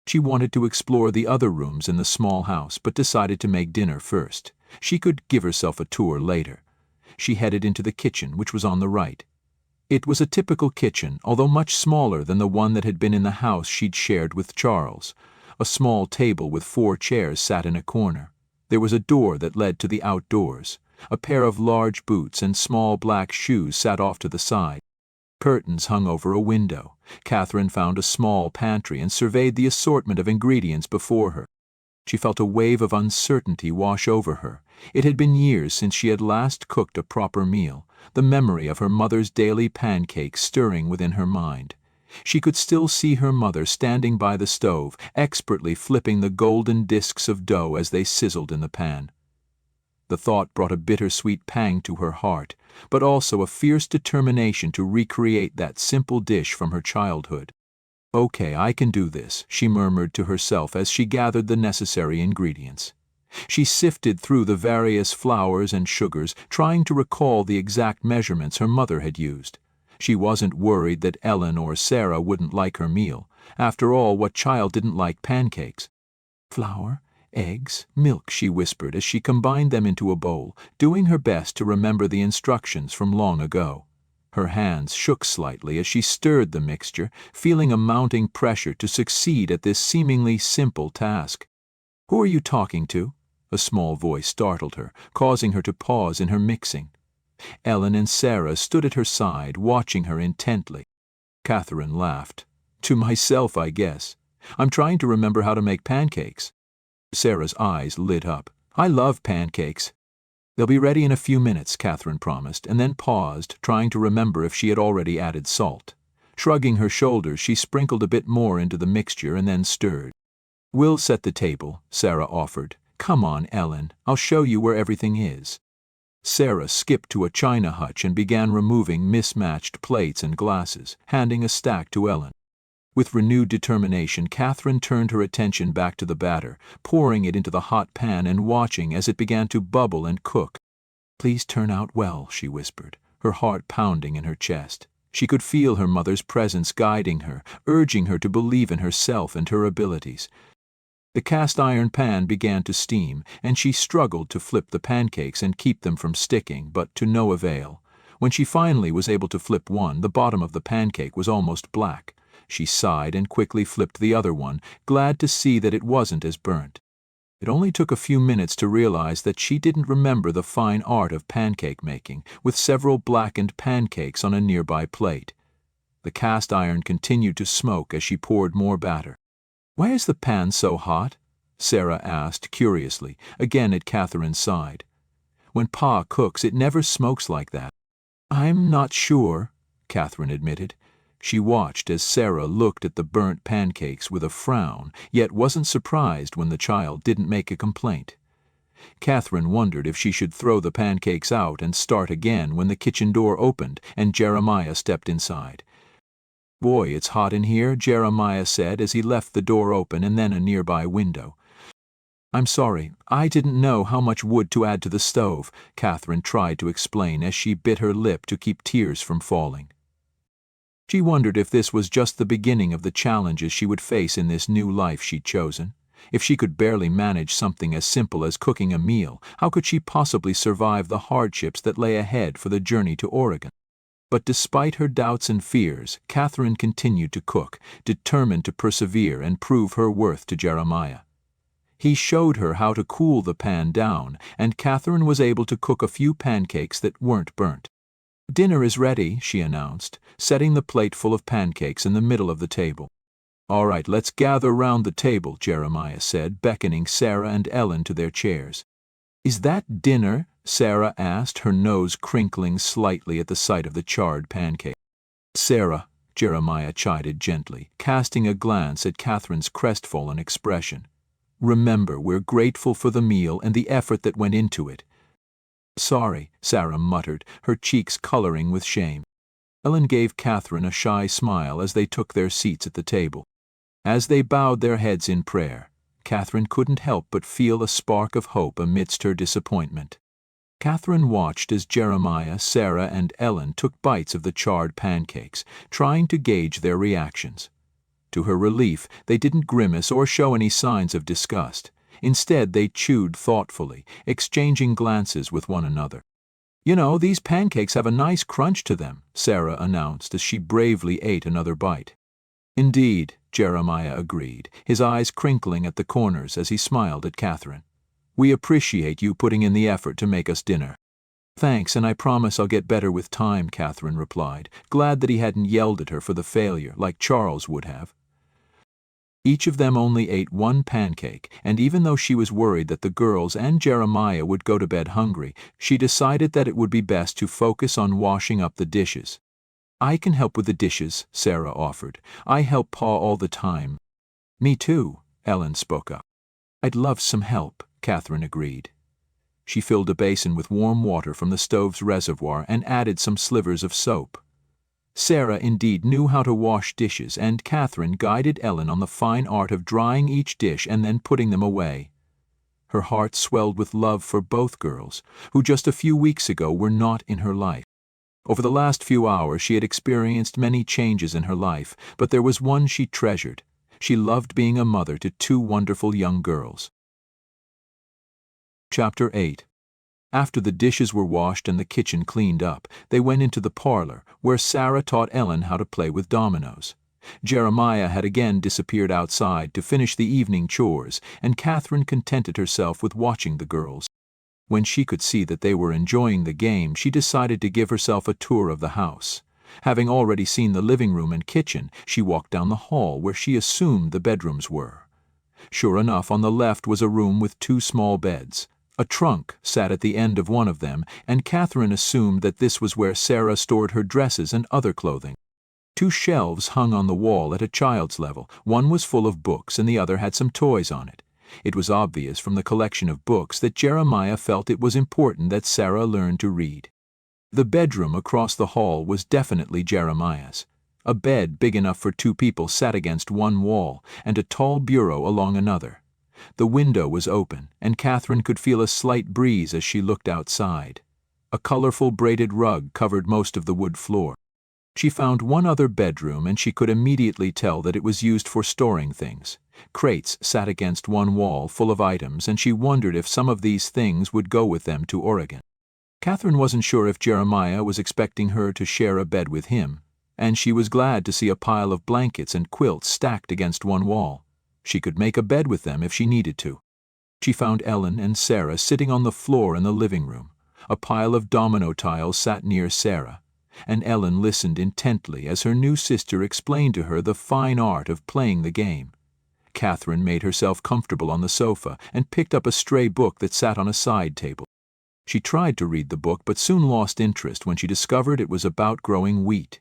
She wanted to explore the other rooms in the small house, but decided to make dinner first. She could give herself a tour later. She headed into the kitchen, which was on the right. It was a typical kitchen, although much smaller than the one that had been in the house she'd shared with Charles. A small table with 4 chairs sat in a corner. There was a door that led to the outdoors. A pair of large boots and small black shoes sat off to the side. Curtains hung over a window. Katherine found a small pantry and surveyed the assortment of ingredients before her. She felt a wave of uncertainty wash over her. It had been years since she had last cooked a proper meal, the memory of her mother's daily pancakes stirring within her mind. She could still see her mother standing by the stove, expertly flipping the golden discs of dough as they sizzled in the pan. The thought brought a bittersweet pang to her heart, but also a fierce determination to recreate that simple dish from her childhood. "Okay, I can do this," she murmured to herself as she gathered the necessary ingredients. She sifted through the various flours and sugars, trying to recall the exact measurements her mother had used. She wasn't worried that Ellen or Sarah wouldn't like her meal. After all, what child didn't like pancakes? "Flour, eggs, milk," she whispered as she combined them into a bowl, doing her best to remember the instructions from long ago. Her hands shook slightly as she stirred the mixture, feeling a mounting pressure to succeed at this seemingly simple task. "Who are you talking to?" A small voice startled her, causing her to pause in her mixing. Ellen and Sarah stood at her side, watching her intently. Katherine laughed. "To myself, I guess. I'm trying to remember how to make pancakes." Sarah's eyes lit up. "I love pancakes." "They'll be ready in a few minutes," Katherine promised, and then paused, trying to remember if she had already added salt. Shrugging her shoulders, she sprinkled a bit more into the mixture and then stirred. "We'll set the table," Sarah offered. "Come on, Ellen. I'll show you where everything is." Sarah skipped to a china hutch and began removing mismatched plates and glasses, handing a stack to Ellen. With renewed determination, Katherine turned her attention back to the batter, pouring it into the hot pan and watching as it began to bubble and cook. "Please turn out well," she whispered, her heart pounding in her chest. She could feel her mother's presence guiding her, urging her to believe in herself and her abilities. The cast-iron pan began to steam, and she struggled to flip the pancakes and keep them from sticking, but to no avail. When she finally was able to flip one, the bottom of the pancake was almost black. She sighed and quickly flipped the other one, glad to see that it wasn't as burnt. It only took a few minutes to realize that she didn't remember the fine art of pancake making, with several blackened pancakes on a nearby plate. The cast iron continued to smoke as she poured more batter. "Why is the pan so hot?" Sarah asked curiously, again at Katherine's side. "When Pa cooks, it never smokes like that." "I'm not sure," Katherine admitted. She watched as Sarah looked at the burnt pancakes with a frown, yet wasn't surprised when the child didn't make a complaint. Katherine wondered if she should throw the pancakes out and start again when the kitchen door opened and Jeremiah stepped inside. "Boy, it's hot in here," Jeremiah said as he left the door open and then a nearby window. "I'm sorry, I didn't know how much wood to add to the stove," Katherine tried to explain as she bit her lip to keep tears from falling. She wondered if this was just the beginning of the challenges she would face in this new life she'd chosen. If she could barely manage something as simple as cooking a meal, how could she possibly survive the hardships that lay ahead for the journey to Oregon? But despite her doubts and fears, Katherine continued to cook, determined to persevere and prove her worth to Jeremiah. He showed her how to cool the pan down, and Katherine was able to cook a few pancakes that weren't burnt. "Dinner is ready," she announced, setting the plate full of pancakes in the middle of the table. "All right, let's gather round the table," Jeremiah said, beckoning Sarah and Ellen to their chairs. "Is that dinner?" Sarah asked, her nose crinkling slightly at the sight of the charred pancake. "Sarah," Jeremiah chided gently, casting a glance at Katherine's crestfallen expression. "Remember, we're grateful for the meal and the effort that went into it." "Sorry," Sarah muttered, her cheeks coloring with shame. Ellen gave Katherine a shy smile as they took their seats at the table. As they bowed their heads in prayer, Katherine couldn't help but feel a spark of hope amidst her disappointment. Katherine watched as Jeremiah, Sarah, and Ellen took bites of the charred pancakes, trying to gauge their reactions. To her relief, they didn't grimace or show any signs of disgust. Instead, they chewed thoughtfully, exchanging glances with one another. "You know, these pancakes have a nice crunch to them," Sarah announced as she bravely ate another bite. "Indeed," Jeremiah agreed, his eyes crinkling at the corners as he smiled at Katherine. "We appreciate you putting in the effort to make us dinner." "Thanks, and I promise I'll get better with time," Katherine replied, glad that he hadn't yelled at her for the failure, like Charles would have. Each of them only ate one pancake, and even though she was worried that the girls and Jeremiah would go to bed hungry, she decided that it would be best to focus on washing up the dishes. "I can help with the dishes," Sarah offered. "I help Pa all the time." "Me too," Ellen spoke up. "I'd love some help," Katherine agreed. She filled a basin with warm water from the stove's reservoir and added some slivers of soap. Sarah indeed knew how to wash dishes, and Katherine guided Ellen on the fine art of drying each dish and then putting them away. Her heart swelled with love for both girls, who just a few weeks ago were not in her life. Over the last few hours she had experienced many changes in her life, but there was one she treasured. She loved being a mother to two wonderful young girls. Chapter 8. After the dishes were washed and the kitchen cleaned up, they went into the parlor, where Sarah taught Ellen how to play with dominoes. Jeremiah had again disappeared outside to finish the evening chores, and Katherine contented herself with watching the girls. When she could see that they were enjoying the game, she decided to give herself a tour of the house. Having already seen the living room and kitchen, she walked down the hall where she assumed the bedrooms were. Sure enough, on the left was a room with two small beds. A trunk sat at the end of one of them, and Katherine assumed that this was where Sarah stored her dresses and other clothing. Two shelves hung on the wall at a child's level. One was full of books and the other had some toys on it. It was obvious from the collection of books that Jeremiah felt it was important that Sarah learn to read. The bedroom across the hall was definitely Jeremiah's. A bed big enough for two people sat against one wall, and a tall bureau along another. The window was open, and Katherine could feel a slight breeze as she looked outside. A colorful braided rug covered most of the wood floor. She found one other bedroom, and she could immediately tell that it was used for storing things. Crates sat against one wall full of items, and she wondered if some of these things would go with them to Oregon. Katherine wasn't sure if Jeremiah was expecting her to share a bed with him, and she was glad to see a pile of blankets and quilts stacked against one wall. She could make a bed with them if she needed to. She found Ellen and Sarah sitting on the floor in the living room. A pile of domino tiles sat near Sarah, and Ellen listened intently as her new sister explained to her the fine art of playing the game. Katherine made herself comfortable on the sofa and picked up a stray book that sat on a side table. She tried to read the book but soon lost interest when she discovered it was about growing wheat.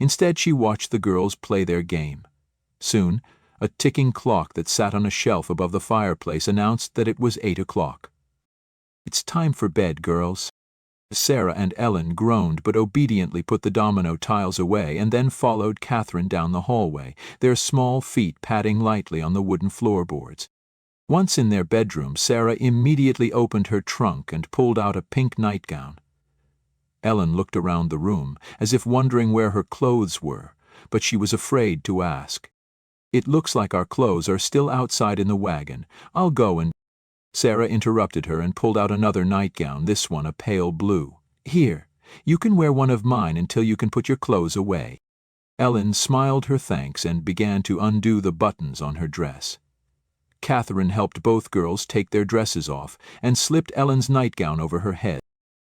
Instead, she watched the girls play their game. Soon, a ticking clock that sat on a shelf above the fireplace announced that it was 8 o'clock. "It's time for bed, girls." Sarah and Ellen groaned but obediently put the domino tiles away and then followed Katherine down the hallway, their small feet padding lightly on the wooden floorboards. Once in their bedroom, Sarah immediately opened her trunk and pulled out a pink nightgown. Ellen looked around the room, as if wondering where her clothes were, but she was afraid to ask. "It looks like our clothes are still outside in the wagon. I'll go and—" Sarah interrupted her and pulled out another nightgown, this one a pale blue. "Here, you can wear one of mine until you can put your clothes away." Ellen smiled her thanks and began to undo the buttons on her dress. Katherine helped both girls take their dresses off and slipped Ellen's nightgown over her head.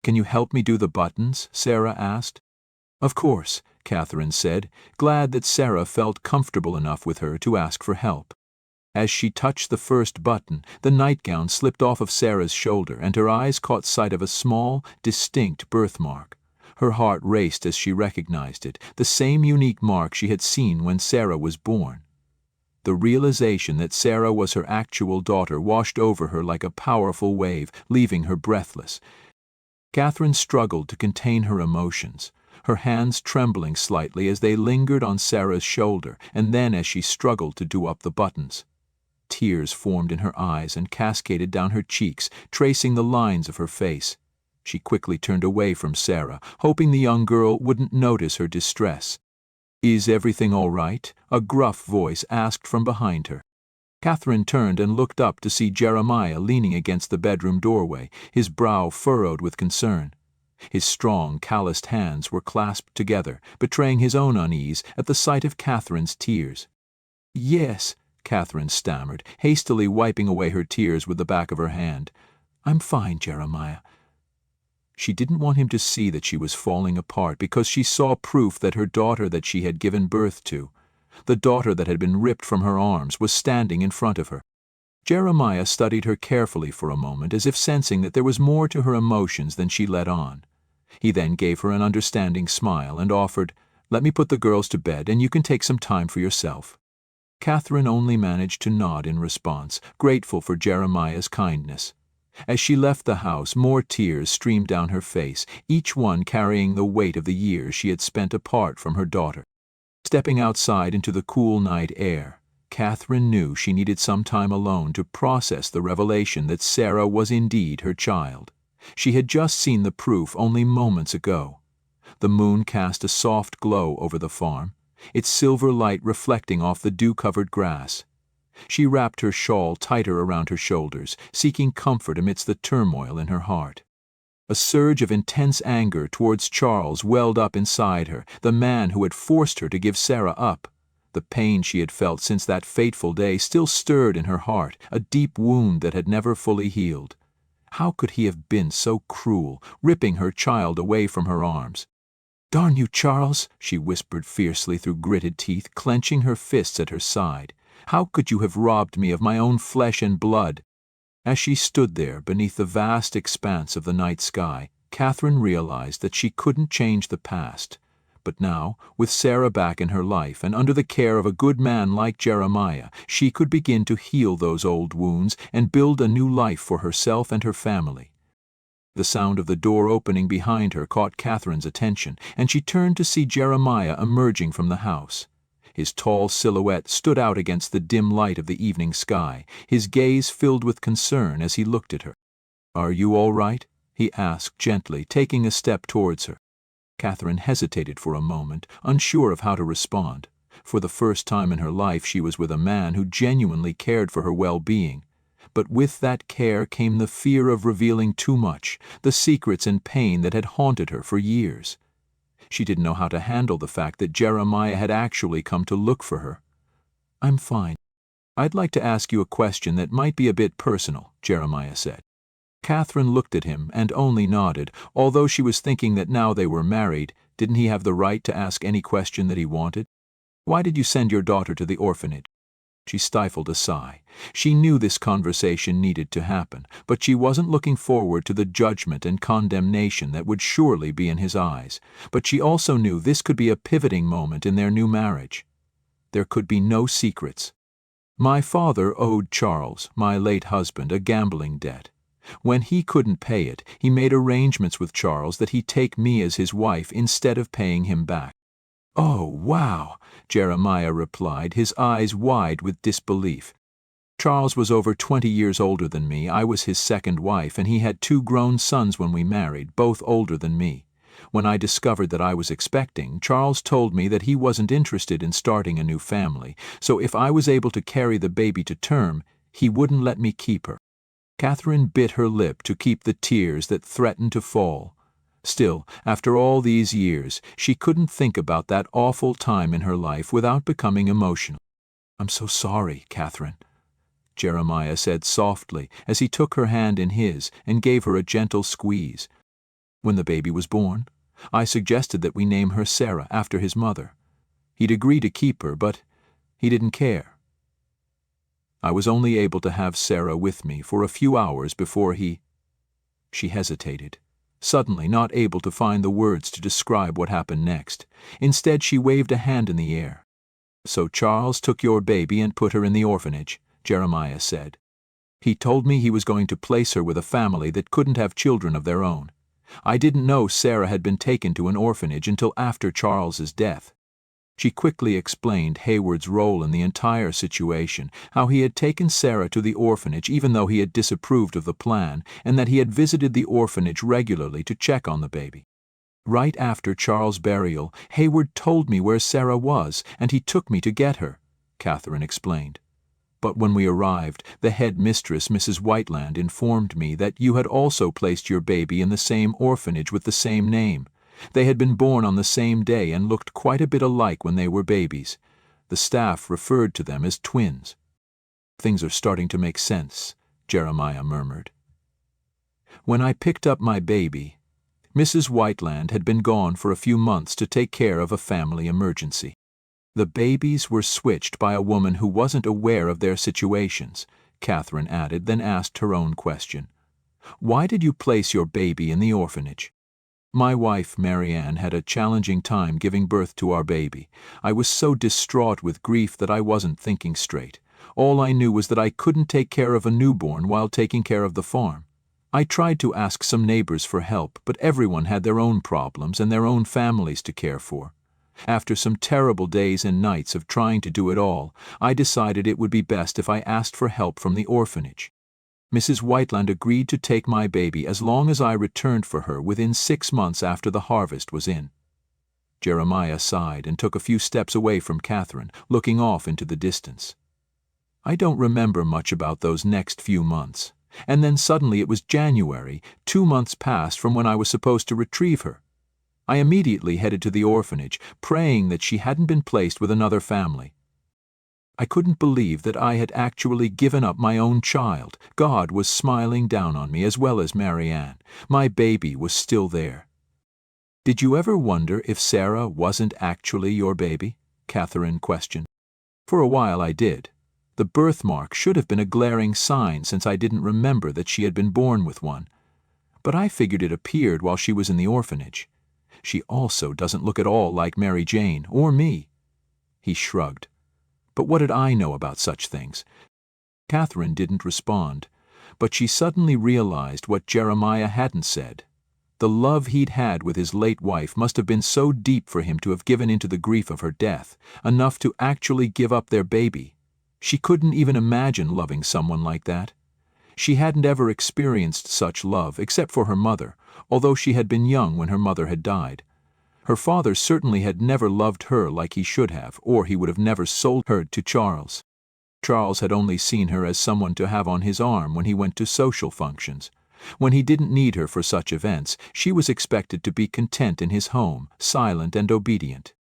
"Can you help me do the buttons?" Sarah asked. "Of course," Katherine said, glad that Sarah felt comfortable enough with her to ask for help. As she touched the first button, the nightgown slipped off of Sarah's shoulder and her eyes caught sight of a small, distinct birthmark. Her heart raced as she recognized it, the same unique mark she had seen when Sarah was born. The realization that Sarah was her actual daughter washed over her like a powerful wave, leaving her breathless. Katherine struggled to contain her emotions, her hands trembling slightly as they lingered on Sarah's shoulder and then as she struggled to do up the buttons. Tears formed in her eyes and cascaded down her cheeks, tracing the lines of her face. She quickly turned away from Sarah, hoping the young girl wouldn't notice her distress. "Is everything all right?" a gruff voice asked from behind her. Katherine turned and looked up to see Jeremiah leaning against the bedroom doorway, his brow furrowed with concern. His strong, calloused hands were clasped together, betraying his own unease at the sight of Katherine's tears. "Yes," Katherine stammered, hastily wiping away her tears with the back of her hand. "I'm fine, Jeremiah." She didn't want him to see that she was falling apart because she saw proof that her daughter that she had given birth to, the daughter that had been ripped from her arms, was standing in front of her. Jeremiah studied her carefully for a moment as if sensing that there was more to her emotions than she let on. He then gave her an understanding smile and offered, "Let me put the girls to bed and you can take some time for yourself." Katherine only managed to nod in response, grateful for Jeremiah's kindness. As she left the house, more tears streamed down her face, each one carrying the weight of the years she had spent apart from her daughter. Stepping outside into the cool night air, Katherine knew she needed some time alone to process the revelation that Sarah was indeed her child. She had just seen the proof only moments ago. The moon cast a soft glow over the farm, its silver light reflecting off the dew-covered grass. She wrapped her shawl tighter around her shoulders, seeking comfort amidst the turmoil in her heart. A surge of intense anger towards Charles welled up inside her, the man who had forced her to give Sarah up. The pain she had felt since that fateful day still stirred in her heart, a deep wound that had never fully healed. How could he have been so cruel, ripping her child away from her arms? "Darn you, Charles," she whispered fiercely through gritted teeth, clenching her fists at her side. "How could you have robbed me of my own flesh and blood?" As she stood there beneath the vast expanse of the night sky, Katherine realized that she couldn't change the past. But now, with Sarah back in her life and under the care of a good man like Jeremiah, she could begin to heal those old wounds and build a new life for herself and her family. The sound of the door opening behind her caught Katherine's attention, and she turned to see Jeremiah emerging from the house. His tall silhouette stood out against the dim light of the evening sky, his gaze filled with concern as he looked at her. "Are you all right?" he asked gently, taking a step towards her. Katherine hesitated for a moment, unsure of how to respond. For the first time in her life she was with a man who genuinely cared for her well-being. But with that care came the fear of revealing too much, the secrets and pain that had haunted her for years. She didn't know how to handle the fact that Jeremiah had actually come to look for her. "I'm fine. I'd like to ask you a question that might be a bit personal," Jeremiah said. Katherine looked at him and only nodded, although she was thinking that now they were married, didn't he have the right to ask any question that he wanted? "Why did you send your daughter to the orphanage?" She stifled a sigh. She knew this conversation needed to happen, but she wasn't looking forward to the judgment and condemnation that would surely be in his eyes. But she also knew this could be a pivoting moment in their new marriage. There could be no secrets. "My father owed Charles, my late husband, a gambling debt. When he couldn't pay it, he made arrangements with Charles that he take me as his wife instead of paying him back." "Oh, wow," Jeremiah replied, his eyes wide with disbelief. "Charles was over 20 years older than me. I was his second wife, and he had 2 grown sons when we married, both older than me. When I discovered that I was expecting, Charles told me that he wasn't interested in starting a new family, so if I was able to carry the baby to term, he wouldn't let me keep her." Katherine bit her lip to keep the tears that threatened to fall. Still, after all these years, she couldn't think about that awful time in her life without becoming emotional. "I'm so sorry, Katherine," Jeremiah said softly as he took her hand in his and gave her a gentle squeeze. "When the baby was born, I suggested that we name her Sarah after his mother. He'd agree to keep her, but he didn't care. I was only able to have Sarah with me for a few hours before he—" She hesitated, suddenly not able to find the words to describe what happened next. Instead, she waved a hand in the air. "So Charles took your baby and put her in the orphanage," Jeremiah said. "He told me he was going to place her with a family that couldn't have children of their own. I didn't know Sarah had been taken to an orphanage until after Charles's death." She quickly explained Hayward's role in the entire situation, how he had taken Sarah to the orphanage even though he had disapproved of the plan, and that he had visited the orphanage regularly to check on the baby. "Right after Charles' burial, Hayward told me where Sarah was, and he took me to get her," Katherine explained. "But when we arrived, the head mistress, Mrs. Whiteland, informed me that you had also placed your baby in the same orphanage with the same name. They had been born on the same day and looked quite a bit alike when they were babies. The staff referred to them as twins." "Things are starting to make sense," Jeremiah murmured. "When I picked up my baby, Mrs. Whiteland had been gone for a few months to take care of a family emergency. The babies were switched by a woman who wasn't aware of their situations," Katherine added, then asked her own question. "Why did you place your baby in the orphanage?" "My wife, Mary Ann, had a challenging time giving birth to our baby. I was so distraught with grief that I wasn't thinking straight. All I knew was that I couldn't take care of a newborn while taking care of the farm. I tried to ask some neighbors for help, but everyone had their own problems and their own families to care for. After some terrible days and nights of trying to do it all, I decided it would be best if I asked for help from the orphanage. Mrs. Whiteland agreed to take my baby as long as I returned for her within 6 months after the harvest was in." Jeremiah sighed and took a few steps away from Katherine, looking off into the distance. "I don't remember much about those next few months. And then suddenly it was January. 2 months passed from when I was supposed to retrieve her. I immediately headed to the orphanage, praying that she hadn't been placed with another family. I couldn't believe that I had actually given up my own child. God was smiling down on me as well as Mary Ann. My baby was still there." "Did you ever wonder if Sarah wasn't actually your baby?" Katherine questioned. "For a while I did. The birthmark should have been a glaring sign since I didn't remember that she had been born with one. But I figured it appeared while she was in the orphanage. She also doesn't look at all like Mary Jane or me." He shrugged. But what did I know about such things? Katherine didn't respond, but she suddenly realized what Jeremiah hadn't said. The love he'd had with his late wife must have been so deep for him to have given into the grief of her death, enough to actually give up their baby. She couldn't even imagine loving someone like that. She hadn't ever experienced such love except for her mother, although she had been young when her mother had died. Her father certainly had never loved her like he should have, or he would have never sold her to Charles. Charles had only seen her as someone to have on his arm when he went to social functions. When he didn't need her for such events, she was expected to be content in his home, silent and obedient.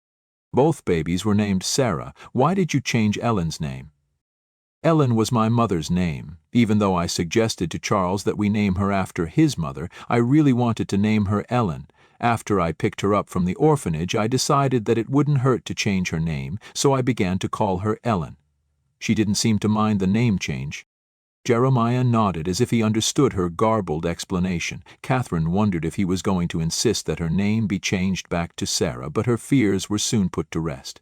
Both babies were named Sarah. Why did you change Ellen's name? Ellen was my mother's name. Even though I suggested to Charles that we name her after his mother, I really wanted to name her Ellen. After I picked her up from the orphanage, I decided that it wouldn't hurt to change her name, so I began to call her Ellen. She didn't seem to mind the name change. Jeremiah nodded as if he understood her garbled explanation. Katherine wondered if he was going to insist that her name be changed back to Sarah, but her fears were soon put to rest.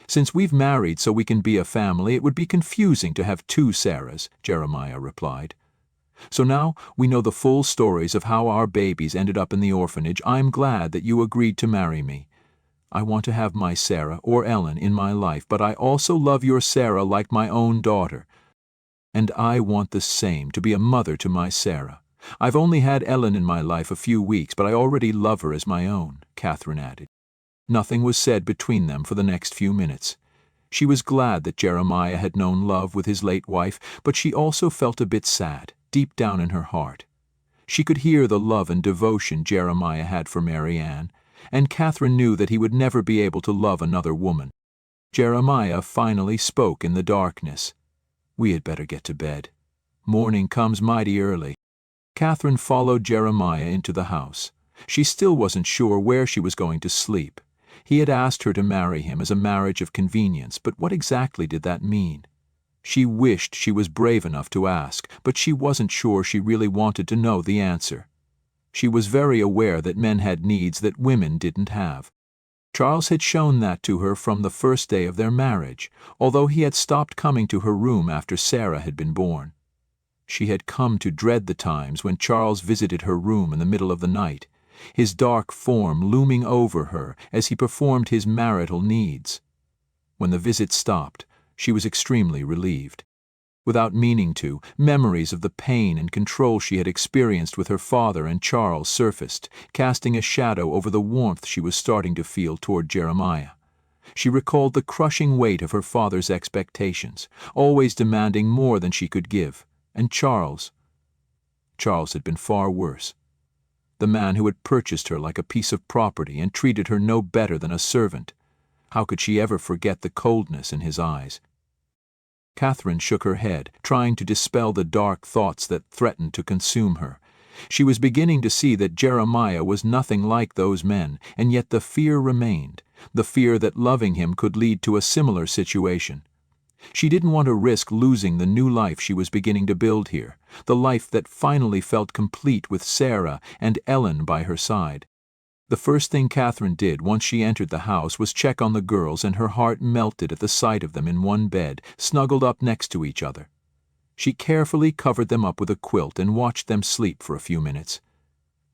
Since we've married so we can be a family, it would be confusing to have two Sarahs, Jeremiah replied. So now we know the full stories of how our babies ended up in the orphanage. I'm glad that you agreed to marry me. I want to have my Sarah, or Ellen, in my life, but I also love your Sarah like my own daughter. And I want the same, to be a mother to my Sarah. I've only had Ellen in my life a few weeks, but I already love her as my own, Katherine added. Nothing was said between them for the next few minutes. She was glad that Jeremiah had known love with his late wife, but she also felt a bit sad, deep down in her heart. She could hear the love and devotion Jeremiah had for Mary Ann, and Katherine knew that he would never be able to love another woman. Jeremiah finally spoke in the darkness. We had better get to bed. Morning comes mighty early. Katherine followed Jeremiah into the house. She still wasn't sure where she was going to sleep. He had asked her to marry him as a marriage of convenience, but what exactly did that mean? She wished she was brave enough to ask, but she wasn't sure she really wanted to know the answer. She was very aware that men had needs that women didn't have. Charles had shown that to her from the first day of their marriage, although he had stopped coming to her room after Sarah had been born. She had come to dread the times when Charles visited her room in the middle of the night, his dark form looming over her as he performed his marital needs. When the visit stopped, she was extremely relieved. Without meaning to, memories of the pain and control she had experienced with her father and Charles surfaced, casting a shadow over the warmth she was starting to feel toward Jeremiah. She recalled the crushing weight of her father's expectations, always demanding more than she could give, and Charles had been far worse. The man who had purchased her like a piece of property and treated her no better than a servant. How could she ever forget the coldness in his eyes? Katherine shook her head, trying to dispel the dark thoughts that threatened to consume her. She was beginning to see that Jeremiah was nothing like those men, and yet the fear remained, the fear that loving him could lead to a similar situation. She didn't want to risk losing the new life she was beginning to build here, the life that finally felt complete with Sarah and Ellen by her side. The first thing Katherine did once she entered the house was check on the girls, and her heart melted at the sight of them in one bed, snuggled up next to each other. She carefully covered them up with a quilt and watched them sleep for a few minutes.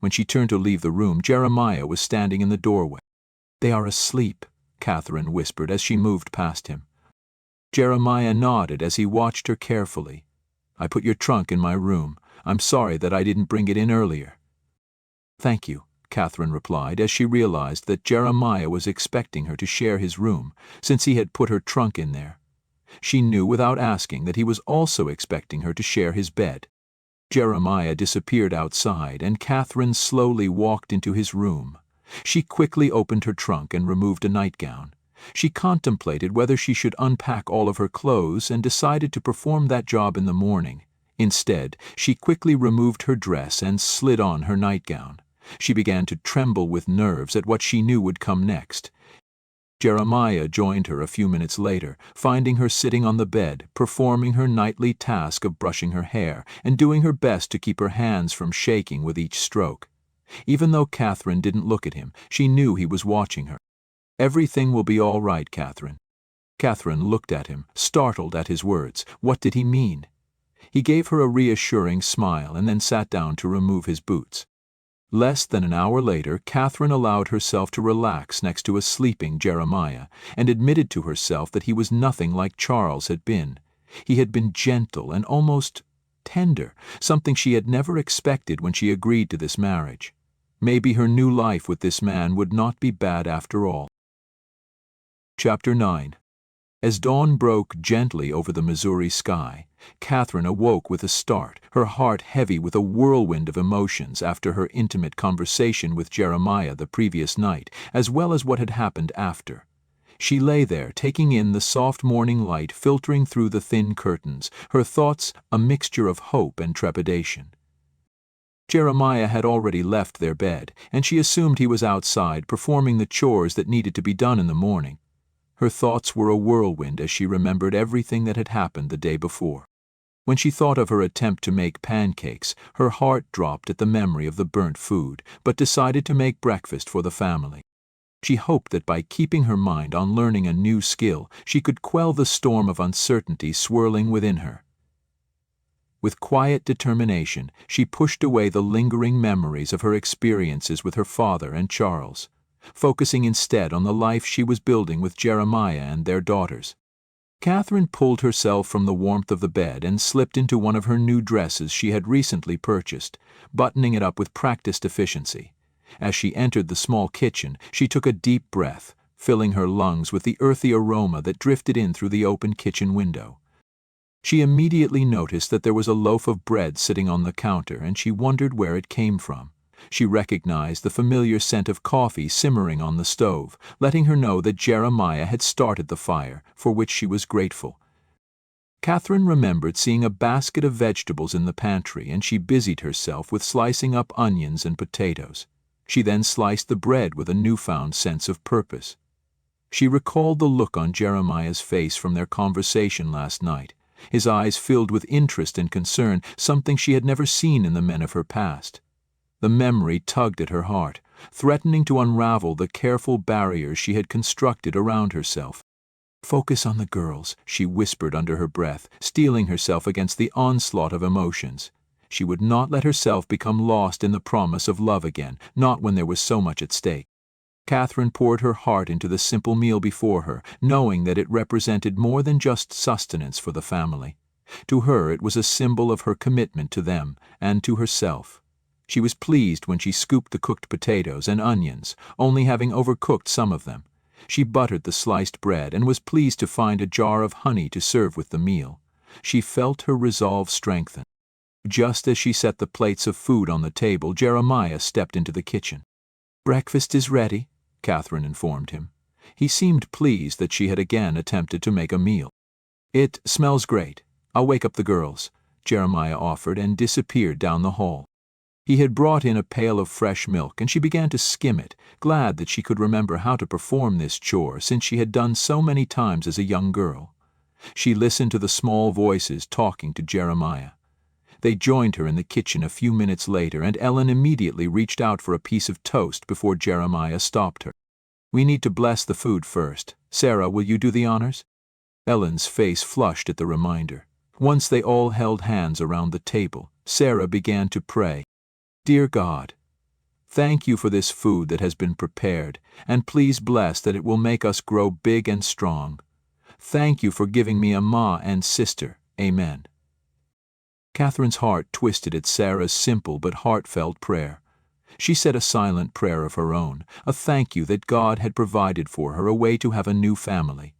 When she turned to leave the room, Jeremiah was standing in the doorway. "They are asleep," Katherine whispered as she moved past him. Jeremiah nodded as he watched her carefully. "I put your trunk in my room. I'm sorry that I didn't bring it in earlier." "Thank you," Katherine replied as she realized that Jeremiah was expecting her to share his room, since he had put her trunk in there. She knew without asking that he was also expecting her to share his bed. Jeremiah disappeared outside, and Katherine slowly walked into his room. She quickly opened her trunk and removed a nightgown. She contemplated whether she should unpack all of her clothes and decided to perform that job in the morning. Instead, she quickly removed her dress and slid on her nightgown. She began to tremble with nerves at what she knew would come next. Jeremiah joined her a few minutes later, finding her sitting on the bed, performing her nightly task of brushing her hair and doing her best to keep her hands from shaking with each stroke. Even though Katherine didn't look at him, she knew he was watching her. "Everything will be all right, Katherine." Katherine looked at him, startled at his words. What did he mean? He gave her a reassuring smile and then sat down to remove his boots. Less than an hour later, Katherine allowed herself to relax next to a sleeping Jeremiah and admitted to herself that he was nothing like Charles had been. He had been gentle and almost tender, something she had never expected when she agreed to this marriage. Maybe her new life with this man would not be bad after all. Chapter 9. As dawn broke gently over the Missouri sky, Katherine awoke with a start, her heart heavy with a whirlwind of emotions after her intimate conversation with Jeremiah the previous night, as well as what had happened after. She lay there, taking in the soft morning light filtering through the thin curtains, her thoughts a mixture of hope and trepidation. Jeremiah had already left their bed, and she assumed he was outside performing the chores that needed to be done in the morning. Her thoughts were a whirlwind as she remembered everything that had happened the day before. When she thought of her attempt to make pancakes, her heart dropped at the memory of the burnt food, but decided to make breakfast for the family. She hoped that by keeping her mind on learning a new skill, she could quell the storm of uncertainty swirling within her. With quiet determination, she pushed away the lingering memories of her experiences with her father and Charles, focusing instead on the life she was building with Jeremiah and their daughters. Katherine pulled herself from the warmth of the bed and slipped into one of her new dresses she had recently purchased, buttoning it up with practiced efficiency. As she entered the small kitchen, she took a deep breath, filling her lungs with the earthy aroma that drifted in through the open kitchen window. She immediately noticed that there was a loaf of bread sitting on the counter, and she wondered where it came from. She recognized the familiar scent of coffee simmering on the stove, letting her know that Jeremiah had started the fire, for which she was grateful. Katherine remembered seeing a basket of vegetables in the pantry, and she busied herself with slicing up onions and potatoes. She then sliced the bread with a newfound sense of purpose. She recalled the look on Jeremiah's face from their conversation last night, his eyes filled with interest and concern, something she had never seen in the men of her past. The memory tugged at her heart, threatening to unravel the careful barriers she had constructed around herself. "Focus on the girls," she whispered under her breath, steeling herself against the onslaught of emotions. She would not let herself become lost in the promise of love again, not when there was so much at stake. Katherine poured her heart into the simple meal before her, knowing that it represented more than just sustenance for the family. To her it was a symbol of her commitment to them and to herself. She was pleased when she scooped the cooked potatoes and onions, only having overcooked some of them. She buttered the sliced bread and was pleased to find a jar of honey to serve with the meal. She felt her resolve strengthen. Just as she set the plates of food on the table, Jeremiah stepped into the kitchen. "Breakfast is ready," Katherine informed him. He seemed pleased that she had again attempted to make a meal. "It smells great. I'll wake up the girls," Jeremiah offered and disappeared down the hall. He had brought in a pail of fresh milk, and she began to skim it, glad that she could remember how to perform this chore since she had done so many times as a young girl. She listened to the small voices talking to Jeremiah. They joined her in the kitchen a few minutes later, and Ellen immediately reached out for a piece of toast before Jeremiah stopped her. "We need to bless the food first. Sarah, will you do the honors?" Ellen's face flushed at the reminder. Once they all held hands around the table, Sarah began to pray. "Dear God, thank you for this food that has been prepared, and please bless that it will make us grow big and strong. Thank you for giving me a ma and sister. Amen." Katherine's heart twisted at Sarah's simple but heartfelt prayer. She said a silent prayer of her own, a thank you that God had provided for her a way to have a new family.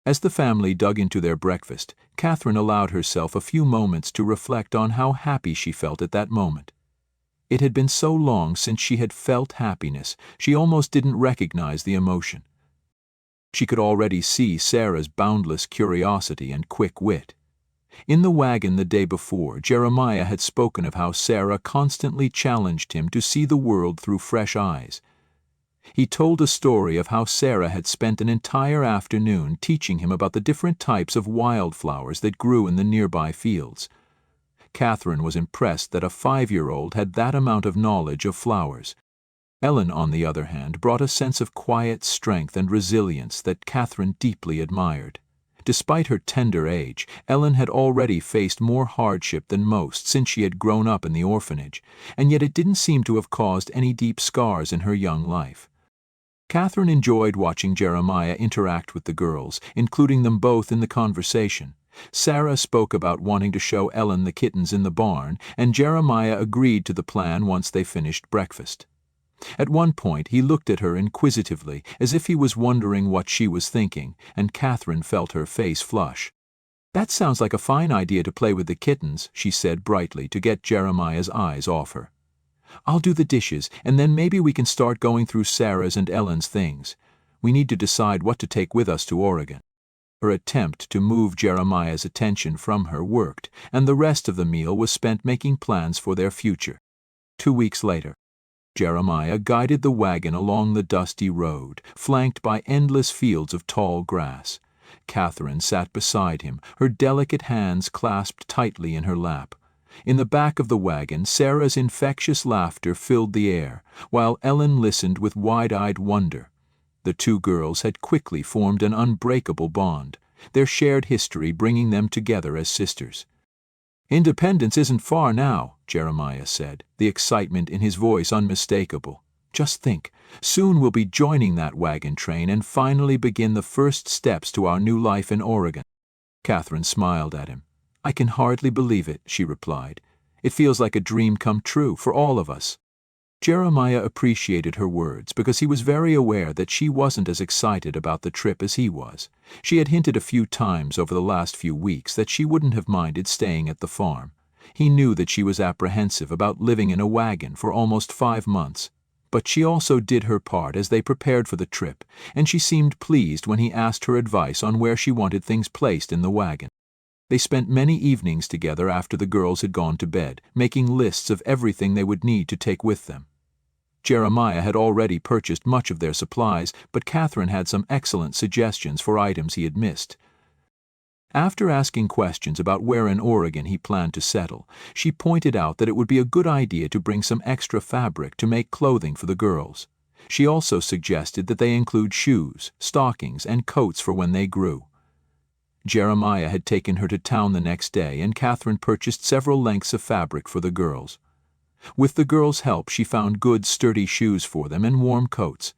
As the family dug into their breakfast, Katherine allowed herself a few moments to reflect on how happy she felt at that moment. It had been so long since she had felt happiness, she almost didn't recognize the emotion. She could already see Sarah's boundless curiosity and quick wit. In the wagon the day before, Jeremiah had spoken of how Sarah constantly challenged him to see the world through fresh eyes. He told a story of how Sarah had spent an entire afternoon teaching him about the different types of wildflowers that grew in the nearby fields. Katherine was impressed that a 5-year-old had that amount of knowledge of flowers. Ellen, on the other hand, brought a sense of quiet strength and resilience that Katherine deeply admired. Despite her tender age, Ellen had already faced more hardship than most since she had grown up in the orphanage, and yet it didn't seem to have caused any deep scars in her young life. Katherine enjoyed watching Jeremiah interact with the girls, including them both in the conversation. Sarah spoke about wanting to show Ellen the kittens in the barn, and Jeremiah agreed to the plan once they finished breakfast. At one point he looked at her inquisitively, as if he was wondering what she was thinking, and Katherine felt her face flush. "That sounds like a fine idea to play with the kittens," she said brightly to get Jeremiah's eyes off her. "I'll do the dishes, and then maybe we can start going through Sarah's and Ellen's things. We need to decide what to take with us to Oregon." Her attempt to move Jeremiah's attention from her worked, and the rest of the meal was spent making plans for their future. 2 weeks later, Jeremiah guided the wagon along the dusty road, flanked by endless fields of tall grass. Katherine sat beside him, her delicate hands clasped tightly in her lap. In the back of the wagon, Sarah's infectious laughter filled the air, while Ellen listened with wide-eyed wonder. The two girls had quickly formed an unbreakable bond, their shared history bringing them together as sisters. "Independence isn't far now," Jeremiah said, the excitement in his voice unmistakable. "Just think, soon we'll be joining that wagon train and finally begin the first steps to our new life in Oregon." Katherine smiled at him. "I can hardly believe it," she replied. "It feels like a dream come true for all of us." Jeremiah appreciated her words because he was very aware that she wasn't as excited about the trip as he was. She had hinted a few times over the last few weeks that she wouldn't have minded staying at the farm. He knew that she was apprehensive about living in a wagon for almost 5 months. But she also did her part as they prepared for the trip, and she seemed pleased when he asked her advice on where she wanted things placed in the wagon. They spent many evenings together after the girls had gone to bed, making lists of everything they would need to take with them. Jeremiah had already purchased much of their supplies, but Katherine had some excellent suggestions for items he had missed. After asking questions about where in Oregon he planned to settle, she pointed out that it would be a good idea to bring some extra fabric to make clothing for the girls. She also suggested that they include shoes, stockings, and coats for when they grew. Jeremiah had taken her to town the next day, and Katherine purchased several lengths of fabric for the girls. With the girls' help, she found good, sturdy shoes for them and warm coats.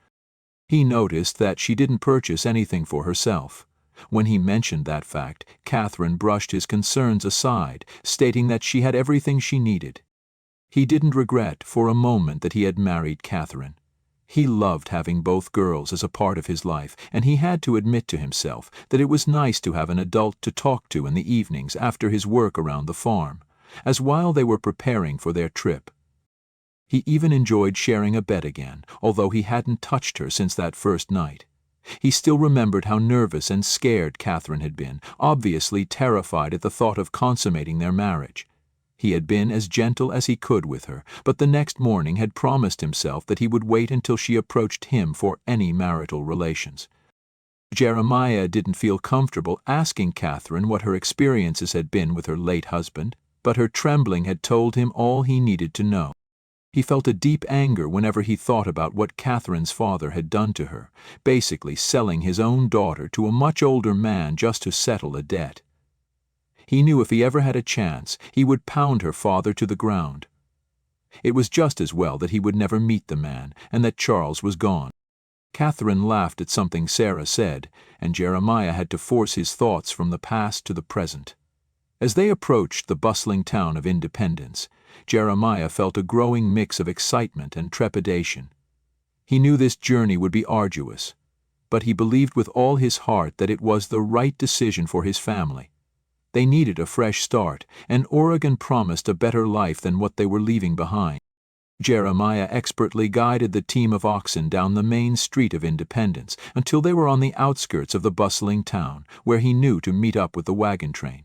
He noticed that she didn't purchase anything for herself. When he mentioned that fact, Katherine brushed his concerns aside, stating that she had everything she needed. He didn't regret for a moment that he had married Katherine. He loved having both girls as a part of his life, and he had to admit to himself that it was nice to have an adult to talk to in the evenings after his work around the farm, as while they were preparing for their trip. He even enjoyed sharing a bed again, although he hadn't touched her since that first night. He still remembered how nervous and scared Katherine had been, obviously terrified at the thought of consummating their marriage. He had been as gentle as he could with her, but the next morning had promised himself that he would wait until she approached him for any marital relations. Jeremiah didn't feel comfortable asking Katherine what her experiences had been with her late husband, but her trembling had told him all he needed to know. He felt a deep anger whenever he thought about what Katherine's father had done to her, basically selling his own daughter to a much older man just to settle a debt. He knew if he ever had a chance, he would pound her father to the ground. It was just as well that he would never meet the man, and that Charles was gone. Katherine laughed at something Sarah said, and Jeremiah had to force his thoughts from the past to the present. As they approached the bustling town of Independence, Jeremiah felt a growing mix of excitement and trepidation. He knew this journey would be arduous, but he believed with all his heart that it was the right decision for his family. They needed a fresh start, and Oregon promised a better life than what they were leaving behind. Jeremiah expertly guided the team of oxen down the main street of Independence until they were on the outskirts of the bustling town, where he knew to meet up with the wagon train.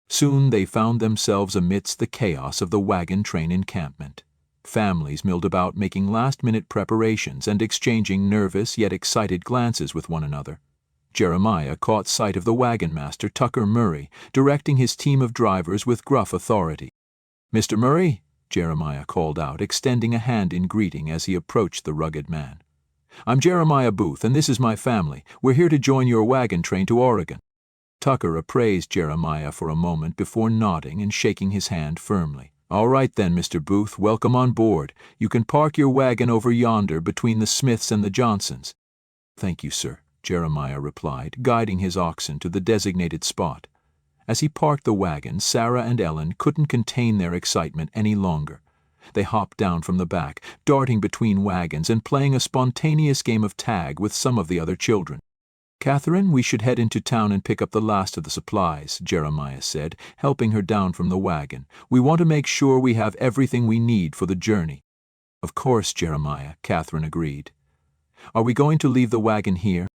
Soon they found themselves amidst the chaos of the wagon train encampment. Families milled about making last-minute preparations and exchanging nervous yet excited glances with one another. Jeremiah caught sight of the wagon master, Tucker Murray, directing his team of drivers with gruff authority. "Mr. Murray," Jeremiah called out, extending a hand in greeting as he approached the rugged man. "I'm Jeremiah Booth, and this is my family. We're here to join your wagon train to Oregon." Tucker appraised Jeremiah for a moment before nodding and shaking his hand firmly. "All right then, Mr. Booth, welcome on board. You can park your wagon over yonder between the Smiths and the Johnsons." "Thank you, sir," Jeremiah replied, guiding his oxen to the designated spot. As he parked the wagon, Sarah and Ellen couldn't contain their excitement any longer. They hopped down from the back, darting between wagons and playing a spontaneous game of tag with some of the other children. "Katherine, we should head into town and pick up the last of the supplies," Jeremiah said, helping her down from the wagon. "We want to make sure we have everything we need for the journey." "Of course, Jeremiah," Katherine agreed. "Are we going to leave the wagon here?"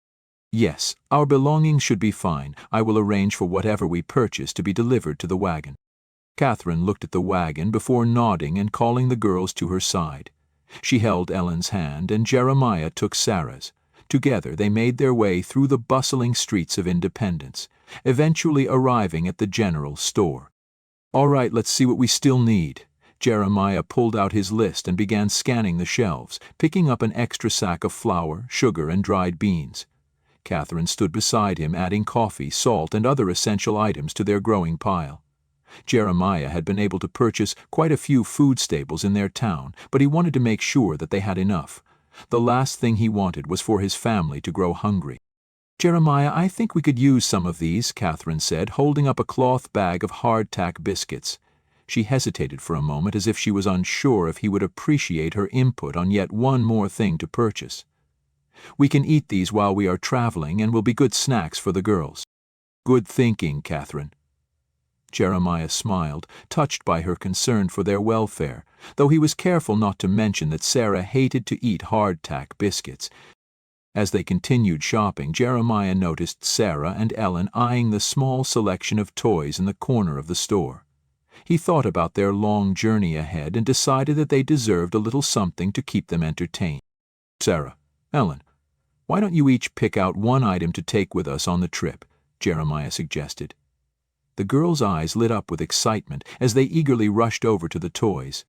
"Yes, our belongings should be fine. I will arrange for whatever we purchase to be delivered to the wagon." Katherine looked at the wagon before nodding and calling the girls to her side. She held Ellen's hand and Jeremiah took Sarah's. Together they made their way through the bustling streets of Independence, eventually arriving at the general store. "All right, let's see what we still need." Jeremiah pulled out his list and began scanning the shelves, picking up an extra sack of flour, sugar, and dried beans. Katherine stood beside him, adding coffee, salt, and other essential items to their growing pile. Jeremiah had been able to purchase quite a few food staples in their town, but he wanted to make sure that they had enough. The last thing he wanted was for his family to grow hungry. "Jeremiah, I think we could use some of these," Katherine said, holding up a cloth bag of hardtack biscuits. She hesitated for a moment as if she was unsure if he would appreciate her input on yet one more thing to purchase. "We can eat these while we are traveling and will be good snacks for the girls." "Good thinking, Katherine." Jeremiah smiled, touched by her concern for their welfare, though he was careful not to mention that Sarah hated to eat hardtack biscuits. As they continued shopping, Jeremiah noticed Sarah and Ellen eyeing the small selection of toys in the corner of the store. He thought about their long journey ahead and decided that they deserved a little something to keep them entertained. "Sarah, Ellen, why don't you each pick out one item to take with us on the trip?" Jeremiah suggested. The girls' eyes lit up with excitement as they eagerly rushed over to the toys.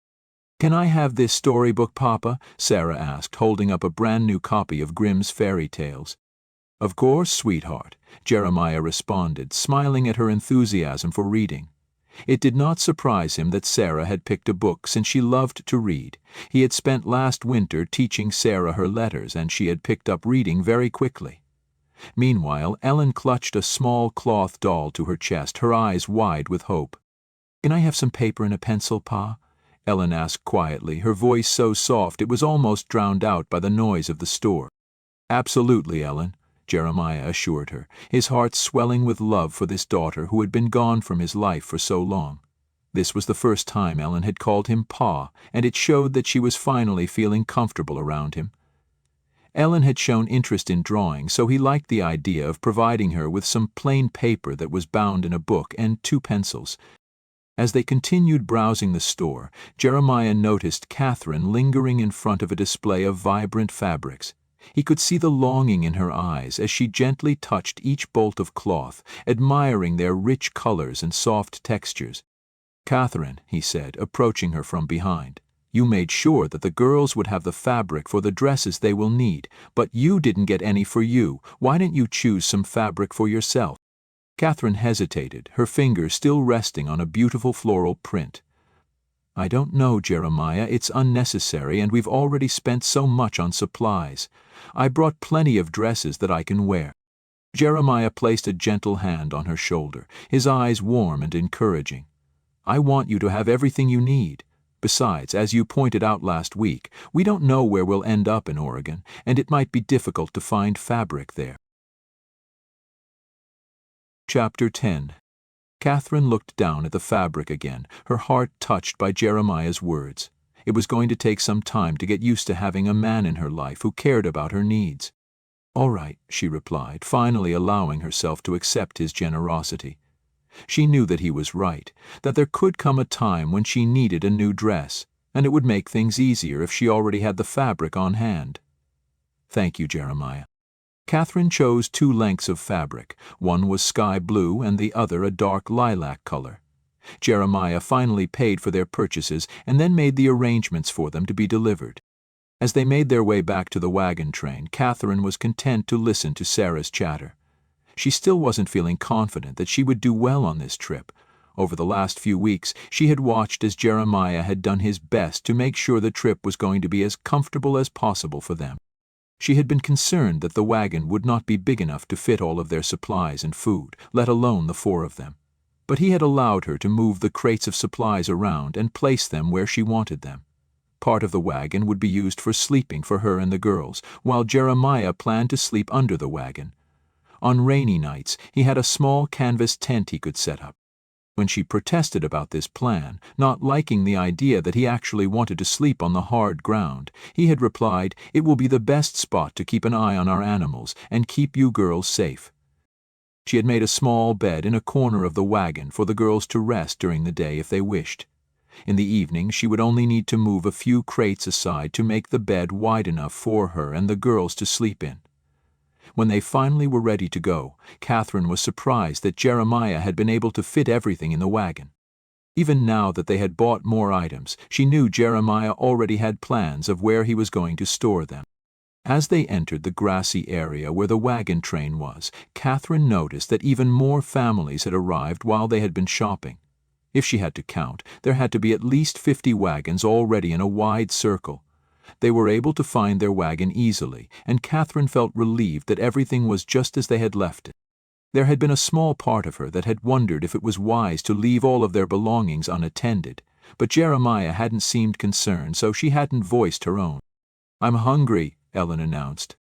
"Can I have this storybook, Papa?" Sarah asked, holding up a brand-new copy of Grimm's Fairy Tales. "Of course, sweetheart," Jeremiah responded, smiling at her enthusiasm for reading. It did not surprise him that Sarah had picked a book since she loved to read. He had spent last winter teaching Sarah her letters, and she had picked up reading very quickly. Meanwhile, Ellen clutched a small cloth doll to her chest, her eyes wide with hope. "Can I have some paper and a pencil, Pa?" Ellen asked quietly, her voice so soft it was almost drowned out by the noise of the store. "Absolutely, Ellen," Jeremiah assured her, his heart swelling with love for this daughter who had been gone from his life for so long. This was the first time Ellen had called him Pa, and it showed that she was finally feeling comfortable around him. Ellen had shown interest in drawing, so he liked the idea of providing her with some plain paper that was bound in a book and 2 pencils. As they continued browsing the store, Jeremiah noticed Katherine lingering in front of a display of vibrant fabrics. He could see the longing in her eyes as she gently touched each bolt of cloth, admiring their rich colors and soft textures. "Katherine," he said, approaching her from behind, "you made sure that the girls would have the fabric for the dresses they will need, but you didn't get any for you. Why didn't you choose some fabric for yourself?" Katherine hesitated, her fingers still resting on a beautiful floral print. "I don't know, Jeremiah. It's unnecessary, and we've already spent so much on supplies. I brought plenty of dresses that I can wear." Jeremiah placed a gentle hand on her shoulder, his eyes warm and encouraging. "I want you to have everything you need. Besides, as you pointed out last week, we don't know where we'll end up in Oregon, and it might be difficult to find fabric there." Chapter 10. Katherine looked down at the fabric again, her heart touched by Jeremiah's words. It was going to take some time to get used to having a man in her life who cared about her needs. "All right," she replied, finally allowing herself to accept his generosity. She knew that he was right, that there could come a time when she needed a new dress, and it would make things easier if she already had the fabric on hand. "Thank you, Jeremiah." Katherine chose 2 lengths of fabric. One was sky blue and the other a dark lilac color. Jeremiah finally paid for their purchases and then made the arrangements for them to be delivered. As they made their way back to the wagon train, Katherine was content to listen to Sarah's chatter. She still wasn't feeling confident that she would do well on this trip. Over the last few weeks, she had watched as Jeremiah had done his best to make sure the trip was going to be as comfortable as possible for them. She had been concerned that the wagon would not be big enough to fit all of their supplies and food, let alone the 4 of them. But he had allowed her to move the crates of supplies around and place them where she wanted them. Part of the wagon would be used for sleeping for her and the girls, while Jeremiah planned to sleep under the wagon. On rainy nights, he had a small canvas tent he could set up. When she protested about this plan, not liking the idea that he actually wanted to sleep on the hard ground, he had replied, "It will be the best spot to keep an eye on our animals and keep you girls safe." She had made a small bed in a corner of the wagon for the girls to rest during the day if they wished. In the evening, she would only need to move a few crates aside to make the bed wide enough for her and the girls to sleep in. When they finally were ready to go, Katherine was surprised that Jeremiah had been able to fit everything in the wagon. Even now that they had bought more items, she knew Jeremiah already had plans of where he was going to store them. As they entered the grassy area where the wagon train was, Katherine noticed that even more families had arrived while they had been shopping. If she had to count, there had to be at least 50 wagons already in a wide circle. They were able to find their wagon easily, and Katherine felt relieved that everything was just as they had left it. There had been a small part of her that had wondered if it was wise to leave all of their belongings unattended, but Jeremiah hadn't seemed concerned, so she hadn't voiced her own. "I'm hungry," Ellen announced.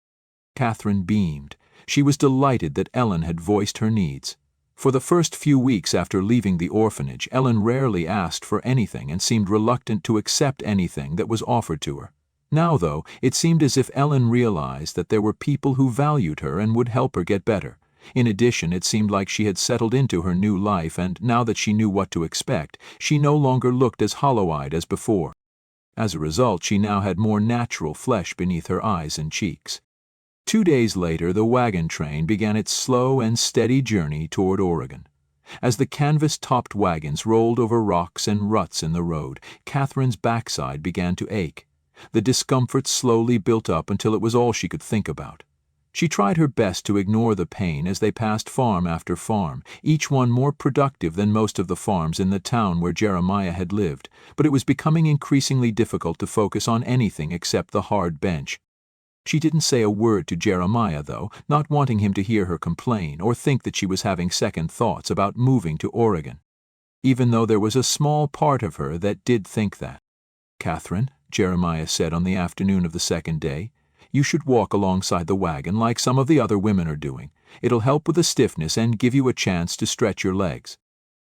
Katherine beamed. She was delighted that Ellen had voiced her needs. For the first few weeks after leaving the orphanage, Ellen rarely asked for anything and seemed reluctant to accept anything that was offered to her. Now, though, it seemed as if Ellen realized that there were people who valued her and would help her get better. In addition, it seemed like she had settled into her new life, and now that she knew what to expect, she no longer looked as hollow-eyed as before. As a result, she now had more natural flesh beneath her eyes and cheeks. 2 days later, the wagon train began its slow and steady journey toward Oregon. As the canvas-topped wagons rolled over rocks and ruts in the road, Katherine's backside began to ache. The discomfort slowly built up until it was all she could think about. She tried her best to ignore the pain as they passed farm after farm, each one more productive than most of the farms in the town where Jeremiah had lived, but it was becoming increasingly difficult to focus on anything except the hard bench. She didn't say a word to Jeremiah, though, not wanting him to hear her complain or think that she was having second thoughts about moving to Oregon, even though there was a small part of her that did think that. "Katherine," Jeremiah said on the afternoon of the second day, "you should walk alongside the wagon like some of the other women are doing. It'll help with the stiffness and give you a chance to stretch your legs."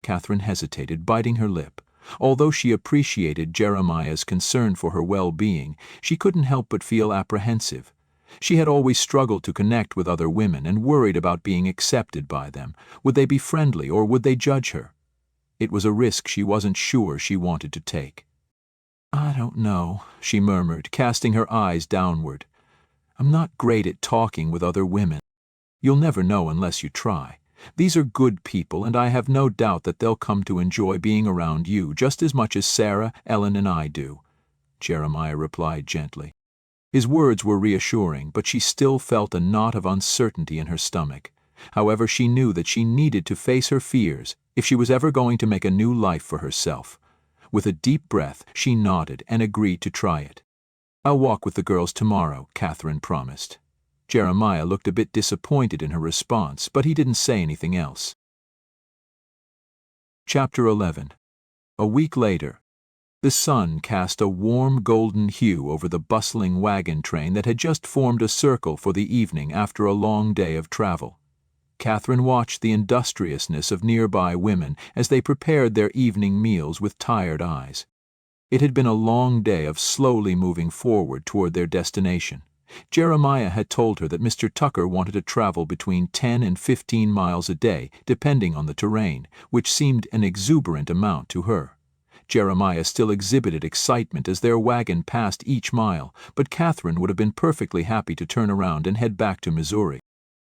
Katherine hesitated, biting her lip. Although she appreciated Jeremiah's concern for her well-being, she couldn't help but feel apprehensive. She had always struggled to connect with other women and worried about being accepted by them. Would they be friendly or would they judge her? It was a risk she wasn't sure she wanted to take. "I don't know," she murmured, casting her eyes downward. "I'm not great at talking with other women. You'll never know unless you try. These are good people, and I have no doubt that they'll come to enjoy being around you just as much as Sarah, Ellen, and I do," Jeremiah replied gently. His words were reassuring, but she still felt a knot of uncertainty in her stomach. However, she knew that she needed to face her fears if she was ever going to make a new life for herself. With a deep breath, she nodded and agreed to try it. "I'll walk with the girls tomorrow," Katherine promised. Jeremiah looked a bit disappointed in her response, but he didn't say anything else. Chapter 11. A week later. The sun cast a warm golden hue over the bustling wagon train that had just formed a circle for the evening after a long day of travel. Katherine watched the industriousness of nearby women as they prepared their evening meals with tired eyes. It had been a long day of slowly moving forward toward their destination. Jeremiah had told her that Mr. Tucker wanted to travel between 10 and 15 miles a day, depending on the terrain, which seemed an exuberant amount to her. Jeremiah still exhibited excitement as their wagon passed each mile, but Katherine would have been perfectly happy to turn around and head back to Missouri.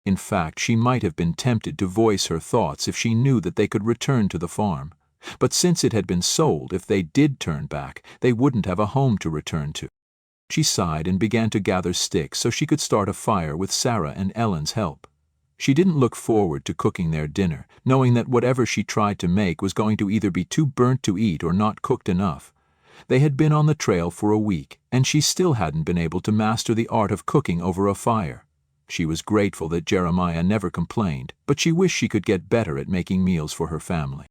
In fact, she might have been tempted to voice her thoughts if she knew that they could return to the farm. But since it had been sold, if they did turn back, they wouldn't have a home to return to. She sighed and began to gather sticks so she could start a fire with Sarah and Ellen's help. She didn't look forward to cooking their dinner, knowing that whatever she tried to make was going to either be too burnt to eat or not cooked enough. They had been on the trail for a week, and she still hadn't been able to master the art of cooking over a fire. She was grateful that Jeremiah never complained, but she wished she could get better at making meals for her family.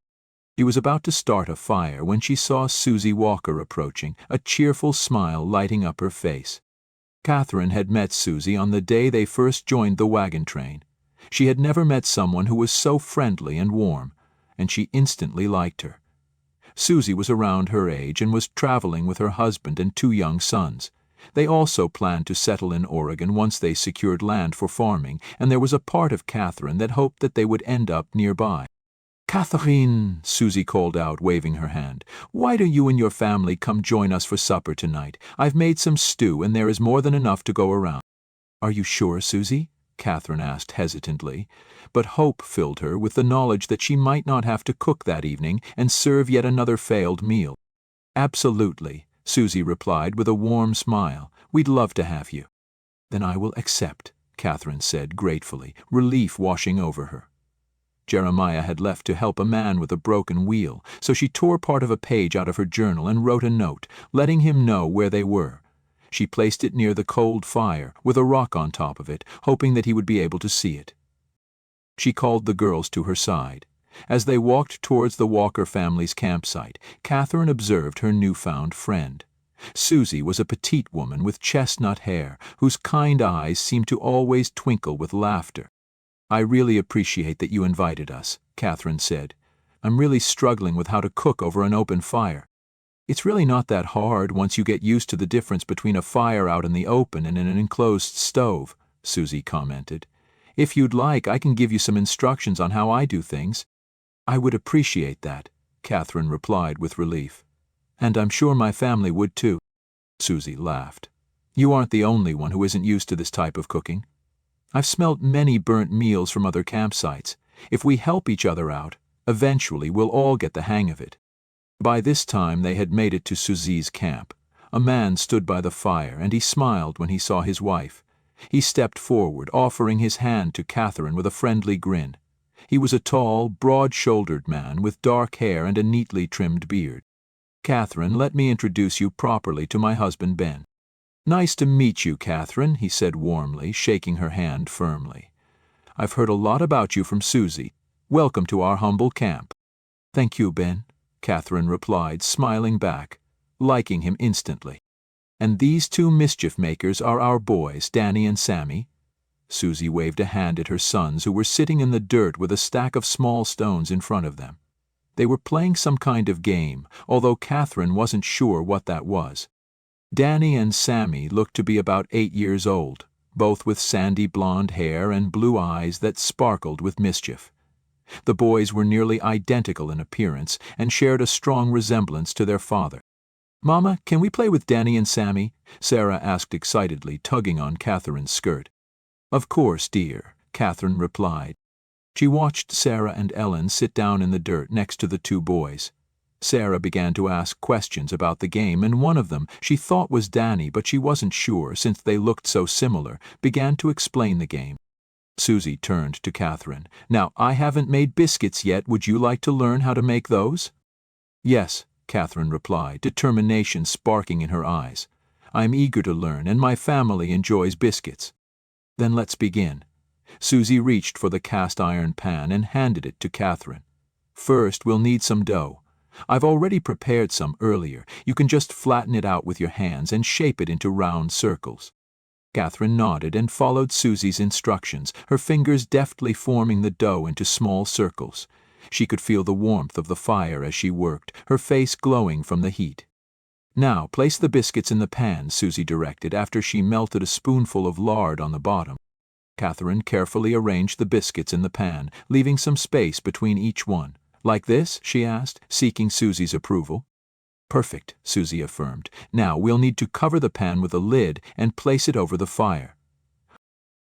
He was about to start a fire when she saw Susie Walker approaching, a cheerful smile lighting up her face. Katherine had met Susie on the day they first joined the wagon train. She had never met someone who was so friendly and warm, and she instantly liked her. Susie was around her age and was traveling with her husband and 2 young sons. They also planned to settle in Oregon once they secured land for farming, and there was a part of Katherine that hoped that they would end up nearby. "Katherine," Susie called out, waving her hand, "why don't you and your family come join us for supper tonight? I've made some stew and there is more than enough to go around." "Are you sure, Susie?" Katherine asked hesitantly, but hope filled her with the knowledge that she might not have to cook that evening and serve yet another failed meal. "Absolutely," Susie replied with a warm smile. "We'd love to have you." "Then I will accept," Katherine said gratefully, relief washing over her. Jeremiah had left to help a man with a broken wheel, so she tore part of a page out of her journal and wrote a note, letting him know where they were. She placed it near the cold fire, with a rock on top of it, hoping that he would be able to see it. She called the girls to her side. As they walked towards the Walker family's campsite, Katherine observed her newfound friend. Susie was a petite woman with chestnut hair, whose kind eyes seemed to always twinkle with laughter. "I really appreciate that you invited us," Katherine said. "I'm really struggling with how to cook over an open fire." "It's really not that hard once you get used to the difference between a fire out in the open and in an enclosed stove," Susie commented. "If you'd like, I can give you some instructions on how I do things." "I would appreciate that," Katherine replied with relief. "And I'm sure my family would too." Susie laughed. "You aren't the only one who isn't used to this type of cooking. I've smelt many burnt meals from other campsites. If we help each other out, eventually we'll all get the hang of it." By this time they had made it to Susie's camp. A man stood by the fire, and he smiled when he saw his wife. He stepped forward, offering his hand to Katherine with a friendly grin. He was a tall, broad-shouldered man with dark hair and a neatly trimmed beard. "Katherine, let me introduce you properly to my husband Ben." "Nice to meet you, Katherine," he said warmly, shaking her hand firmly. "I've heard a lot about you from Susie. Welcome to our humble camp." "Thank you, Ben," Katherine replied, smiling back, liking him instantly. "And these 2 mischief-makers are our boys, Danny and Sammy." Susie waved a hand at her sons, who were sitting in the dirt with a stack of small stones in front of them. They were playing some kind of game, although Katherine wasn't sure what that was. Danny and Sammy looked to be about 8 years old, both with sandy blonde hair and blue eyes that sparkled with mischief. The boys were nearly identical in appearance and shared a strong resemblance to their father. "Mama, can we play with Danny and Sammy?" Sarah asked excitedly, tugging on Katherine's skirt. "Of course, dear," Katherine replied. She watched Sarah and Ellen sit down in the dirt next to the 2 boys. Sarah began to ask questions about the game, and one of them, she thought was Danny, but she wasn't sure since they looked so similar, began to explain the game. Susie turned to Katherine. "Now, I haven't made biscuits yet. Would you like to learn how to make those?" "Yes," Katherine replied, determination sparking in her eyes. "I'm eager to learn, and my family enjoys biscuits." "Then let's begin." Susie reached for the cast-iron pan and handed it to Katherine. "First, we'll need some dough. I've already prepared some earlier. You can just flatten it out with your hands and shape it into round circles." Katherine nodded and followed Susie's instructions, her fingers deftly forming the dough into small circles. She could feel the warmth of the fire as she worked, her face glowing from the heat. "Now, place the biscuits in the pan," Susie directed after she melted a spoonful of lard on the bottom. Katherine carefully arranged the biscuits in the pan, leaving some space between each one. "Like this?" she asked, seeking Susie's approval. "Perfect," Susie affirmed. "Now we'll need to cover the pan with a lid and place it over the fire."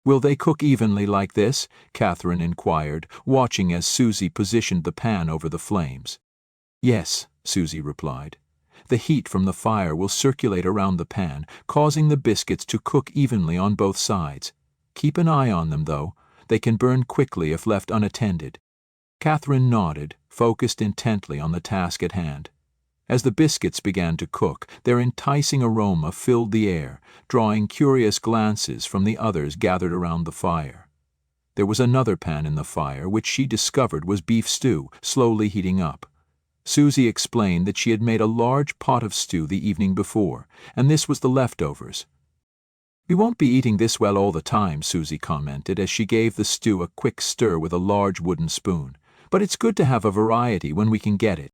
"Will they cook evenly like this?" Katherine inquired, watching as Susie positioned the pan over the flames. "Yes," Susie replied. "The heat from the fire will circulate around the pan, causing the biscuits to cook evenly on both sides. Keep an eye on them, though. They can burn quickly if left unattended." Katherine nodded, focused intently on the task at hand. As the biscuits began to cook, their enticing aroma filled the air, drawing curious glances from the others gathered around the fire. There was another pan in the fire, which she discovered was beef stew, slowly heating up. Susie explained that she had made a large pot of stew the evening before, and this was the leftovers. "We won't be eating this well all the time," Susie commented as she gave the stew a quick stir with a large wooden spoon, "but it's good to have a variety when we can get it."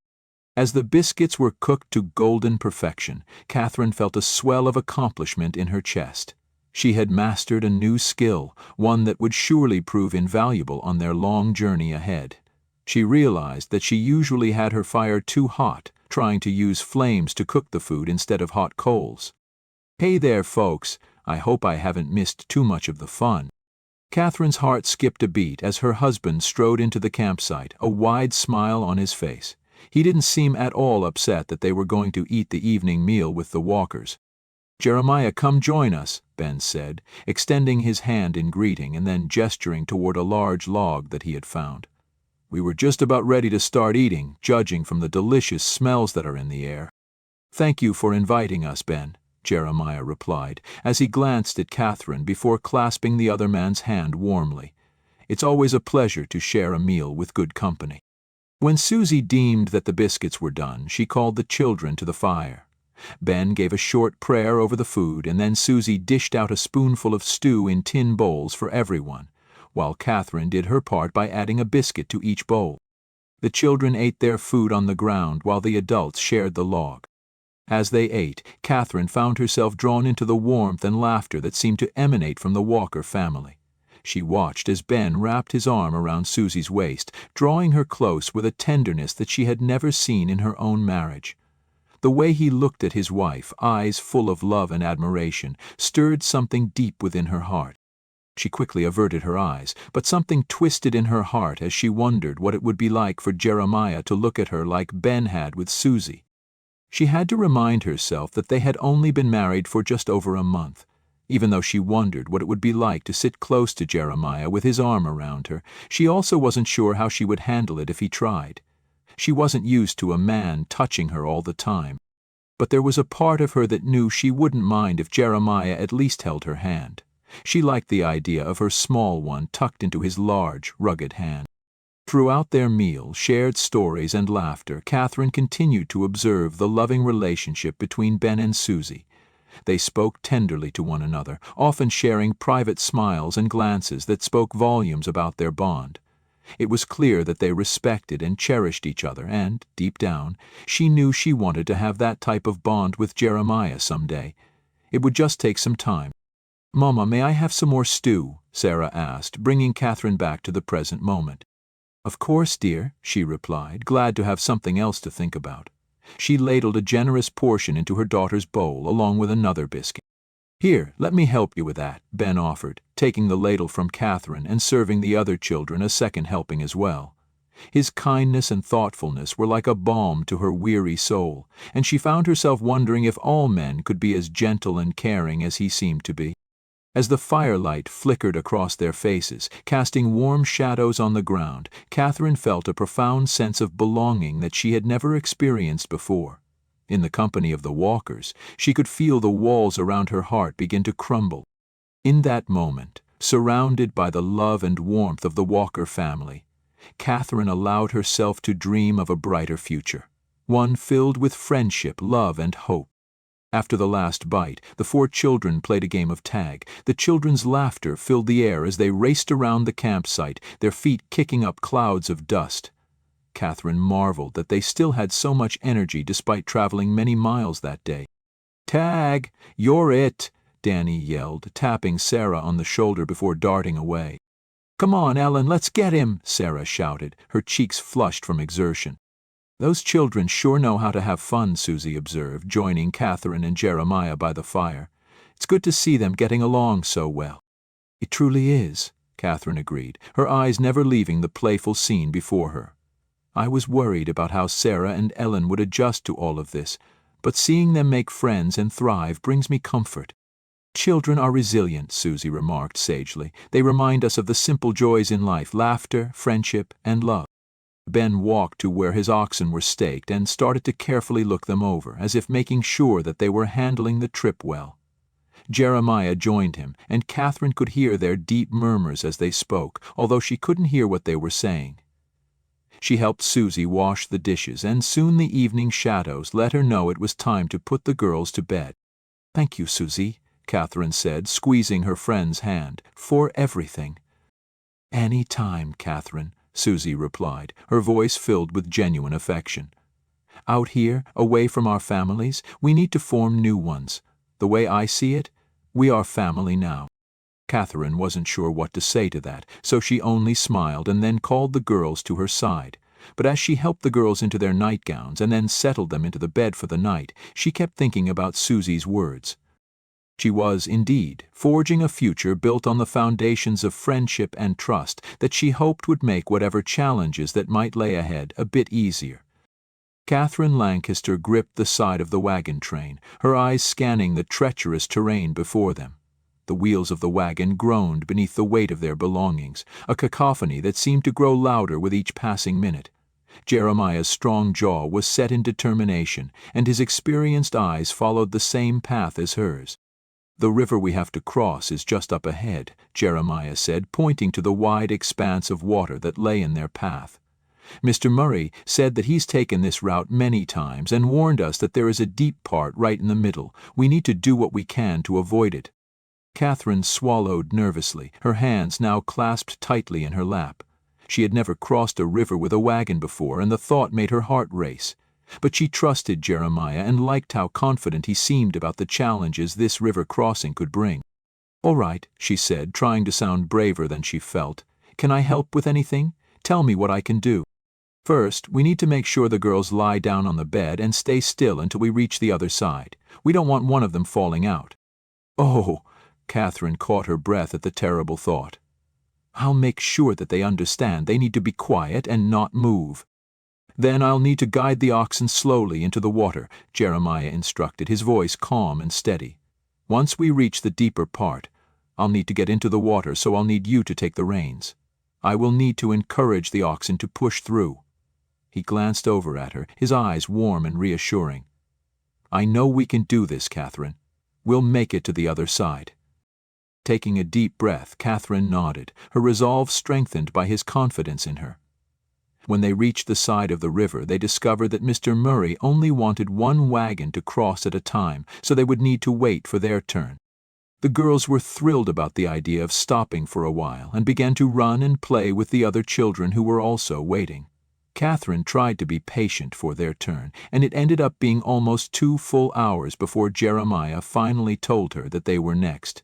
As the biscuits were cooked to golden perfection, Katherine felt a swell of accomplishment in her chest. She had mastered a new skill, one that would surely prove invaluable on their long journey ahead. She realized that she usually had her fire too hot, trying to use flames to cook the food instead of hot coals. "Hey there, folks. I hope I haven't missed too much of the fun." Katherine's heart skipped a beat as her husband strode into the campsite, a wide smile on his face. He didn't seem at all upset that they were going to eat the evening meal with the Walkers. "Jeremiah, come join us," Ben said, extending his hand in greeting and then gesturing toward a large log that he had found. "We were just about ready to start eating, judging from the delicious smells that are in the air." "Thank you for inviting us, Ben," Jeremiah replied, as he glanced at Katherine before clasping the other man's hand warmly. "It's always a pleasure to share a meal with good company." When Susie deemed that the biscuits were done, she called the children to the fire. Ben gave a short prayer over the food, and then Susie dished out a spoonful of stew in tin bowls for everyone, while Katherine did her part by adding a biscuit to each bowl. The children ate their food on the ground while the adults shared the log. As they ate, Katherine found herself drawn into the warmth and laughter that seemed to emanate from the Walker family. She watched as Ben wrapped his arm around Susie's waist, drawing her close with a tenderness that she had never seen in her own marriage. The way he looked at his wife, eyes full of love and admiration, stirred something deep within her heart. She quickly averted her eyes, but something twisted in her heart as she wondered what it would be like for Jeremiah to look at her like Ben had with Susie. She had to remind herself that they had only been married for just over a month. Even though she wondered what it would be like to sit close to Jeremiah with his arm around her, she also wasn't sure how she would handle it if he tried. She wasn't used to a man touching her all the time. But there was a part of her that knew she wouldn't mind if Jeremiah at least held her hand. She liked the idea of her small one tucked into his large, rugged hand. Throughout their meal, shared stories and laughter, Katherine continued to observe the loving relationship between Ben and Susie. They spoke tenderly to one another, often sharing private smiles and glances that spoke volumes about their bond. It was clear that they respected and cherished each other, and, deep down, she knew she wanted to have that type of bond with Jeremiah someday. It would just take some time. "Mama, may I have some more stew?" Sarah asked, bringing Katherine back to the present moment. "Of course, dear," she replied, glad to have something else to think about. She ladled a generous portion into her daughter's bowl along with another biscuit. "Here, let me help you with that," Ben offered, taking the ladle from Katherine and serving the other children a second helping as well. His kindness and thoughtfulness were like a balm to her weary soul, and she found herself wondering if all men could be as gentle and caring as he seemed to be. As the firelight flickered across their faces, casting warm shadows on the ground, Katherine felt a profound sense of belonging that she had never experienced before. In the company of the Walkers, she could feel the walls around her heart begin to crumble. In that moment, surrounded by the love and warmth of the Walker family, Katherine allowed herself to dream of a brighter future, one filled with friendship, love, and hope. After the last bite, the 4 children played a game of tag. The children's laughter filled the air as they raced around the campsite, their feet kicking up clouds of dust. Katherine marveled that they still had so much energy despite traveling many miles that day. "Tag, you're it," Danny yelled, tapping Sarah on the shoulder before darting away. "Come on, Ellen, let's get him," Sarah shouted, her cheeks flushed from exertion. "Those children sure know how to have fun," Susie observed, joining Katherine and Jeremiah by the fire. "It's good to see them getting along so well." "It truly is," Katherine agreed, her eyes never leaving the playful scene before her. "I was worried about how Sarah and Ellen would adjust to all of this, but seeing them make friends and thrive brings me comfort." "Children are resilient," Susie remarked sagely. "They remind us of the simple joys in life, laughter, friendship, and love." Ben walked to where his oxen were staked and started to carefully look them over, as if making sure that they were handling the trip well. Jeremiah joined him, and Katherine could hear their deep murmurs as they spoke, although she couldn't hear what they were saying. She helped Susie wash the dishes, and soon the evening shadows let her know it was time to put the girls to bed. "Thank you, Susie," Katherine said, squeezing her friend's hand, "for everything." "Any time, Katherine," Susie replied, her voice filled with genuine affection. "Out here, away from our families, we need to form new ones. The way I see it, we are family now." Katherine wasn't sure what to say to that, so she only smiled and then called the girls to her side. But as she helped the girls into their nightgowns and then settled them into the bed for the night, she kept thinking about Susie's words. She was, indeed, forging a future built on the foundations of friendship and trust that she hoped would make whatever challenges that might lay ahead a bit easier. Katherine Lancaster gripped the side of the wagon train, her eyes scanning the treacherous terrain before them. The wheels of the wagon groaned beneath the weight of their belongings, a cacophony that seemed to grow louder with each passing minute. Jeremiah's strong jaw was set in determination, and his experienced eyes followed the same path as hers. "The river we have to cross is just up ahead," Jeremiah said, pointing to the wide expanse of water that lay in their path. "Mr. Murray said that he's taken this route many times and warned us that there is a deep part right in the middle. We need to do what we can to avoid it." Katherine swallowed nervously, her hands now clasped tightly in her lap. She had never crossed a river with a wagon before, and the thought made her heart race. But she trusted Jeremiah and liked how confident he seemed about the challenges this river crossing could bring. "All right," she said, trying to sound braver than she felt. "Can I help with anything? Tell me what I can do." "First, we need to make sure the girls lie down on the bed and stay still until we reach the other side. We don't want one of them falling out." "Oh!" Katherine caught her breath at the terrible thought. "I'll make sure that they understand they need to be quiet and not move." "Then I'll need to guide the oxen slowly into the water," Jeremiah instructed, his voice calm and steady. "Once we reach the deeper part, I'll need to get into the water, so I'll need you to take the reins. I will need to encourage the oxen to push through." He glanced over at her, his eyes warm and reassuring. "I know we can do this, Katherine. We'll make it to the other side." Taking a deep breath, Katherine nodded, her resolve strengthened by his confidence in her. When they reached the side of the river, they discovered that Mr. Murray only wanted one wagon to cross at a time, so they would need to wait for their turn. The girls were thrilled about the idea of stopping for a while and began to run and play with the other children who were also waiting. Katherine tried to be patient for their turn, and it ended up being almost 2 full hours before Jeremiah finally told her that they were next.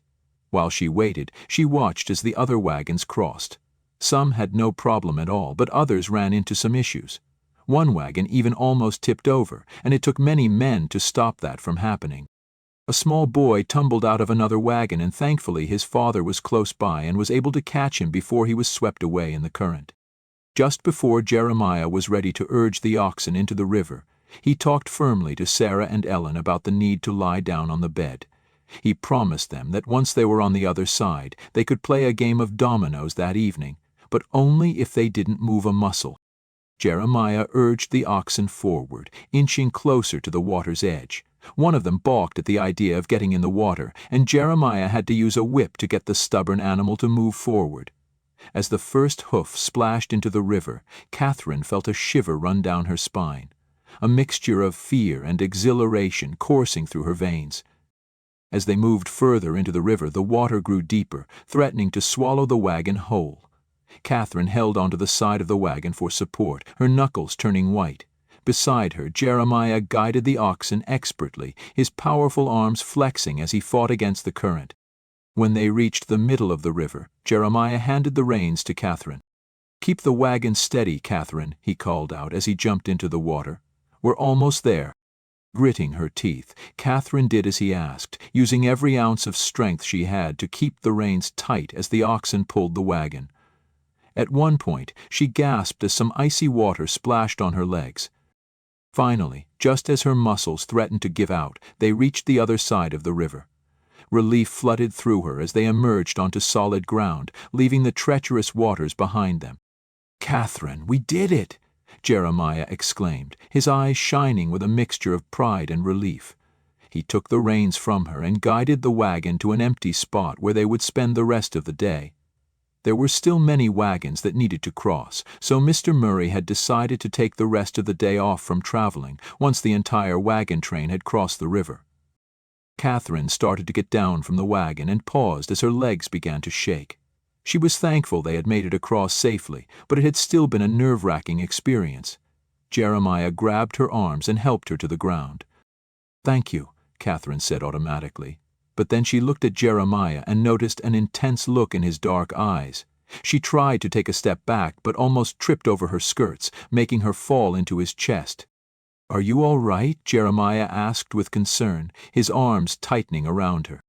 While she waited, she watched as the other wagons crossed. Some had no problem at all, but others ran into some issues. One wagon even almost tipped over, and it took many men to stop that from happening. A small boy tumbled out of another wagon, and thankfully his father was close by and was able to catch him before he was swept away in the current. Just before Jeremiah was ready to urge the oxen into the river, he talked firmly to Sarah and Ellen about the need to lie down on the bed. He promised them that once they were on the other side, they could play a game of dominoes that evening, but only if they didn't move a muscle. Jeremiah urged the oxen forward, inching closer to the water's edge. One of them balked at the idea of getting in the water, and Jeremiah had to use a whip to get the stubborn animal to move forward. As the first hoof splashed into the river, Katherine felt a shiver run down her spine, a mixture of fear and exhilaration coursing through her veins. As they moved further into the river, the water grew deeper, threatening to swallow the wagon whole. Katherine held onto the side of the wagon for support, her knuckles turning white. Beside her, Jeremiah guided the oxen expertly, his powerful arms flexing as he fought against the current. When they reached the middle of the river, Jeremiah handed the reins to Katherine. "Keep the wagon steady, Katherine," he called out as he jumped into the water. "We're almost there." Gritting her teeth, Katherine did as he asked, using every ounce of strength she had to keep the reins tight as the oxen pulled the wagon. At one point, she gasped as some icy water splashed on her legs. Finally, just as her muscles threatened to give out, they reached the other side of the river. Relief flooded through her as they emerged onto solid ground, leaving the treacherous waters behind them. "Katherine, we did it!" Jeremiah exclaimed, his eyes shining with a mixture of pride and relief. He took the reins from her and guided the wagon to an empty spot where they would spend the rest of the day. There were still many wagons that needed to cross, so Mr. Murray had decided to take the rest of the day off from traveling once the entire wagon train had crossed the river. Katherine started to get down from the wagon and paused as her legs began to shake. She was thankful they had made it across safely, but it had still been a nerve-wracking experience. Jeremiah grabbed her arms and helped her to the ground. "Thank you," Katherine said automatically. But then she looked at Jeremiah and noticed an intense look in his dark eyes. She tried to take a step back but almost tripped over her skirts, making her fall into his chest. "Are you all right?" Jeremiah asked with concern, his arms tightening around her.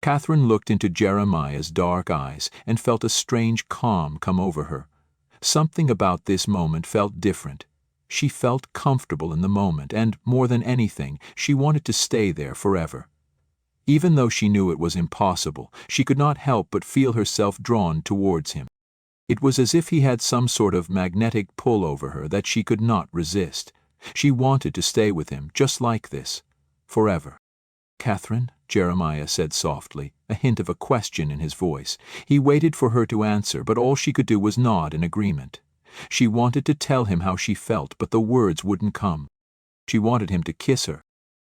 Katherine looked into Jeremiah's dark eyes and felt a strange calm come over her. Something about this moment felt different. She felt comfortable in the moment, and, more than anything, she wanted to stay there forever. Even though she knew it was impossible, she could not help but feel herself drawn towards him. It was as if he had some sort of magnetic pull over her that she could not resist. She wanted to stay with him, just like this, forever. "Katherine," Jeremiah said softly, a hint of a question in his voice. He waited for her to answer, but all she could do was nod in agreement. She wanted to tell him how she felt, but the words wouldn't come. She wanted him to kiss her.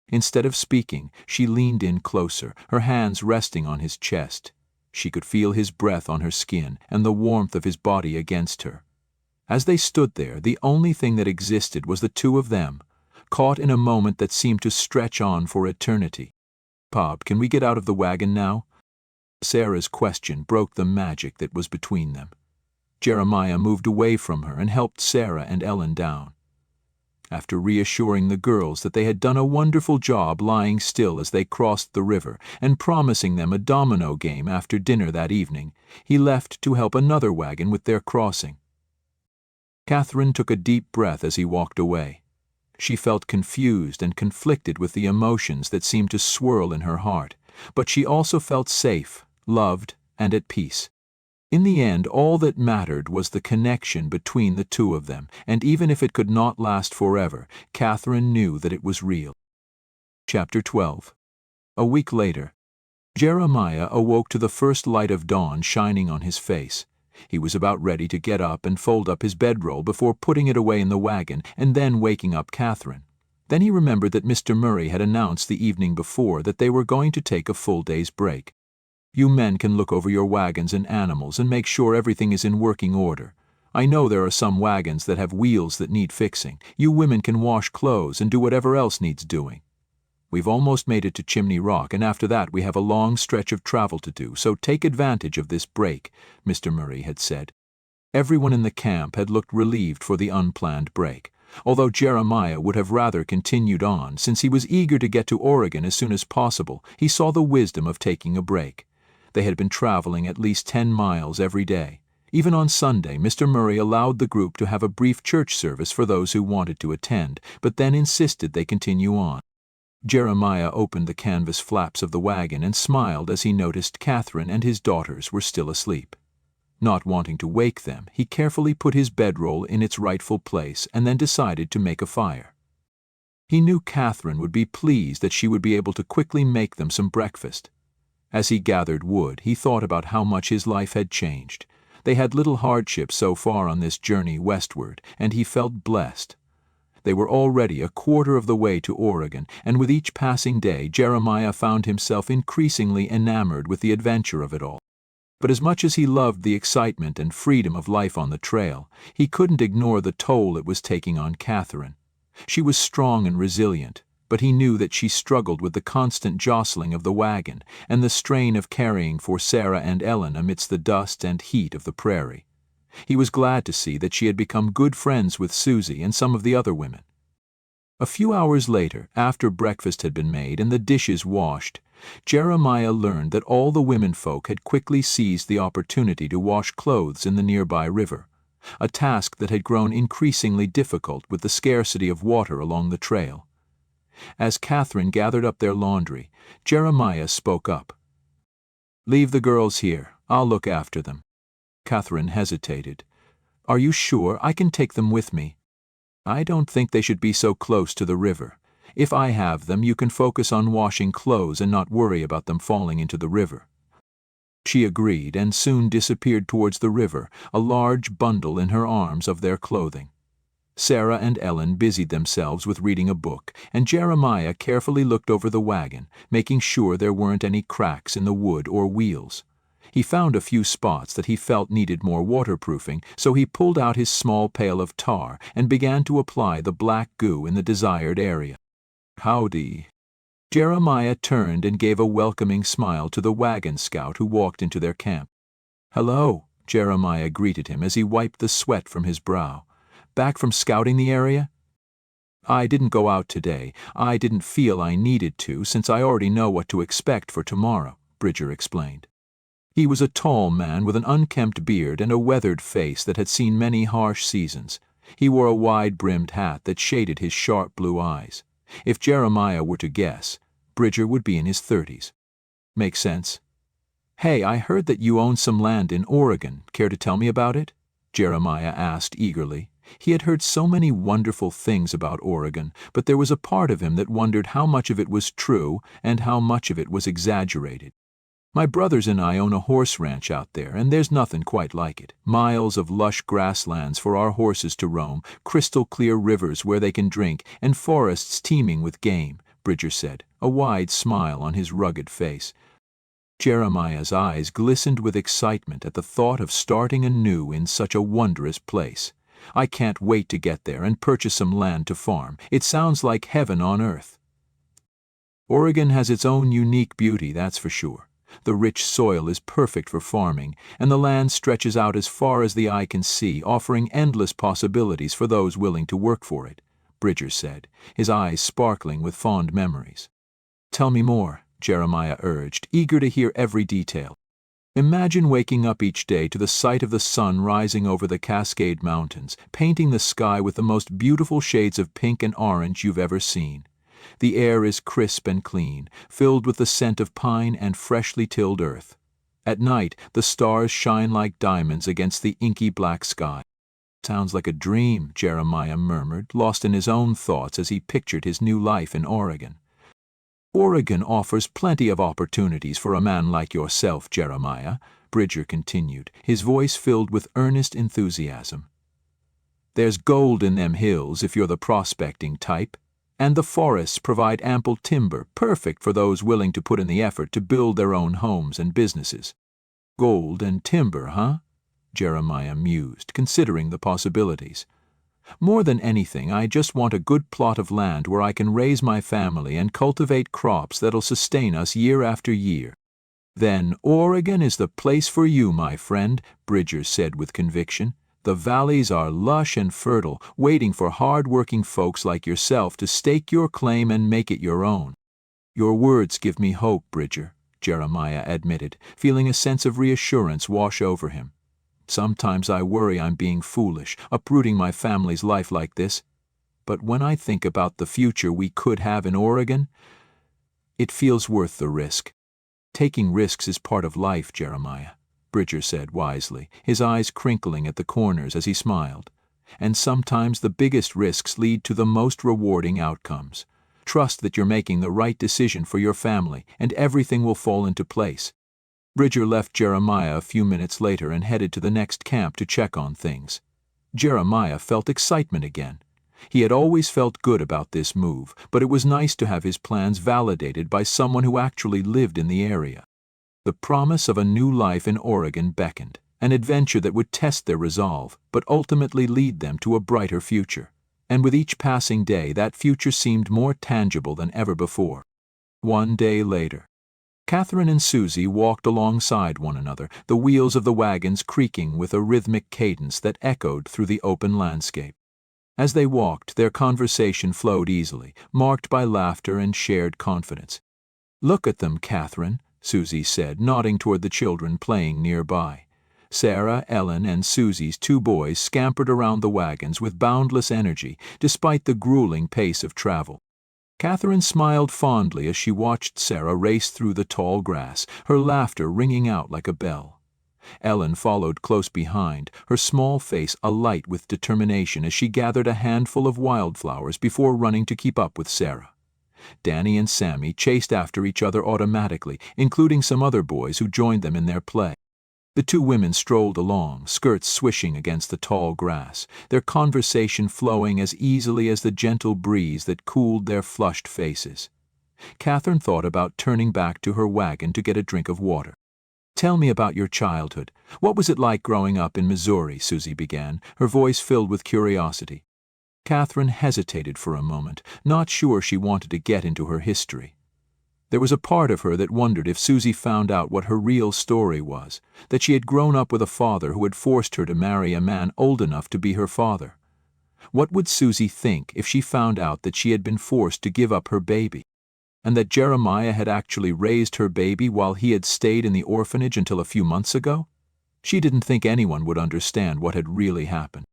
Instead of speaking, she leaned in closer, her hands resting on his chest. She could feel his breath on her skin and the warmth of his body against her. As they stood there, the only thing that existed was the two of them, caught in a moment that seemed to stretch on for eternity. "Bob, can we get out of the wagon now?" Sarah's question broke the magic that was between them. Jeremiah moved away from her and helped Sarah and Ellen down. After reassuring the girls that they had done a wonderful job lying still as they crossed the river and promising them a domino game after dinner that evening, he left to help another wagon with their crossing. Katherine took a deep breath as he walked away. She felt confused and conflicted with the emotions that seemed to swirl in her heart, but she also felt safe, loved, and at peace. In the end, all that mattered was the connection between the two of them, and even if it could not last forever, Katherine knew that it was real. Chapter 12. A week later, Jeremiah awoke to the first light of dawn shining on his face. He was about ready to get up and fold up his bedroll before putting it away in the wagon and then waking up Katherine. Then he remembered that Mr. Murray had announced the evening before that they were going to take a full day's break. "You men can look over your wagons and animals and make sure everything is in working order. I know there are some wagons that have wheels that need fixing. You women can wash clothes and do whatever else needs doing. We've almost made it to Chimney Rock, and after that we have a long stretch of travel to do, so take advantage of this break," Mr. Murray had said. Everyone in the camp had looked relieved for the unplanned break, although Jeremiah would have rather continued on. Since he was eager to get to Oregon as soon as possible, he saw the wisdom of taking a break. They had been traveling at least 10 miles every day. Even on Sunday, Mr. Murray allowed the group to have a brief church service for those who wanted to attend, but then insisted they continue on. Jeremiah opened the canvas flaps of the wagon and smiled as he noticed Katherine and his daughters were still asleep. Not wanting to wake them, he carefully put his bedroll in its rightful place and then decided to make a fire. He knew Katherine would be pleased that she would be able to quickly make them some breakfast. As he gathered wood, he thought about how much his life had changed. They had little hardship so far on this journey westward, and he felt blessed. They were already a quarter of the way to Oregon, and with each passing day, Jeremiah found himself increasingly enamored with the adventure of it all. But as much as he loved the excitement and freedom of life on the trail, he couldn't ignore the toll it was taking on Katherine. She was strong and resilient, but he knew that she struggled with the constant jostling of the wagon and the strain of caring for Sarah and Ellen amidst the dust and heat of the prairie. He was glad to see that she had become good friends with Susie and some of the other women. A few hours later, after breakfast had been made and the dishes washed, Jeremiah learned that all the womenfolk had quickly seized the opportunity to wash clothes in the nearby river, a task that had grown increasingly difficult with the scarcity of water along the trail. As Katherine gathered up their laundry, Jeremiah spoke up. "Leave the girls here. I'll look after them." Katherine hesitated. "Are you sure? I can take them with me." "I don't think they should be so close to the river. If I have them, you can focus on washing clothes and not worry about them falling into the river." She agreed and soon disappeared towards the river, a large bundle in her arms of their clothing. Sarah and Ellen busied themselves with reading a book, and Jeremiah carefully looked over the wagon, making sure there weren't any cracks in the wood or wheels. He found a few spots that he felt needed more waterproofing, so he pulled out his small pail of tar and began to apply the black goo in the desired area. "Howdy." Jeremiah turned and gave a welcoming smile to the wagon scout who walked into their camp. "Hello," Jeremiah greeted him as he wiped the sweat from his brow. "Back from scouting the area?" "I didn't go out today. I didn't feel I needed to, since I already know what to expect for tomorrow," Bridger explained. He was a tall man with an unkempt beard and a weathered face that had seen many harsh seasons. He wore a wide-brimmed hat that shaded his sharp blue eyes. If Jeremiah were to guess, Bridger would be in his 30s. "Makes sense." "Hey, I heard that you own some land in Oregon. Care to tell me about it?" Jeremiah asked eagerly. He had heard so many wonderful things about Oregon, but there was a part of him that wondered how much of it was true and how much of it was exaggerated. "My brothers and I own a horse ranch out there, and there's nothing quite like it. Miles of lush grasslands for our horses to roam, crystal-clear rivers where they can drink, and forests teeming with game," Bridger said, a wide smile on his rugged face. Jeremiah's eyes glistened with excitement at the thought of starting anew in such a wondrous place. "I can't wait to get there and purchase some land to farm. It sounds like heaven on earth." Oregon has its own unique beauty, that's for sure. The rich soil is perfect for farming, and the land stretches out as far as the eye can see, offering endless possibilities for those willing to work for it, Bridger said, his eyes sparkling with fond memories. "Tell me more," Jeremiah urged, eager to hear every detail. "Imagine waking up each day to the sight of the sun rising over the Cascade Mountains, painting the sky with the most beautiful shades of pink and orange you've ever seen. The air is crisp and clean, filled with the scent of pine and freshly tilled earth. At night, the stars shine like diamonds against the inky black sky." "Sounds like a dream," Jeremiah murmured, lost in his own thoughts as he pictured his new life in Oregon. "Oregon offers plenty of opportunities for a man like yourself, Jeremiah," Bridger continued, his voice filled with earnest enthusiasm. "There's gold in them hills if you're the prospecting type. And the forests provide ample timber, perfect for those willing to put in the effort to build their own homes and businesses." "Gold and timber, huh?" Jeremiah mused, considering the possibilities. "More than anything, I just want a good plot of land where I can raise my family and cultivate crops that'll sustain us year after year." "Then Oregon is the place for you, my friend," Bridger said with conviction. "The valleys are lush and fertile, waiting for hard-working folks like yourself to stake your claim and make it your own." "Your words give me hope, Bridger," Jeremiah admitted, feeling a sense of reassurance wash over him. "Sometimes I worry I'm being foolish, uprooting my family's life like this. But when I think about the future we could have in Oregon, it feels worth the risk." "Taking risks is part of life, Jeremiah," Bridger said wisely, his eyes crinkling at the corners as he smiled. "And sometimes the biggest risks lead to the most rewarding outcomes. Trust that you're making the right decision for your family, and everything will fall into place." Bridger left Jeremiah a few minutes later and headed to the next camp to check on things. Jeremiah felt excitement again. He had always felt good about this move, but it was nice to have his plans validated by someone who actually lived in the area. The promise of a new life in Oregon beckoned, an adventure that would test their resolve, but ultimately lead them to a brighter future. And with each passing day, that future seemed more tangible than ever before. One day later, Katherine and Susie walked alongside one another, the wheels of the wagons creaking with a rhythmic cadence that echoed through the open landscape. As they walked, their conversation flowed easily, marked by laughter and shared confidence. "Look at them, Katherine," Susie said, nodding toward the children playing nearby. Sarah, Ellen, and Susie's two boys scampered around the wagons with boundless energy, despite the grueling pace of travel. Katherine smiled fondly as she watched Sarah race through the tall grass, her laughter ringing out like a bell. Ellen followed close behind, her small face alight with determination as she gathered a handful of wildflowers before running to keep up with Sarah. Danny and Sammy chased after each other automatically, including some other boys who joined them in their play. The two women strolled along, skirts swishing against the tall grass, their conversation flowing as easily as the gentle breeze that cooled their flushed faces. Katherine thought about turning back to her wagon to get a drink of water. "Tell me about your childhood. What was it like growing up in Missouri?" Susie began, her voice filled with curiosity. Katherine hesitated for a moment, not sure she wanted to get into her history. There was a part of her that wondered if Susie found out what her real story was, that she had grown up with a father who had forced her to marry a man old enough to be her father. What would Susie think if she found out that she had been forced to give up her baby, and that Jeremiah had actually raised her baby while he had stayed in the orphanage until a few months ago? She didn't think anyone would understand what had really happened.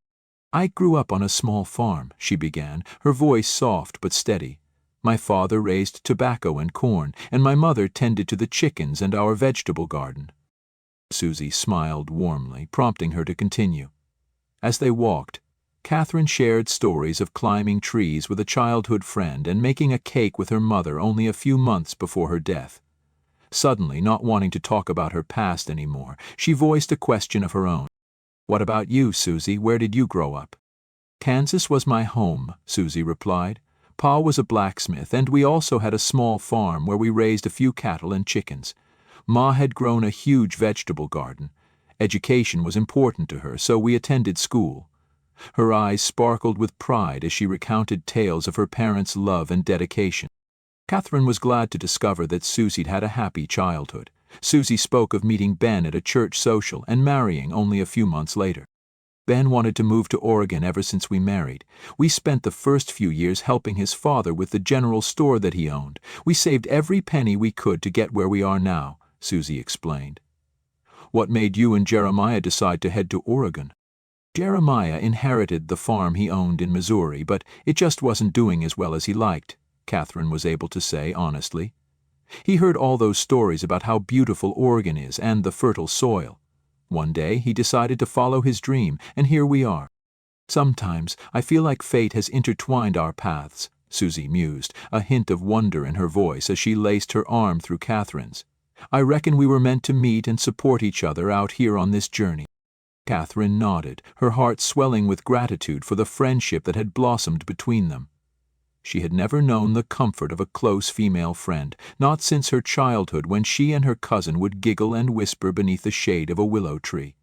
"I grew up on a small farm," she began, her voice soft but steady. "My father raised tobacco and corn, and my mother tended to the chickens and our vegetable garden." Susie smiled warmly, prompting her to continue. As they walked, Katherine shared stories of climbing trees with a childhood friend and making a cake with her mother only a few months before her death. Suddenly, not wanting to talk about her past anymore, she voiced a question of her own. "What about you, Susie? Where did you grow up?" "Kansas was my home," Susie replied. "Pa was a blacksmith, and we also had a small farm where we raised a few cattle and chickens. Ma had grown a huge vegetable garden. Education was important to her, so we attended school." Her eyes sparkled with pride as she recounted tales of her parents' love and dedication. Katherine was glad to discover that Susie'd had a happy childhood. Susie spoke of meeting Ben at a church social and marrying only a few months later. "Ben wanted to move to Oregon ever since we married. We spent the first few years helping his father with the general store that he owned. We saved every penny we could to get where we are now," Susie explained. "What made you and Jeremiah decide to head to Oregon?" "Jeremiah inherited the farm he owned in Missouri, but it just wasn't doing as well as he liked," Katherine was able to say honestly. "He heard all those stories about how beautiful Oregon is and the fertile soil. One day he decided to follow his dream, and here we are. Sometimes I feel like fate has intertwined our paths," Susie mused, a hint of wonder in her voice as she laced her arm through Katherine's. "I reckon we were meant to meet and support each other out here on this journey." Katherine nodded, her heart swelling with gratitude for the friendship that had blossomed between them. She had never known the comfort of a close female friend, not since her childhood when she and her cousin would giggle and whisper beneath the shade of a willow tree.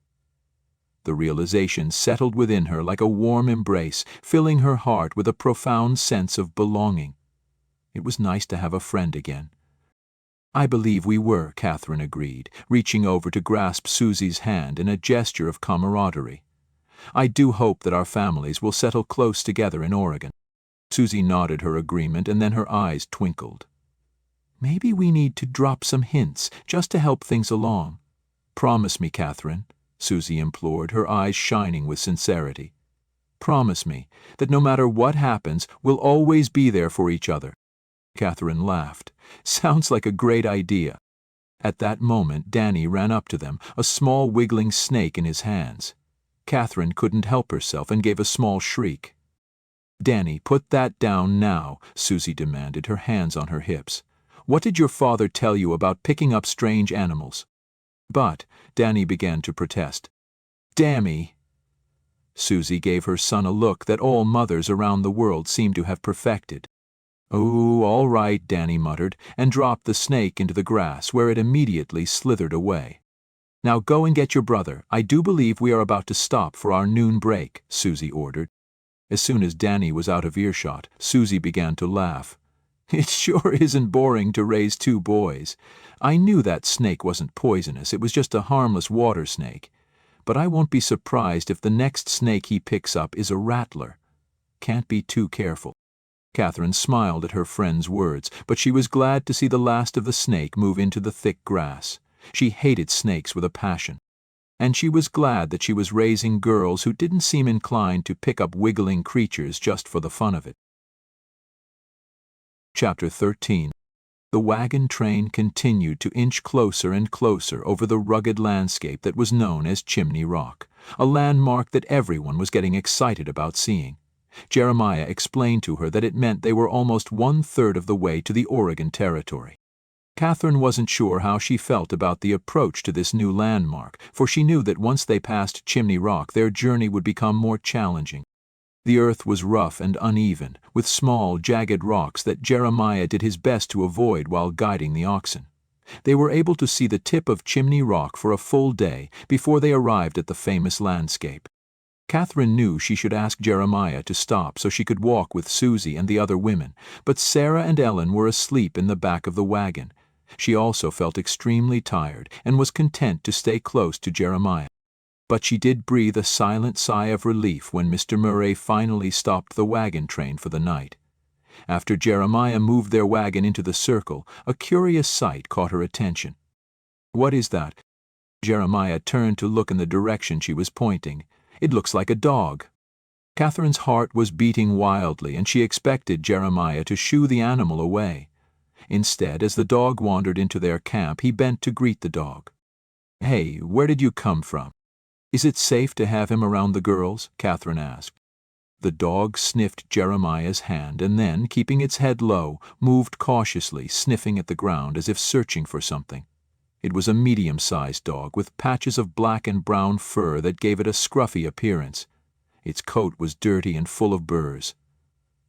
The realization settled within her like a warm embrace, filling her heart with a profound sense of belonging. It was nice to have a friend again. "I believe we were," Katherine agreed, reaching over to grasp Susie's hand in a gesture of camaraderie. "I do hope that our families will settle close together in Oregon." Susie nodded her agreement, and then her eyes twinkled. "Maybe we need to drop some hints just to help things along." "Promise me, Katherine," Susie implored, her eyes shining with sincerity. "Promise me that no matter what happens, we'll always be there for each other." Katherine laughed. "Sounds like a great idea." At that moment, Danny ran up to them, a small wiggling snake in his hands. Katherine couldn't help herself and gave a small shriek. "Danny, put that down now," Susie demanded, her hands on her hips. "What did your father tell you about picking up strange animals?" "But," Danny began to protest. "Dammy!" Susie gave her son a look that all mothers around the world seemed to have perfected. "Oh, all right," Danny muttered, and dropped the snake into the grass, where it immediately slithered away. "Now go and get your brother. I do believe we are about to stop for our noon break," Susie ordered. As soon as Danny was out of earshot, Susie began to laugh. "It sure isn't boring to raise two boys. I knew that snake wasn't poisonous, it was just a harmless water snake. But I won't be surprised if the next snake he picks up is a rattler. Can't be too careful." Katherine smiled at her friend's words, but she was glad to see the last of the snake move into the thick grass. She hated snakes with a passion. And she was glad that she was raising girls who didn't seem inclined to pick up wiggling creatures just for the fun of it. Chapter 13. The wagon train continued to inch closer and closer over the rugged landscape that was known as Chimney Rock, a landmark that everyone was getting excited about seeing. Jeremiah explained to her that it meant they were almost 1/3 of the way to the Oregon Territory. Katherine wasn't sure how she felt about the approach to this new landmark, for she knew that once they passed Chimney Rock their journey would become more challenging. The earth was rough and uneven, with small, jagged rocks that Jeremiah did his best to avoid while guiding the oxen. They were able to see the tip of Chimney Rock for a full day before they arrived at the famous landscape. Katherine knew she should ask Jeremiah to stop so she could walk with Susie and the other women, but Sarah and Ellen were asleep in the back of the wagon. She also felt extremely tired and was content to stay close to Jeremiah. But she did breathe a silent sigh of relief when Mr. Murray finally stopped the wagon train for the night. After Jeremiah moved their wagon into the circle, a curious sight caught her attention. "What is that?" Jeremiah turned to look in the direction she was pointing. "It looks like a dog." Katherine's heart was beating wildly, and she expected Jeremiah to shoo the animal away. Instead, as the dog wandered into their camp, he bent to greet the dog. "Hey, where did you come from? Is it safe to have him around the girls?" Katherine asked. The dog sniffed Jeremiah's hand and then, keeping its head low, moved cautiously, sniffing at the ground as if searching for something. It was a medium-sized dog with patches of black and brown fur that gave it a scruffy appearance. Its coat was dirty and full of burrs.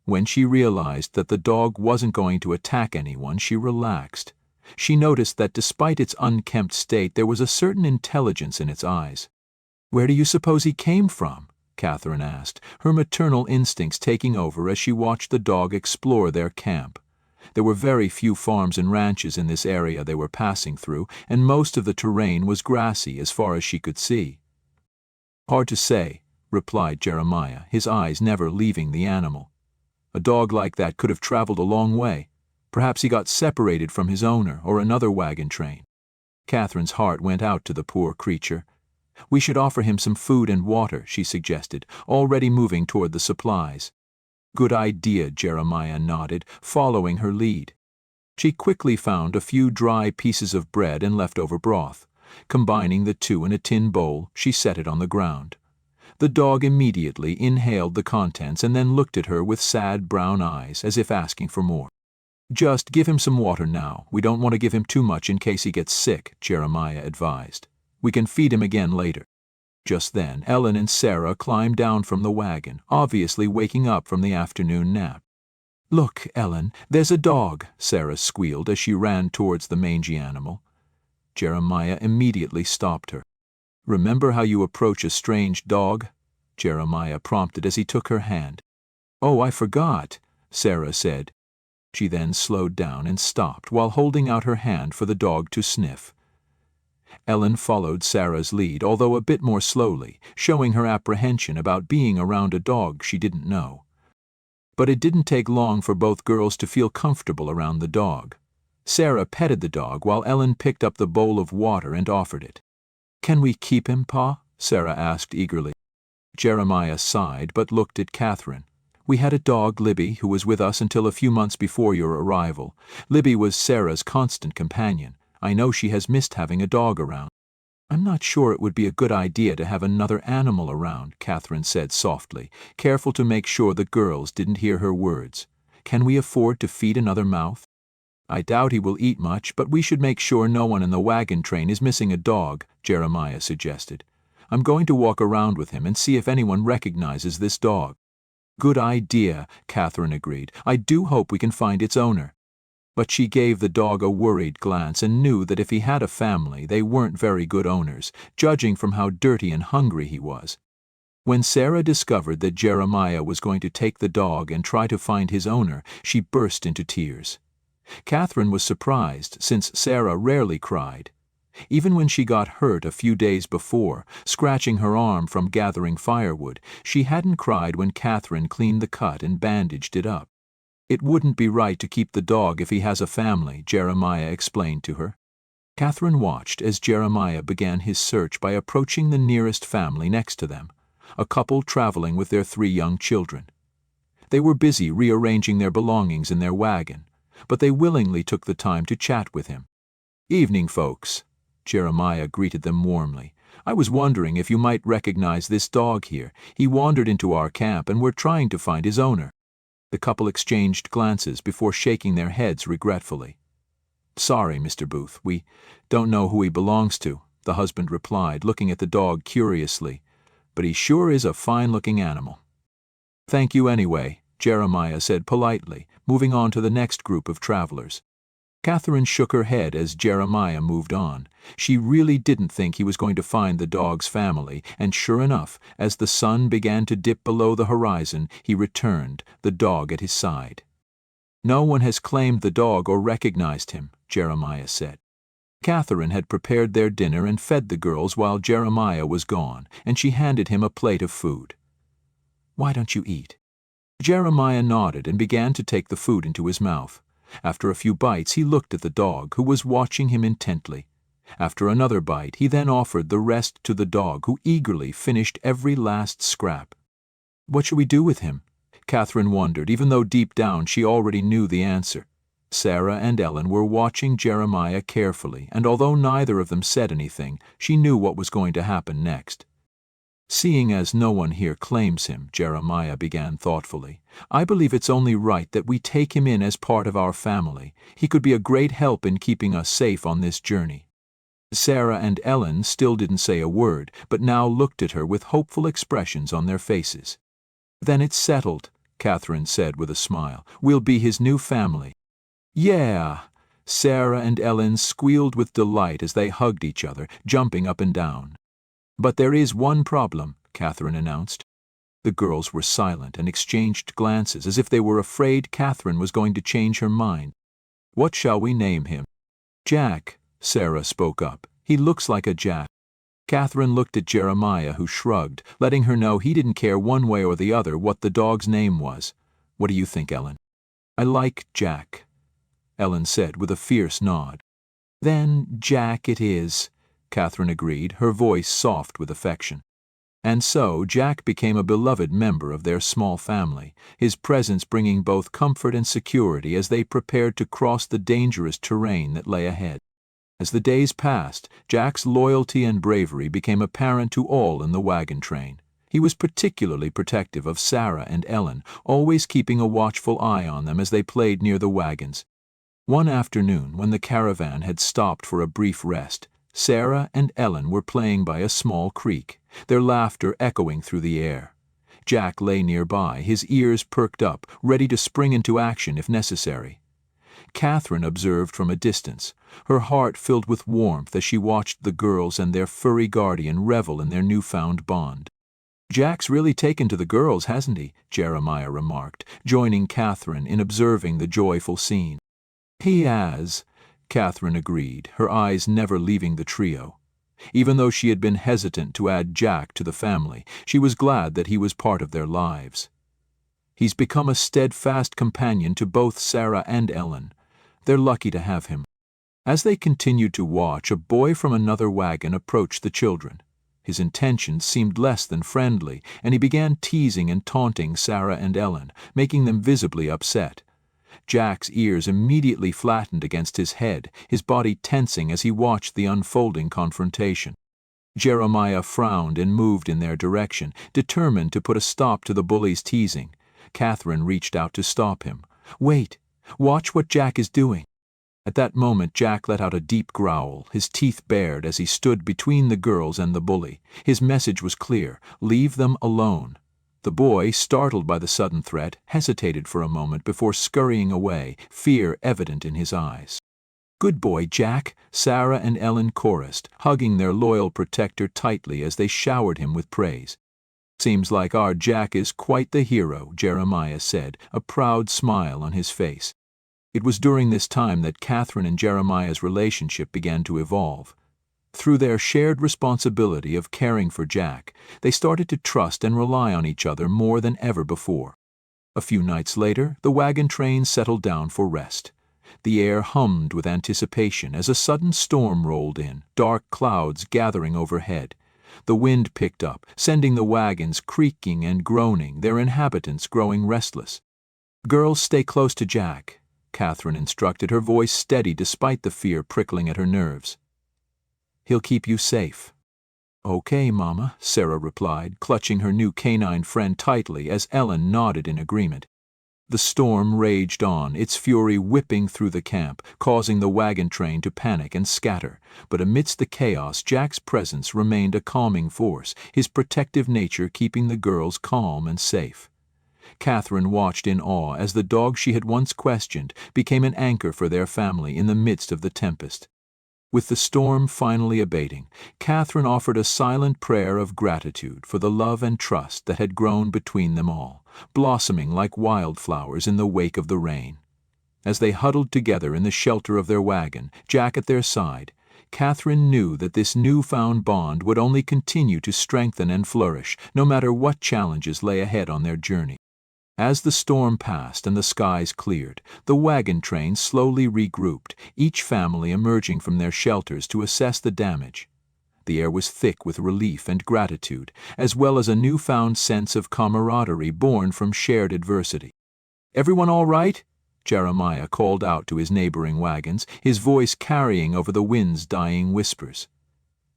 When she realized that the dog wasn't going to attack anyone, she relaxed. She noticed that despite its unkempt state, there was a certain intelligence in its eyes. "Where do you suppose he came from?" Katherine asked, her maternal instincts taking over as she watched the dog explore their camp. There were very few farms and ranches in this area they were passing through, and most of the terrain was grassy as far as she could see. "Hard to say," replied Jeremiah, his eyes never leaving the animal. "A dog like that could have traveled a long way. Perhaps he got separated from his owner or another wagon train." Katherine's heart went out to the poor creature. "We should offer him some food and water," she suggested, already moving toward the supplies. "Good idea," Jeremiah nodded, following her lead. She quickly found a few dry pieces of bread and leftover broth. Combining the two in a tin bowl, she set it on the ground. The dog immediately inhaled the contents and then looked at her with sad brown eyes, as if asking for more. "Just give him some water now. We don't want to give him too much in case he gets sick," Jeremiah advised. "We can feed him again later." Just then, Ellen and Sarah climbed down from the wagon, obviously waking up from the afternoon nap. "Look, Ellen, there's a dog," Sarah squealed as she ran towards the mangy animal. Jeremiah immediately stopped her. "Remember how you approach a strange dog?" Jeremiah prompted as he took her hand. "Oh, I forgot," Sarah said. She then slowed down and stopped while holding out her hand for the dog to sniff. Ellen followed Sarah's lead, although a bit more slowly, showing her apprehension about being around a dog she didn't know. But it didn't take long for both girls to feel comfortable around the dog. Sarah petted the dog while Ellen picked up the bowl of water and offered it. "Can we keep him, Pa?" Sarah asked eagerly. Jeremiah sighed but looked at Katherine. "We had a dog, Libby, who was with us until a few months before your arrival. Libby was Sarah's constant companion. I know she has missed having a dog around." "I'm not sure it would be a good idea to have another animal around," Katherine said softly, careful to make sure the girls didn't hear her words. "Can we afford to feed another mouth?" "I doubt he will eat much, but we should make sure no one in the wagon train is missing a dog," Jeremiah suggested. "I'm going to walk around with him and see if anyone recognizes this dog." "Good idea," Katherine agreed. "I do hope we can find its owner." But she gave the dog a worried glance and knew that if he had a family, they weren't very good owners, judging from how dirty and hungry he was. When Sarah discovered that Jeremiah was going to take the dog and try to find his owner, she burst into tears. Katherine was surprised, since Sarah rarely cried. Even when she got hurt a few days before, scratching her arm from gathering firewood, she hadn't cried when Katherine cleaned the cut and bandaged it up. "It wouldn't be right to keep the dog if he has a family," Jeremiah explained to her. Katherine watched as Jeremiah began his search by approaching the nearest family next to them, a couple traveling with their 3 young children. They were busy rearranging their belongings in their wagon, but they willingly took the time to chat with him. "Evening, folks." Jeremiah greeted them warmly. "I was wondering if you might recognize this dog here. He wandered into our camp and we're trying to find his owner." The couple exchanged glances before shaking their heads regretfully. "Sorry, Mr. Booth, we don't know who he belongs to," the husband replied, looking at the dog curiously. "But he sure is a fine-looking animal." "Thank you anyway," Jeremiah said politely, moving on to the next group of travelers. Katherine shook her head as Jeremiah moved on. She really didn't think he was going to find the dog's family, and sure enough, as the sun began to dip below the horizon, he returned, the dog at his side. "No one has claimed the dog or recognized him," Jeremiah said. Katherine had prepared their dinner and fed the girls while Jeremiah was gone, and she handed him a plate of food. "Why don't you eat?" Jeremiah nodded and began to take the food into his mouth. After a few bites, he looked at the dog, who was watching him intently. After another bite, he then offered the rest to the dog, who eagerly finished every last scrap. "What shall we do with him?" Katherine wondered, even though deep down she already knew the answer. Sarah and Ellen were watching Jeremiah carefully, and although neither of them said anything, she knew what was going to happen next. "Seeing as no one here claims him," Jeremiah began thoughtfully, "I believe it's only right that we take him in as part of our family. He could be a great help in keeping us safe on this journey." Sarah and Ellen still didn't say a word, but now looked at her with hopeful expressions on their faces. "Then it's settled," Katherine said with a smile. "We'll be his new family." "Yeah!" Sarah and Ellen squealed with delight as they hugged each other, jumping up and down. "But there is one problem," Katherine announced. The girls were silent and exchanged glances as if they were afraid Katherine was going to change her mind. "What shall we name him?" "Jack," Sarah spoke up. "He looks like a Jack." Katherine looked at Jeremiah, who shrugged, letting her know he didn't care one way or the other what the dog's name was. "What do you think, Ellen?" "I like Jack," Ellen said with a fierce nod. "Then Jack it is," Katherine agreed, her voice soft with affection. And so Jack became a beloved member of their small family, his presence bringing both comfort and security as they prepared to cross the dangerous terrain that lay ahead. As the days passed, Jack's loyalty and bravery became apparent to all in the wagon train. He was particularly protective of Sarah and Ellen, always keeping a watchful eye on them as they played near the wagons. One afternoon, when the caravan had stopped for a brief rest, Sarah and Ellen were playing by a small creek, their laughter echoing through the air. Jack lay nearby, his ears perked up, ready to spring into action if necessary. Katherine observed from a distance, her heart filled with warmth as she watched the girls and their furry guardian revel in their newfound bond. "Jack's really taken to the girls, hasn't he?" Jeremiah remarked, joining Katherine in observing the joyful scene. "He has," Katherine agreed, her eyes never leaving the trio. Even though she had been hesitant to add Jack to the family, she was glad that he was part of their lives. "He's become a steadfast companion to both Sarah and Ellen. They're lucky to have him." As they continued to watch, a boy from another wagon approached the children. His intentions seemed less than friendly, and he began teasing and taunting Sarah and Ellen, making them visibly upset. Jack's ears immediately flattened against his head, his body tensing as he watched the unfolding confrontation. Jeremiah frowned and moved in their direction, determined to put a stop to the bully's teasing. Katherine reached out to stop him. "Wait! Watch what Jack is doing." At that moment Jack let out a deep growl, his teeth bared as he stood between the girls and the bully. His message was clear: leave them alone. The boy, startled by the sudden threat, hesitated for a moment before scurrying away, fear evident in his eyes. "Good boy, Jack," Sarah and Ellen chorused, hugging their loyal protector tightly as they showered him with praise. "Seems like our Jack is quite the hero," Jeremiah said, a proud smile on his face. It was during this time that Katherine and Jeremiah's relationship began to evolve. Through their shared responsibility of caring for Jack, they started to trust and rely on each other more than ever before. A few nights later, the wagon train settled down for rest. The air hummed with anticipation as a sudden storm rolled in, dark clouds gathering overhead. The wind picked up, sending the wagons creaking and groaning, their inhabitants growing restless. "Girls, stay close to Jack," Katherine instructed, her voice steady despite the fear prickling at her nerves. "He'll keep you safe." Okay, Mama, Sarah replied, clutching her new canine friend tightly as Ellen nodded in agreement. The storm raged on, its fury whipping through the camp, causing the wagon train to panic and scatter. But amidst the chaos, Jack's presence remained a calming force, his protective nature keeping the girls calm and safe. Katherine watched in awe as the dog she had once questioned became an anchor for their family in the midst of the tempest. With the storm finally abating, Katherine offered a silent prayer of gratitude for the love and trust that had grown between them all, blossoming like wildflowers in the wake of the rain. As they huddled together in the shelter of their wagon, Jack at their side, Katherine knew that this newfound bond would only continue to strengthen and flourish, no matter what challenges lay ahead on their journey. As the storm passed and the skies cleared, the wagon train slowly regrouped, each family emerging from their shelters to assess the damage. The air was thick with relief and gratitude, as well as a newfound sense of camaraderie born from shared adversity. "Everyone all right?" Jeremiah called out to his neighboring wagons, his voice carrying over the wind's dying whispers.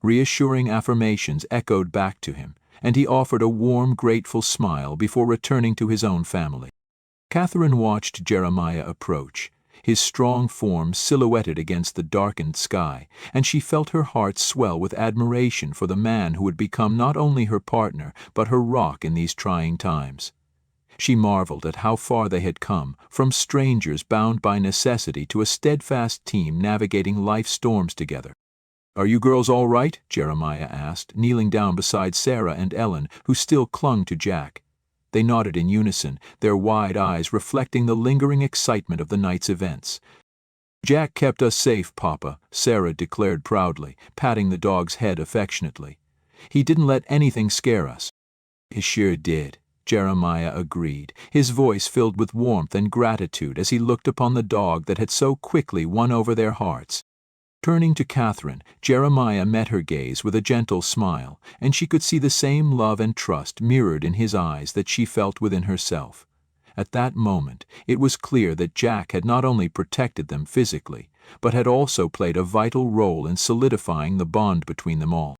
Reassuring affirmations echoed back to him, and he offered a warm, grateful smile before returning to his own family. Katherine watched Jeremiah approach, his strong form silhouetted against the darkened sky, and she felt her heart swell with admiration for the man who would become not only her partner, but her rock in these trying times. She marveled at how far they had come, from strangers bound by necessity to a steadfast team navigating life's storms together. "Are you girls all right?" Jeremiah asked, kneeling down beside Sarah and Ellen, who still clung to Jack. They nodded in unison, their wide eyes reflecting the lingering excitement of the night's events. "Jack kept us safe, Papa," Sarah declared proudly, patting the dog's head affectionately. "He didn't let anything scare us." "He sure did," Jeremiah agreed, his voice filled with warmth and gratitude as he looked upon the dog that had so quickly won over their hearts. Turning to Katherine, Jeremiah met her gaze with a gentle smile, and she could see the same love and trust mirrored in his eyes that she felt within herself. At that moment, it was clear that Jack had not only protected them physically, but had also played a vital role in solidifying the bond between them all.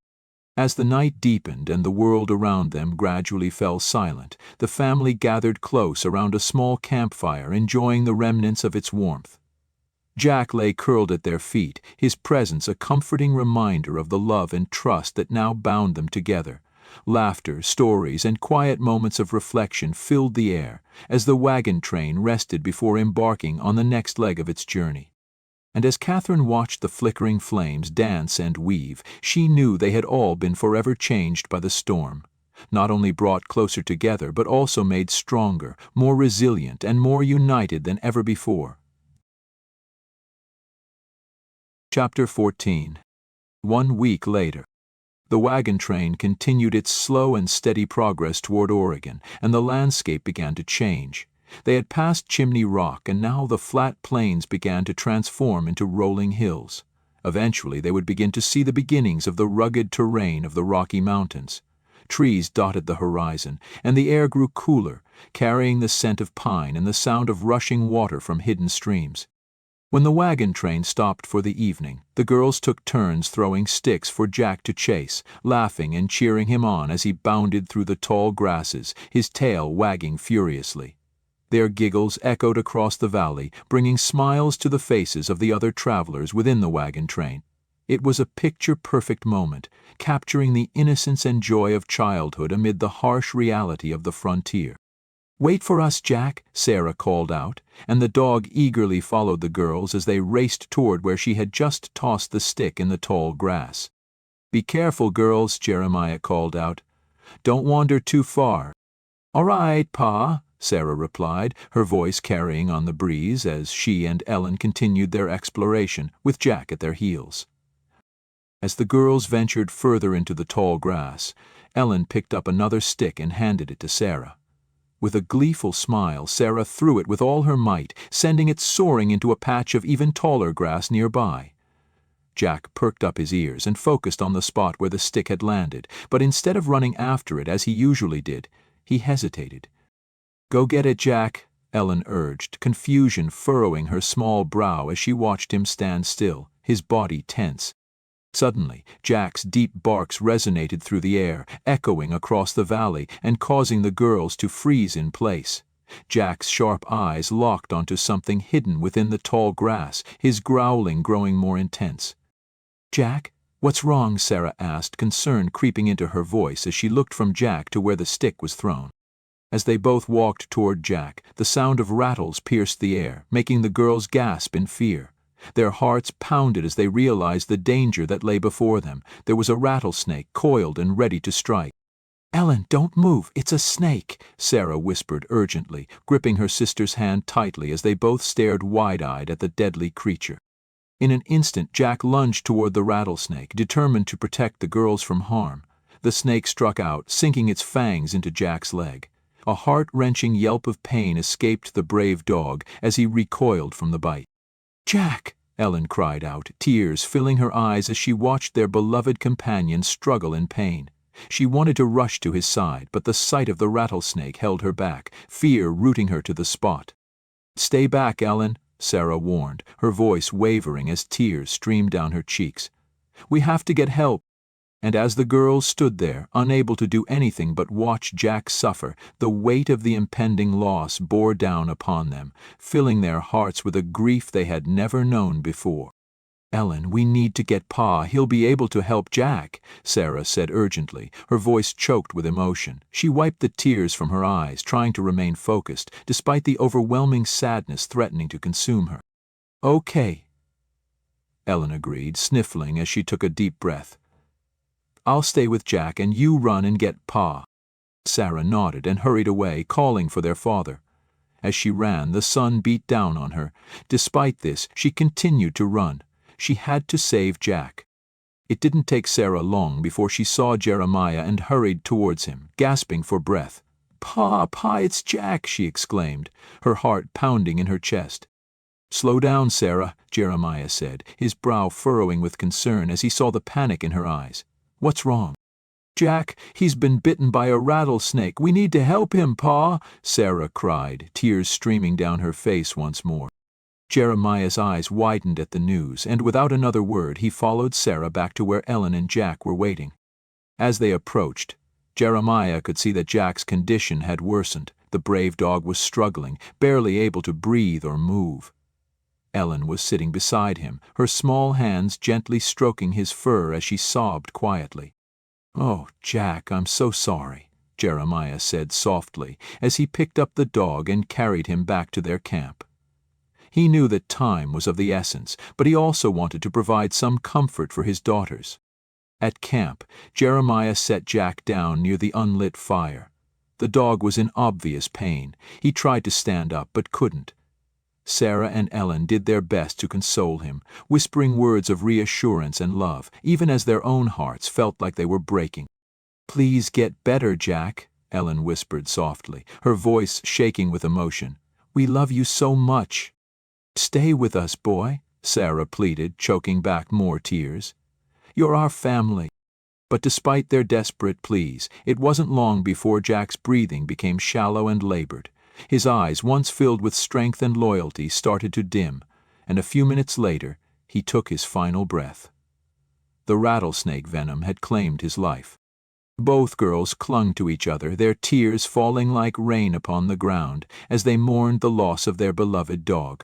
As the night deepened and the world around them gradually fell silent, the family gathered close around a small campfire, enjoying the remnants of its warmth. Jack lay curled at their feet, his presence a comforting reminder of the love and trust that now bound them together. Laughter, stories, and quiet moments of reflection filled the air as the wagon train rested before embarking on the next leg of its journey. And as Katherine watched the flickering flames dance and weave, she knew they had all been forever changed by the storm, not only brought closer together but also made stronger, more resilient, and more united than ever before. Chapter 14. 1 week later. The wagon train continued its slow and steady progress toward Oregon, and the landscape began to change. They had passed Chimney Rock, and now the flat plains began to transform into rolling hills. Eventually they would begin to see the beginnings of the rugged terrain of the Rocky Mountains. Trees dotted the horizon, and the air grew cooler, carrying the scent of pine and the sound of rushing water from hidden streams. When the wagon train stopped for the evening, the girls took turns throwing sticks for Jack to chase, laughing and cheering him on as he bounded through the tall grasses, his tail wagging furiously. Their giggles echoed across the valley, bringing smiles to the faces of the other travelers within the wagon train. It was a picture-perfect moment, capturing the innocence and joy of childhood amid the harsh reality of the frontier. "Wait for us, Jack," Sarah called out, and the dog eagerly followed the girls as they raced toward where she had just tossed the stick in the tall grass. "Be careful, girls," Jeremiah called out. "Don't wander too far." "All right, Pa," Sarah replied, her voice carrying on the breeze as she and Ellen continued their exploration, with Jack at their heels. As the girls ventured further into the tall grass, Ellen picked up another stick and handed it to Sarah. With a gleeful smile, Sarah threw it with all her might, sending it soaring into a patch of even taller grass nearby. Jack perked up his ears and focused on the spot where the stick had landed, but instead of running after it as he usually did, he hesitated. "Go get it, Jack," Ellen urged, confusion furrowing her small brow as she watched him stand still, his body tense. Suddenly, Jack's deep barks resonated through the air, echoing across the valley and causing the girls to freeze in place. Jack's sharp eyes locked onto something hidden within the tall grass, his growling growing more intense. "Jack, what's wrong?" Sarah asked, concern creeping into her voice as she looked from Jack to where the stick was thrown. As they both walked toward Jack, the sound of rattles pierced the air, making the girls gasp in fear. Their hearts pounded as they realized the danger that lay before them. There was a rattlesnake coiled and ready to strike. "Ellen, don't move, it's a snake," Sarah whispered urgently, gripping her sister's hand tightly as they both stared wide-eyed at the deadly creature. In an instant, Jack lunged toward the rattlesnake, determined to protect the girls from harm. The snake struck out, sinking its fangs into Jack's leg. A heart-wrenching yelp of pain escaped the brave dog as he recoiled from the bite. "Jack!" Ellen cried out, tears filling her eyes as she watched their beloved companion struggle in pain. She wanted to rush to his side, but the sight of the rattlesnake held her back, fear rooting her to the spot. "Stay back, Ellen," Sarah warned, her voice wavering as tears streamed down her cheeks. "We have to get help." And as the girls stood there, unable to do anything but watch Jack suffer, the weight of the impending loss bore down upon them, filling their hearts with a grief they had never known before. "Ellen, we need to get Pa. He'll be able to help Jack," Sarah said urgently, her voice choked with emotion. She wiped the tears from her eyes, trying to remain focused, despite the overwhelming sadness threatening to consume her. "Okay," Ellen agreed, sniffling as she took a deep breath. "I'll stay with Jack and you run and get Pa." Sarah nodded and hurried away, calling for their father. As she ran, the sun beat down on her. Despite this, she continued to run. She had to save Jack. It didn't take Sarah long before she saw Jeremiah and hurried towards him, gasping for breath. "Pa, Pa, it's Jack!" she exclaimed, her heart pounding in her chest. "Slow down, Sarah," Jeremiah said, his brow furrowing with concern as he saw the panic in her eyes. "What's wrong?" "Jack, he's been bitten by a rattlesnake. We need to help him, Pa," Sarah cried, tears streaming down her face once more. Jeremiah's eyes widened at the news, and without another word he followed Sarah back to where Ellen and Jack were waiting. As they approached, Jeremiah could see that Jack's condition had worsened. The brave dog was struggling, barely able to breathe or move. Ellen was sitting beside him, her small hands gently stroking his fur as she sobbed quietly. "Oh, Jack, I'm so sorry," Jeremiah said softly as he picked up the dog and carried him back to their camp. He knew that time was of the essence, but he also wanted to provide some comfort for his daughters. At camp, Jeremiah set Jack down near the unlit fire. The dog was in obvious pain. He tried to stand up but couldn't. Sarah and Ellen did their best to console him, whispering words of reassurance and love, even as their own hearts felt like they were breaking. "Please get better, Jack," Ellen whispered softly, her voice shaking with emotion. "We love you so much." "Stay with us, boy," Sarah pleaded, choking back more tears. "You're our family." But despite their desperate pleas, it wasn't long before Jack's breathing became shallow and labored. His eyes, once filled with strength and loyalty, started to dim, and a few minutes later, he took his final breath. The rattlesnake venom had claimed his life. Both girls clung to each other, their tears falling like rain upon the ground as they mourned the loss of their beloved dog.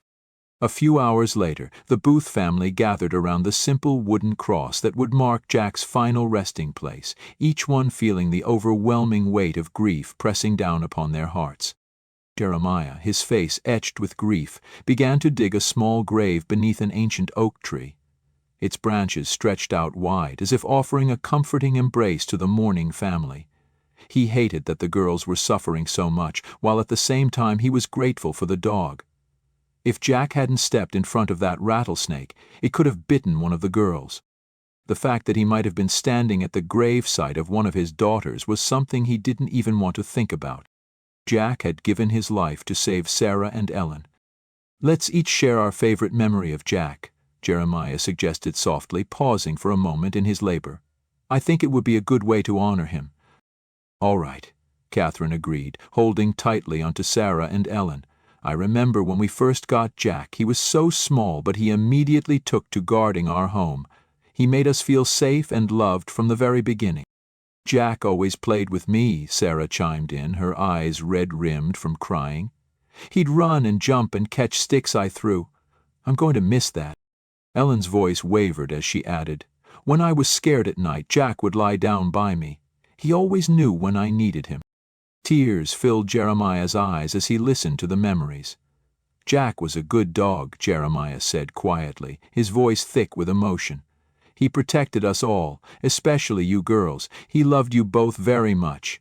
A few hours later, the Booth family gathered around the simple wooden cross that would mark Jack's final resting place, each one feeling the overwhelming weight of grief pressing down upon their hearts. Jeremiah, his face etched with grief, began to dig a small grave beneath an ancient oak tree. Its branches stretched out wide, as if offering a comforting embrace to the mourning family. He hated that the girls were suffering so much, while at the same time he was grateful for the dog. If Jack hadn't stepped in front of that rattlesnake, it could have bitten one of the girls. The fact that he might have been standing at the gravesite of one of his daughters was something he didn't even want to think about. Jack had given his life to save Sarah and Ellen. "Let's each share our favorite memory of Jack," Jeremiah suggested softly, pausing for a moment in his labor. "I think it would be a good way to honor him." "All right," Katherine agreed, holding tightly onto Sarah and Ellen. "I remember when we first got Jack, he was so small, but he immediately took to guarding our home. He made us feel safe and loved from the very beginning. Jack always played with me, Sarah chimed in, her eyes red-rimmed from crying. He'd run and jump and catch sticks I threw. I'm going to miss that. Ellen's voice wavered as she added, when I was scared at night, Jack would lie down by me. He always knew when I needed him. Tears filled Jeremiah's eyes as he listened to the memories. Jack was a good dog, Jeremiah said quietly, his voice thick with emotion. He protected us all, especially you girls. He loved you both very much.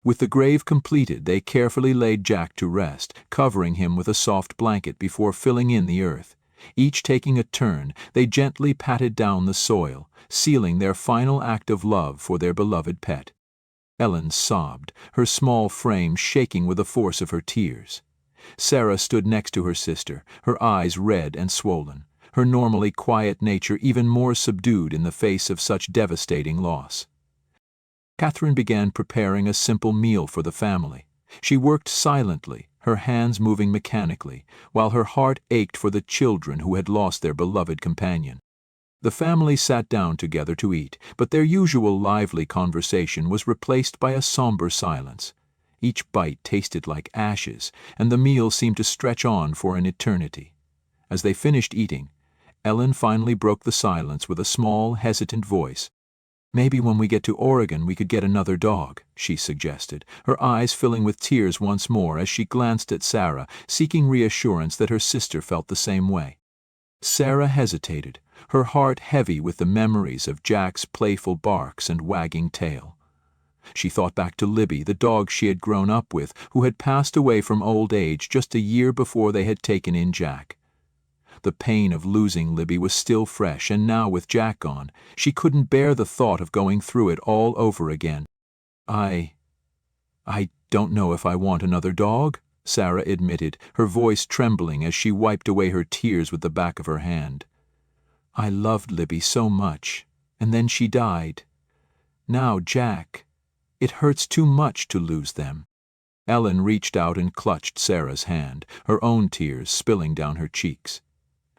With the grave completed, they carefully laid Jack to rest, covering him with a soft blanket before filling in the earth. Each taking a turn, they gently patted down the soil, sealing their final act of love for their beloved pet. Ellen sobbed, her small frame shaking with the force of her tears. Sarah stood next to her sister, her eyes red and swollen, her normally quiet nature even more subdued in the face of such devastating loss. Katherine began preparing a simple meal for the family. She worked silently, her hands moving mechanically, while her heart ached for the children who had lost their beloved companion. The family sat down together to eat, but their usual lively conversation was replaced by a somber silence. Each bite tasted like ashes, and the meal seemed to stretch on for an eternity. As they finished eating, Ellen finally broke the silence with a small, hesitant voice. Maybe when we get to Oregon we could get another dog, she suggested, her eyes filling with tears once more as she glanced at Sarah, seeking reassurance that her sister felt the same way. Sarah hesitated, her heart heavy with the memories of Jack's playful barks and wagging tail. She thought back to Libby, the dog she had grown up with, who had passed away from old age just a year before they had taken in Jack. The pain of losing Libby was still fresh, and now with Jack gone, she couldn't bear the thought of going through it all over again. I don't know if I want another dog, Sarah admitted, her voice trembling as she wiped away her tears with the back of her hand. I loved Libby so much, and then she died. Now Jack. It hurts too much to lose them. Ellen reached out and clutched Sarah's hand, her own tears spilling down her cheeks.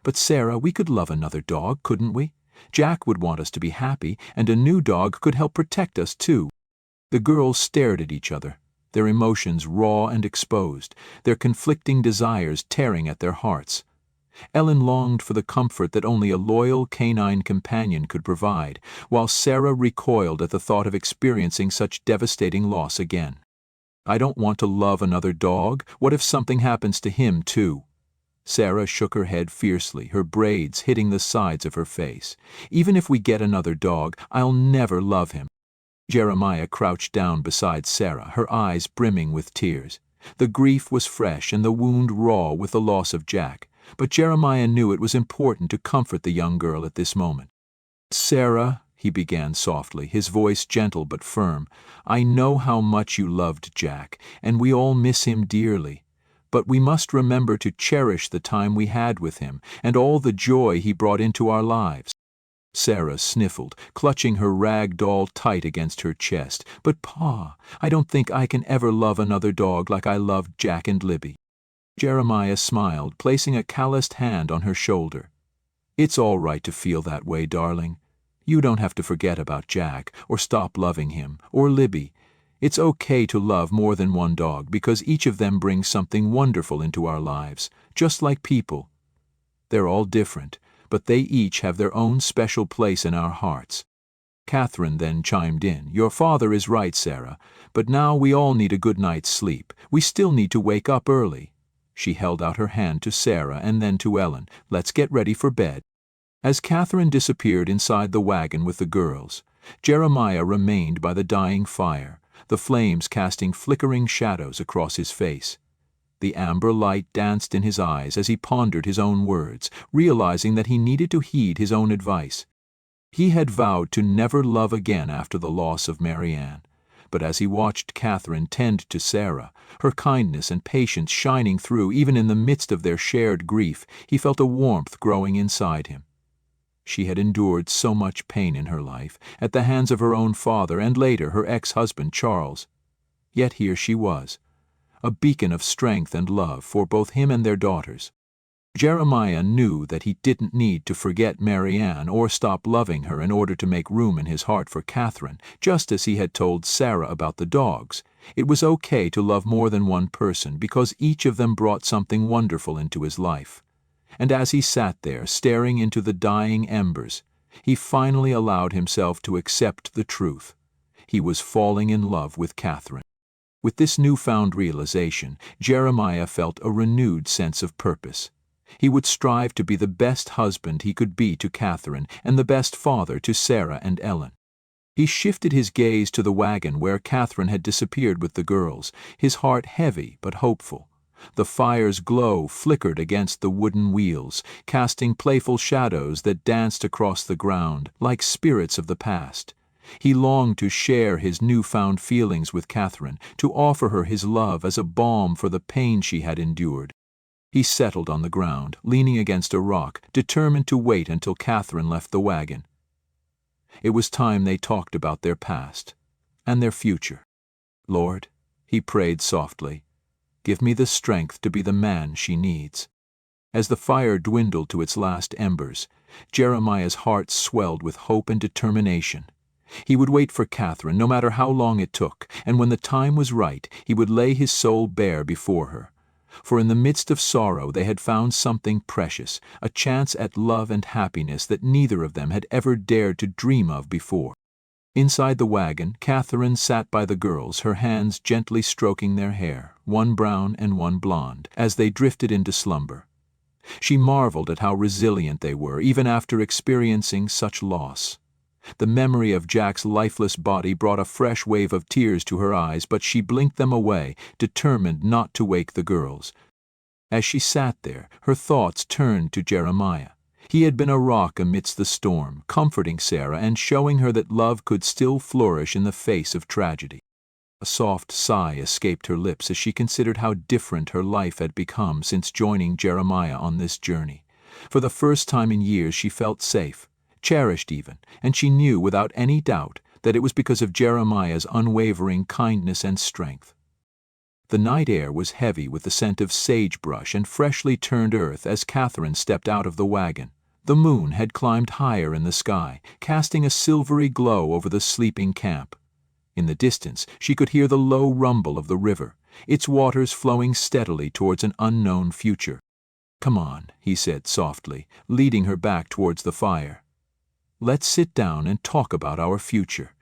But Sarah, we could love another dog, couldn't we? Jack would want us to be happy, and a new dog could help protect us too. The girls stared at each other, their emotions raw and exposed, their conflicting desires tearing at their hearts. Ellen longed for the comfort that only a loyal canine companion could provide, while Sarah recoiled at the thought of experiencing such devastating loss again. I don't want to love another dog. What if something happens to him too? Sarah shook her head fiercely, her braids hitting the sides of her face. Even if we get another dog, I'll never love him. Jeremiah crouched down beside Sarah, her eyes brimming with tears. The grief was fresh and the wound raw with the loss of Jack, but Jeremiah knew it was important to comfort the young girl at this moment. Sarah, he began softly, his voice gentle but firm, I know how much you loved Jack, and we all miss him dearly. But we must remember to cherish the time we had with him and all the joy he brought into our lives. Sarah sniffled, clutching her rag doll tight against her chest. But Pa, I don't think I can ever love another dog like I loved Jack and Libby. Jeremiah smiled, placing a calloused hand on her shoulder. It's all right to feel that way, darling. You don't have to forget about Jack, or stop loving him, or Libby. It's okay to love more than one dog because each of them brings something wonderful into our lives, just like people. They're all different, but they each have their own special place in our hearts. Katherine then chimed in, Your father is right, Sarah, but now we all need a good night's sleep. We still need to wake up early. She held out her hand to Sarah and then to Ellen. Let's get ready for bed. As Katherine disappeared inside the wagon with the girls, Jeremiah remained by the dying fire, the flames casting flickering shadows across his face. The amber light danced in his eyes as he pondered his own words, realizing that he needed to heed his own advice. He had vowed to never love again after the loss of Marianne, but as he watched Katherine tend to Sarah, her kindness and patience shining through even in the midst of their shared grief, he felt a warmth growing inside him. She had endured so much pain in her life, at the hands of her own father and later her ex-husband Charles. Yet here she was, a beacon of strength and love for both him and their daughters. Jeremiah knew that he didn't need to forget Marianne or stop loving her in order to make room in his heart for Katherine, just as he had told Sarah about the dogs. It was okay to love more than one person because each of them brought something wonderful into his life. And as he sat there, staring into the dying embers, he finally allowed himself to accept the truth. He was falling in love with Katherine. With this newfound realization, Jeremiah felt a renewed sense of purpose. He would strive to be the best husband he could be to Katherine and the best father to Sarah and Ellen. He shifted his gaze to the wagon where Katherine had disappeared with the girls, his heart heavy but hopeful. The fire's glow flickered against the wooden wheels, casting playful shadows that danced across the ground like spirits of the past. He longed to share his newfound feelings with Katherine, to offer her his love as a balm for the pain she had endured. He settled on the ground, leaning against a rock, determined to wait until Katherine left the wagon. It was time they talked about their past and their future. Lord, he prayed softly, give me the strength to be the man she needs. As the fire dwindled to its last embers, Jeremiah's heart swelled with hope and determination. He would wait for Katherine, no matter how long it took, and when the time was right, he would lay his soul bare before her. For in the midst of sorrow they had found something precious, a chance at love and happiness that neither of them had ever dared to dream of before. Inside the wagon, Katherine sat by the girls, her hands gently stroking their hair, one brown and one blonde, as they drifted into slumber. She marveled at how resilient they were, even after experiencing such loss. The memory of Jack's lifeless body brought a fresh wave of tears to her eyes, but she blinked them away, determined not to wake the girls. As she sat there, her thoughts turned to Jeremiah. He had been a rock amidst the storm, comforting Sarah and showing her that love could still flourish in the face of tragedy. A soft sigh escaped her lips as she considered how different her life had become since joining Jeremiah on this journey. For the first time in years she felt safe, cherished even, and she knew without any doubt that it was because of Jeremiah's unwavering kindness and strength. The night air was heavy with the scent of sagebrush and freshly turned earth as Katherine stepped out of the wagon. The moon had climbed higher in the sky, casting a silvery glow over the sleeping camp. In the distance she could hear the low rumble of the river, its waters flowing steadily towards an unknown future. "Come on," he said softly, leading her back towards the fire. "Let's sit down and talk about our future."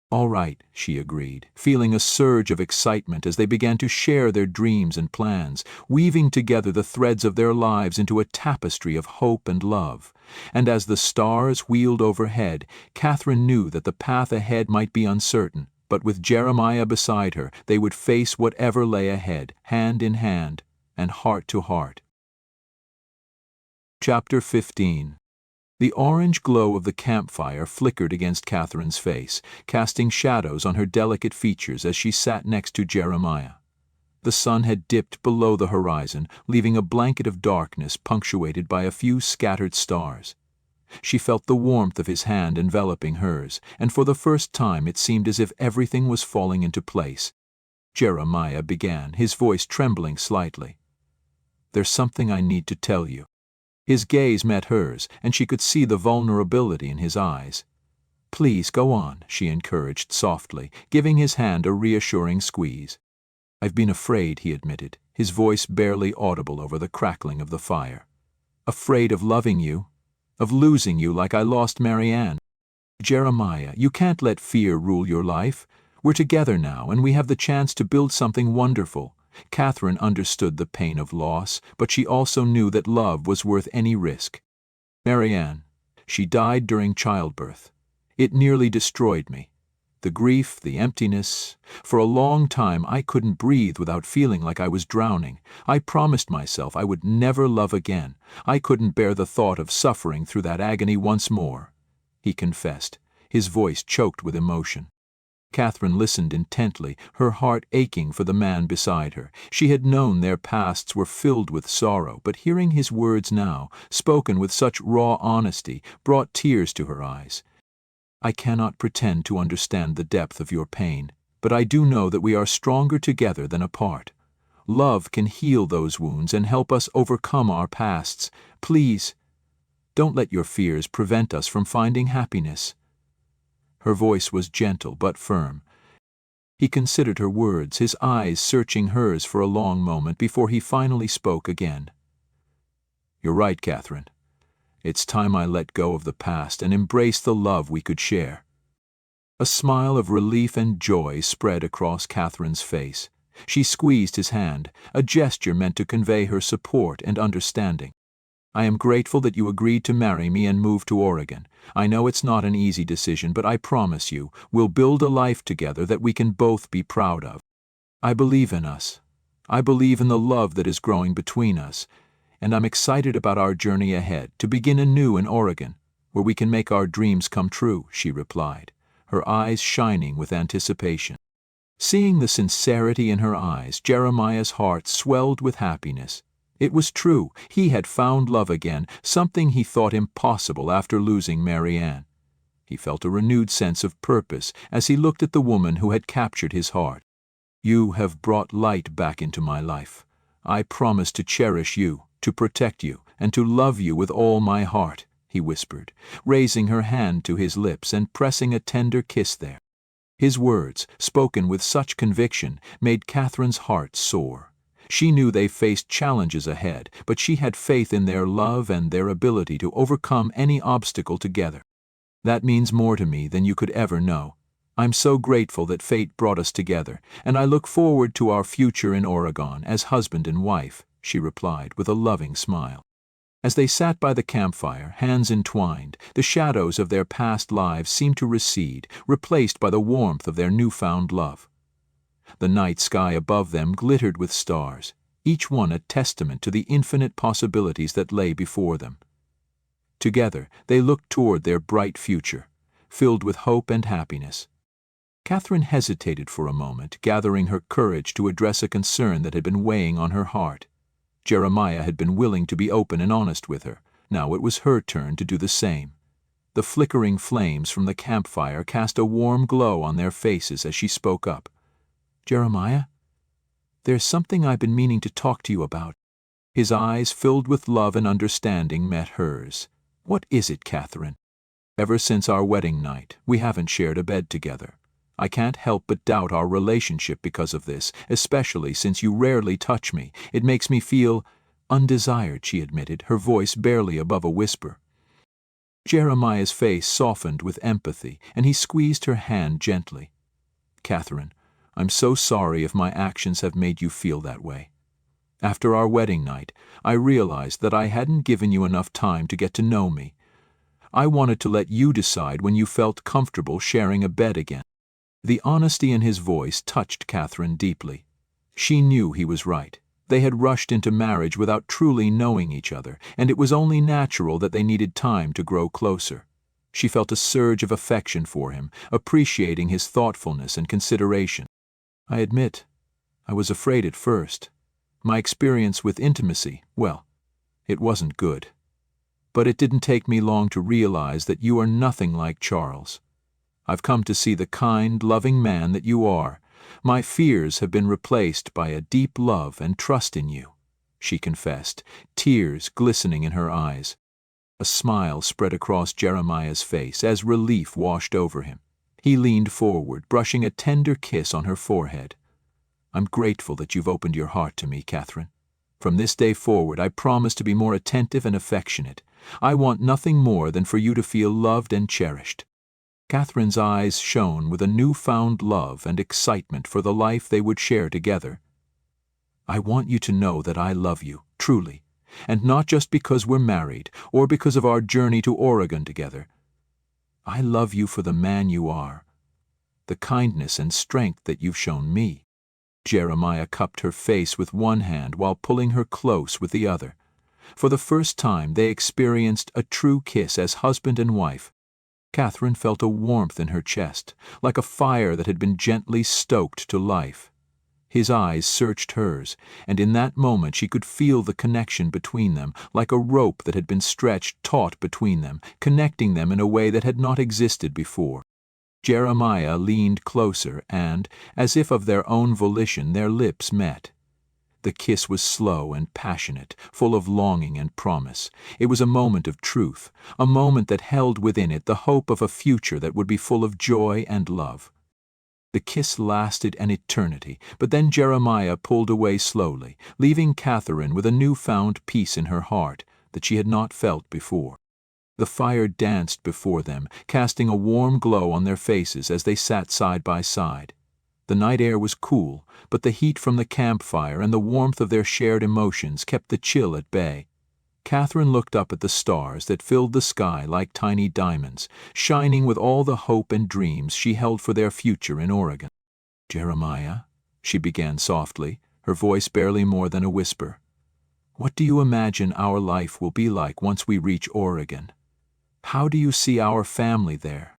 "All right," she agreed, feeling a surge of excitement as they began to share their dreams and plans, weaving together the threads of their lives into a tapestry of hope and love. And as the stars wheeled overhead, Katherine knew that the path ahead might be uncertain, but with Jeremiah beside her, they would face whatever lay ahead, hand in hand and heart to heart. Chapter 15. The orange glow of the campfire flickered against Katherine's face, casting shadows on her delicate features as she sat next to Jeremiah. The sun had dipped below the horizon, leaving a blanket of darkness punctuated by a few scattered stars. She felt the warmth of his hand enveloping hers, and for the first time it seemed as if everything was falling into place. Jeremiah began, his voice trembling slightly. "There's something I need to tell you." His gaze met hers, and she could see the vulnerability in his eyes. "Please go on," she encouraged softly, giving his hand a reassuring squeeze. "I've been afraid," he admitted, his voice barely audible over the crackling of the fire. "Afraid of loving you, of losing you like I lost Marianne. Jeremiah, you can't let fear rule your life. We're together now, and we have the chance to build something wonderful." Katherine understood the pain of loss, but she also knew that love was worth any risk. "Marianne, she died during childbirth. It nearly destroyed me. The grief, the emptiness. For a long time I couldn't breathe without feeling like I was drowning. I promised myself I would never love again. I couldn't bear the thought of suffering through that agony once more," he confessed, his voice choked with emotion. Katherine listened intently, her heart aching for the man beside her. She had known their pasts were filled with sorrow, but hearing his words now, spoken with such raw honesty, brought tears to her eyes. "I cannot pretend to understand the depth of your pain, but I do know that we are stronger together than apart. Love can heal those wounds and help us overcome our pasts. Please, don't let your fears prevent us from finding happiness." Her voice was gentle but firm. He considered her words, his eyes searching hers for a long moment before he finally spoke again. "You're right, Katherine. It's time I let go of the past and embrace the love we could share." A smile of relief and joy spread across Katherine's face. She squeezed his hand, a gesture meant to convey her support and understanding. "I am grateful that you agreed to marry me and move to Oregon. I know it's not an easy decision, but I promise you, we'll build a life together that we can both be proud of. I believe in us. I believe in the love that is growing between us, and I'm excited about our journey ahead, to begin anew in Oregon, where we can make our dreams come true," she replied, her eyes shining with anticipation. Seeing the sincerity in her eyes, Jeremiah's heart swelled with happiness. It was true, he had found love again, something he thought impossible after losing Mary Ann. He felt a renewed sense of purpose as he looked at the woman who had captured his heart. "You have brought light back into my life. I promise to cherish you, to protect you, and to love you with all my heart," he whispered, raising her hand to his lips and pressing a tender kiss there. His words, spoken with such conviction, made Katherine's heart soar. She knew they faced challenges ahead, but she had faith in their love and their ability to overcome any obstacle together. "That means more to me than you could ever know. I'm so grateful that fate brought us together, and I look forward to our future in Oregon as husband and wife," she replied with a loving smile. As they sat by the campfire, hands entwined, the shadows of their past lives seemed to recede, replaced by the warmth of their newfound love. The night sky above them glittered with stars, each one a testament to the infinite possibilities that lay before them. Together, they looked toward their bright future, filled with hope and happiness. Katherine hesitated for a moment, gathering her courage to address a concern that had been weighing on her heart. Jeremiah had been willing to be open and honest with her. Now it was her turn to do the same. The flickering flames from the campfire cast a warm glow on their faces as she spoke up. "Jeremiah, there's something I've been meaning to talk to you about." His eyes, filled with love and understanding, met hers. "What is it, Katherine?" "Ever since our wedding night, we haven't shared a bed together. I can't help but doubt our relationship because of this, especially since you rarely touch me. It makes me feel undesired," she admitted, her voice barely above a whisper. Jeremiah's face softened with empathy, and he squeezed her hand gently. "Katherine, I'm so sorry if my actions have made you feel that way. After our wedding night, I realized that I hadn't given you enough time to get to know me. I wanted to let you decide when you felt comfortable sharing a bed again." The honesty in his voice touched Katherine deeply. She knew he was right. They had rushed into marriage without truly knowing each other, and it was only natural that they needed time to grow closer. She felt a surge of affection for him, appreciating his thoughtfulness and consideration. "I admit, I was afraid at first. My experience with intimacy, well, it wasn't good. But it didn't take me long to realize that you are nothing like Charles. I've come to see the kind, loving man that you are. My fears have been replaced by a deep love and trust in you," she confessed, tears glistening in her eyes. A smile spread across Jeremiah's face as relief washed over him. He leaned forward, brushing a tender kiss on her forehead. "I'm grateful that you've opened your heart to me, Katherine. From this day forward, I promise to be more attentive and affectionate. I want nothing more than for you to feel loved and cherished." Katherine's eyes shone with a newfound love and excitement for the life they would share together. "I want you to know that I love you, truly, and not just because we're married or because of our journey to Oregon together. I love you for the man you are, the kindness and strength that you've shown me." Jeremiah cupped her face with one hand while pulling her close with the other. For the first time they experienced a true kiss as husband and wife. Katherine felt a warmth in her chest, like a fire that had been gently stoked to life. His eyes searched hers, and in that moment she could feel the connection between them, like a rope that had been stretched taut between them, connecting them in a way that had not existed before. Jeremiah leaned closer and, as if of their own volition, their lips met. The kiss was slow and passionate, full of longing and promise. It was a moment of truth, a moment that held within it the hope of a future that would be full of joy and love. The kiss lasted an eternity, but then Jeremiah pulled away slowly, leaving Katherine with a newfound peace in her heart that she had not felt before. The fire danced before them, casting a warm glow on their faces as they sat side by side. The night air was cool, but the heat from the campfire and the warmth of their shared emotions kept the chill at bay. Katherine looked up at the stars that filled the sky like tiny diamonds, shining with all the hope and dreams she held for their future in Oregon. "Jeremiah," she began softly, her voice barely more than a whisper, "what do you imagine our life will be like once we reach Oregon? How do you see our family there?"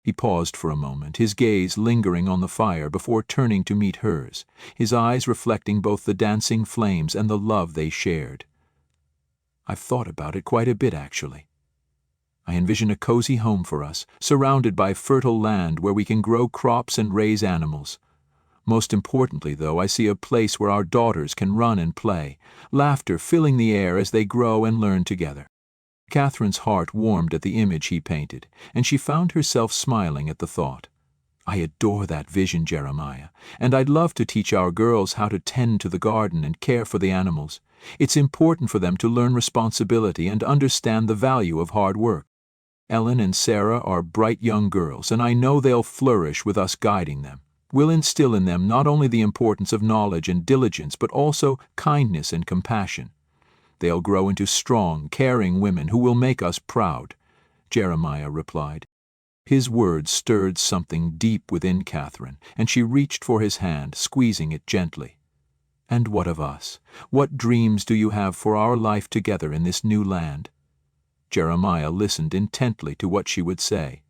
He paused for a moment, his gaze lingering on the fire before turning to meet hers, his eyes reflecting both the dancing flames and the love they shared. "I've thought about it quite a bit, actually. I envision a cozy home for us, surrounded by fertile land where we can grow crops and raise animals. Most importantly, though, I see a place where our daughters can run and play, laughter filling the air as they grow and learn together." Katherine's heart warmed at the image he painted, and she found herself smiling at the thought. "I adore that vision, Jeremiah, and I'd love to teach our girls how to tend to the garden and care for the animals. It's important for them to learn responsibility and understand the value of hard work. Ellen and Sarah are bright young girls, and I know they'll flourish with us guiding them. We'll instill in them not only the importance of knowledge and diligence, but also kindness and compassion. They'll grow into strong, caring women who will make us proud," Jeremiah replied. His words stirred something deep within Katherine, and she reached for his hand, squeezing it gently. "And what of us? What dreams do you have for our life together in this new land?" Jeremiah listened intently to what she would say.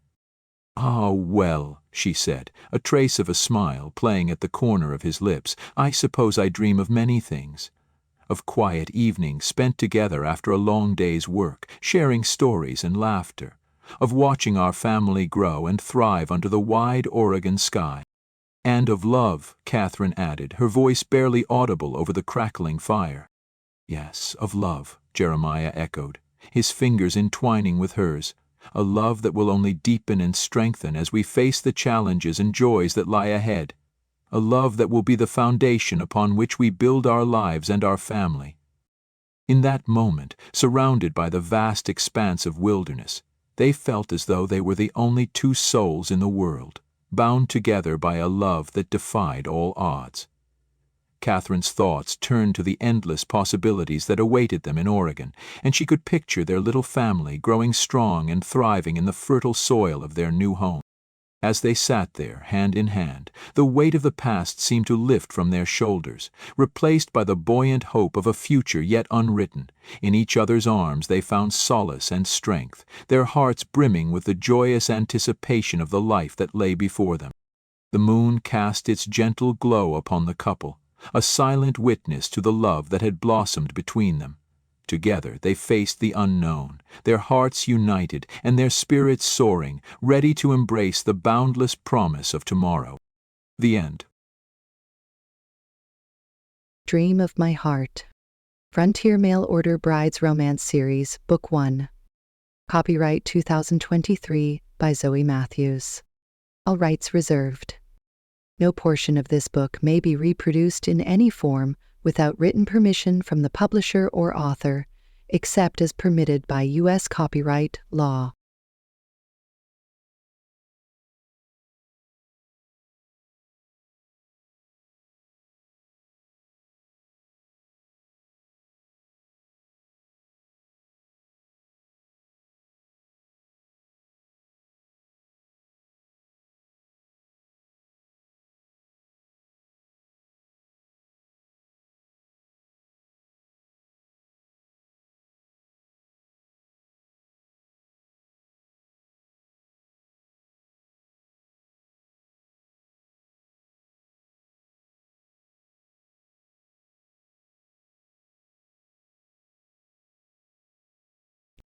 "Ah, well," she said, a trace of a smile playing at the corner of his lips, "I suppose I dream of many things. Of quiet evenings spent together after a long day's work, sharing stories and laughter. Of watching our family grow and thrive under the wide Oregon sky. And of love," Katherine added, her voice barely audible over the crackling fire. "Yes, of love," Jeremiah echoed, his fingers entwining with hers, "a love that will only deepen and strengthen as we face the challenges and joys that lie ahead. A love that will be the foundation upon which we build our lives and our family." In that moment, surrounded by the vast expanse of wilderness, they felt as though they were the only two souls in the world, bound together by a love that defied all odds. Katherine's thoughts turned to the endless possibilities that awaited them in Oregon, and she could picture their little family growing strong and thriving in the fertile soil of their new home. As they sat there, hand in hand, the weight of the past seemed to lift from their shoulders, replaced by the buoyant hope of a future yet unwritten. In each other's arms they found solace and strength, their hearts brimming with the joyous anticipation of the life that lay before them. The moon cast its gentle glow upon the couple, a silent witness to the love that had blossomed between them. Together they faced the unknown, their hearts united and their spirits soaring, ready to embrace the boundless promise of tomorrow. The end. Dream of My Heart. Frontier Mail Order Brides Romance Series, Book 1. Copyright 2023 by Zoe Matthews. All rights reserved. No portion of this book may be reproduced in any form without written permission from the publisher or author, except as permitted by U.S. copyright law.